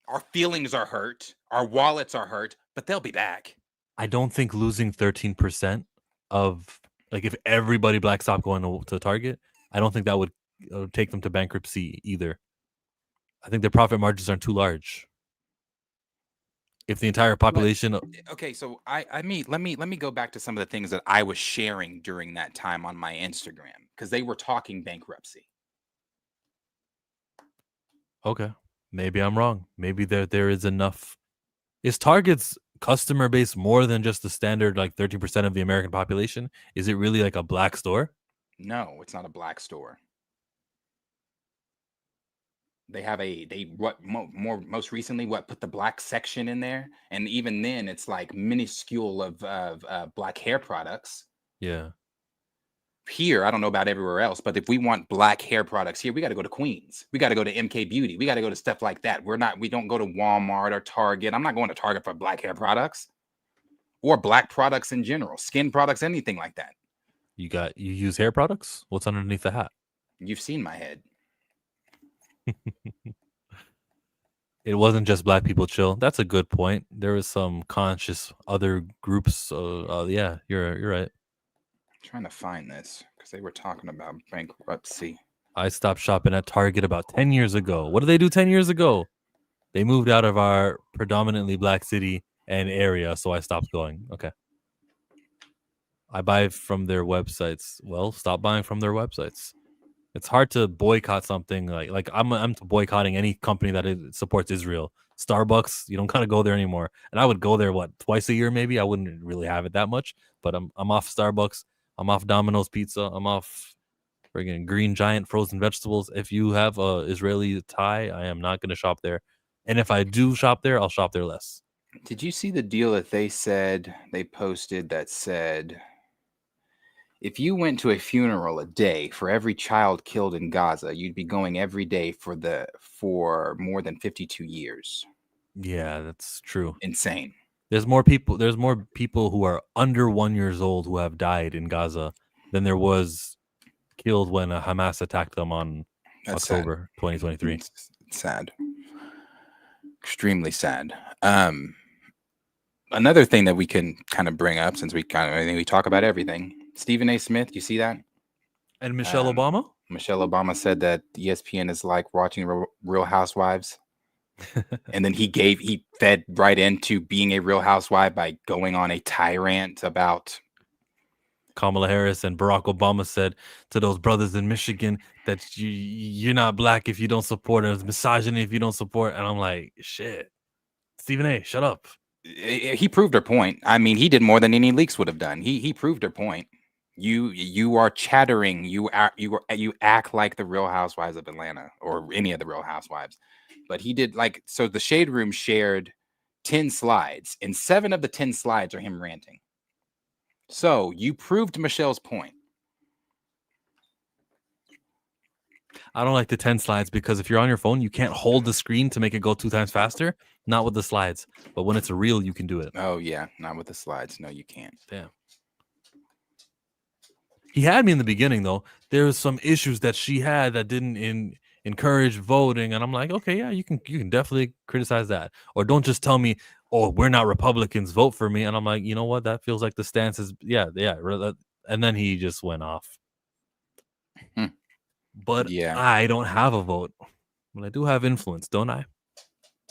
Our feelings are hurt. Our wallets are hurt, but they'll be back. I don't think losing 13% of, like, if everybody black stopped going to Target, I don't think that would take them to bankruptcy either. I think their profit margins are too large. If the entire population... Okay, so let me go back to some of the things that I was sharing during that time on my Instagram, because they were talking bankruptcy. Okay, maybe I'm wrong. Maybe there is enough. Is Target's customer base more than just the standard, like 13% of the American population? Is it really like a black store? No, it's not a black store. They have most recently put the black section in there, and even then it's like minuscule of black hair products. Yeah. Here, I don't know about everywhere else, but if we want black hair products here, we got to go to Queens. We got to go to MK Beauty. We got to go to stuff like that. We don't go to Walmart or Target. I'm not going to Target for black hair products or black products in general, skin products, anything like that. You use hair products? What's underneath the hat? You've seen my head. It wasn't just black people chill. That's a good point. There was some conscious other groups. Yeah, you're right. I'm trying to find this because they were talking about bankruptcy. I stopped shopping at Target about 10 years ago. What did they do 10 years ago? They moved out of our predominantly black city and area, so I stopped going. Okay. I buy from their websites. Well, stop buying from their websites. It's hard to boycott something like I'm boycotting any company that supports Israel. Starbucks, you don't kind of go there anymore. And I would go there twice a year maybe. I wouldn't really have it that much, but I'm off Starbucks. I'm off Domino's Pizza. I'm off friggin' Green Giant frozen vegetables. If you have a Israeli tie, I am not going to shop there. And if I do shop there, I'll shop there less. Did you see the deal that they posted that said, if you went to a funeral a day for every child killed in Gaza, you'd be going every day for more than 52 years. Yeah, that's true. Insane. There's more people who are under 1 year old who have died in Gaza than there was killed when Hamas attacked them on October 2023. It's sad. Extremely sad. Another thing that we can kind of bring up, since we talk about everything. Stephen A. Smith, you see that? And Michelle Obama? Michelle Obama said that ESPN is like watching Real Housewives. And then he fed right into being a Real Housewife by going on a tirade about Kamala Harris. And Barack Obama said to those brothers in Michigan that you're not black if you don't support, and it's misogyny if you don't support. And I'm like, shit, Stephen A., shut up. He proved her point. I mean, he did more than any leaks would have done. He proved her point. You are chattering. You act like the Real Housewives of Atlanta or any of the Real Housewives. But he did so the Shade Room shared 10 slides, and 7 of the 10 slides are him ranting. So you proved Michelle's point. I don't like the 10 slides because if you're on your phone, you can't hold the screen to make it go 2 times faster. Not with the slides. But when it's a reel, you can do it. Oh, yeah. Not with the slides. No, you can't. Damn. He had me in the beginning, though. There was some issues that she had that didn't encourage voting, and I'm like, okay, yeah, you can definitely criticize that, or don't just tell me, oh, we're not Republicans, vote for me, and I'm like, you know what, that feels like the stance is, yeah, and then he just went off. But Yeah, I don't have a vote, but I do have influence, don't I?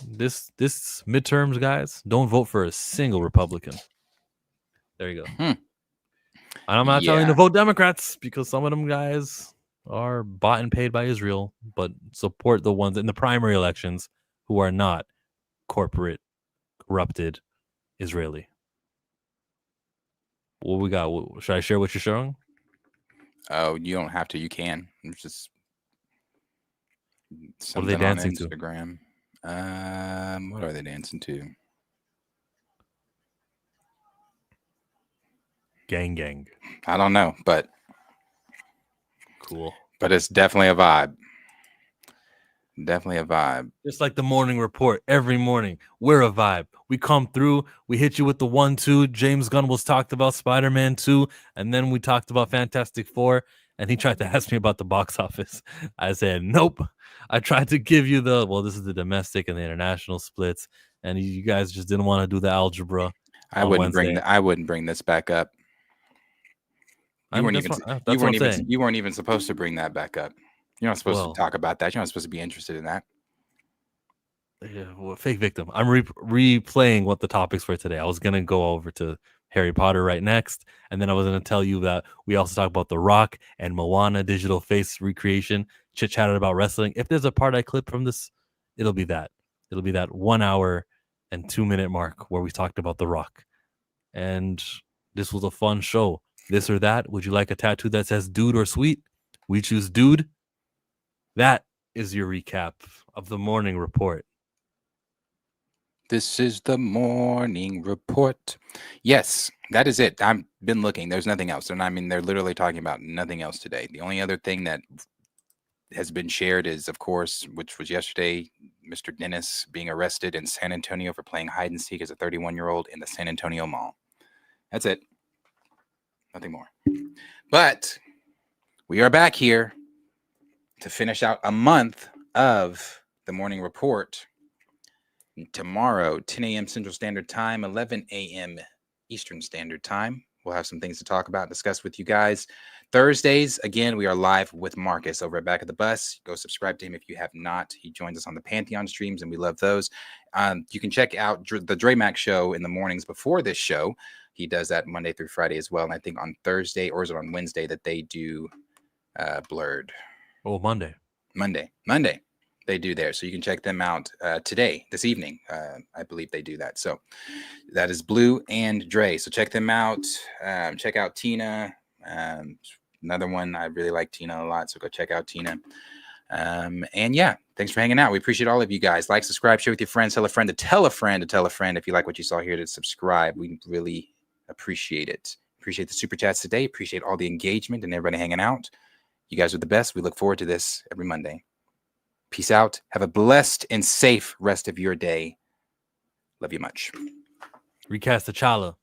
This midterms, guys, don't vote for a single Republican. There you go. And I'm not telling you to vote Democrats, because some of them guys are bought and paid by Israel, but support the ones in the primary elections who are not corporate, corrupted Israeli. What we got? Should I share what you're showing? Oh, you don't have to. You can. It's just what are they dancing on Instagram. What are they dancing to? Gang. I don't know, but cool. But it's definitely a vibe. Definitely a vibe. Just like the morning report every morning, we're a vibe. We come through, we hit you with the 1-2. James Gunn was talked about Spider-Man 2, and then we talked about Fantastic Four, and he tried to ask me about the box office. I said, nope. I tried to give you this is the domestic and the international splits, and you guys just didn't want to do the algebra. I wouldn't bring this back up. You weren't even supposed to bring that back up. You're not supposed to talk about that. You're not supposed to be interested in that. Yeah, fake victim. I'm replaying what the topics for today. I was gonna go over to Harry Potter right next, and then I was gonna tell you that we also talk about The Rock and Moana digital face recreation. Chit chatted about wrestling. If there's a part I clip from this, it'll be that. It'll be that 1 hour and 2-minute mark where we talked about The Rock. And this was a fun show. This or that. Would you like a tattoo that says dude or sweet? We choose dude. That is your recap of the morning report. This is the morning report. Yes, that is it. I've been looking. There's nothing else. And I mean, they're literally talking about nothing else today. The only other thing that has been shared is, of course, which was yesterday, Mr. Dennis being arrested in San Antonio for playing hide and seek as a 31-year-old in the San Antonio Mall. That's it. Nothing more. But we are back here to finish out a month of the morning report. Tomorrow, 10 a.m. Central Standard Time, 11 a.m. Eastern Standard Time. We'll have some things to talk about and discuss with you guys. Thursdays, again, we are live with Marcus over at Back of the Bus. Go subscribe to him if you have not. He joins us on the Pantheon streams, and we love those. You can check out the Dre Mac show in the mornings before this show. He does that Monday through Friday as well. And I think on Thursday, or is it on Wednesday, that they do Blurred? Oh, Monday. They do there. So you can check them out this evening. I believe they do that. So that is Blue and Dre. So check them out. Check out Tina. Another one. I really like Tina a lot. So go check out Tina. And yeah, thanks for hanging out. We appreciate all of you guys. Like, subscribe, share with your friends, tell a friend to tell a friend to tell a friend. If you like what you saw here, to subscribe. We really appreciate it. Appreciate the super chats today. Appreciate all the engagement and everybody hanging out. You guys are the best. We look forward to this every Monday. Peace out. Have a blessed and safe rest of your day. Love you much. Recast T'Challa.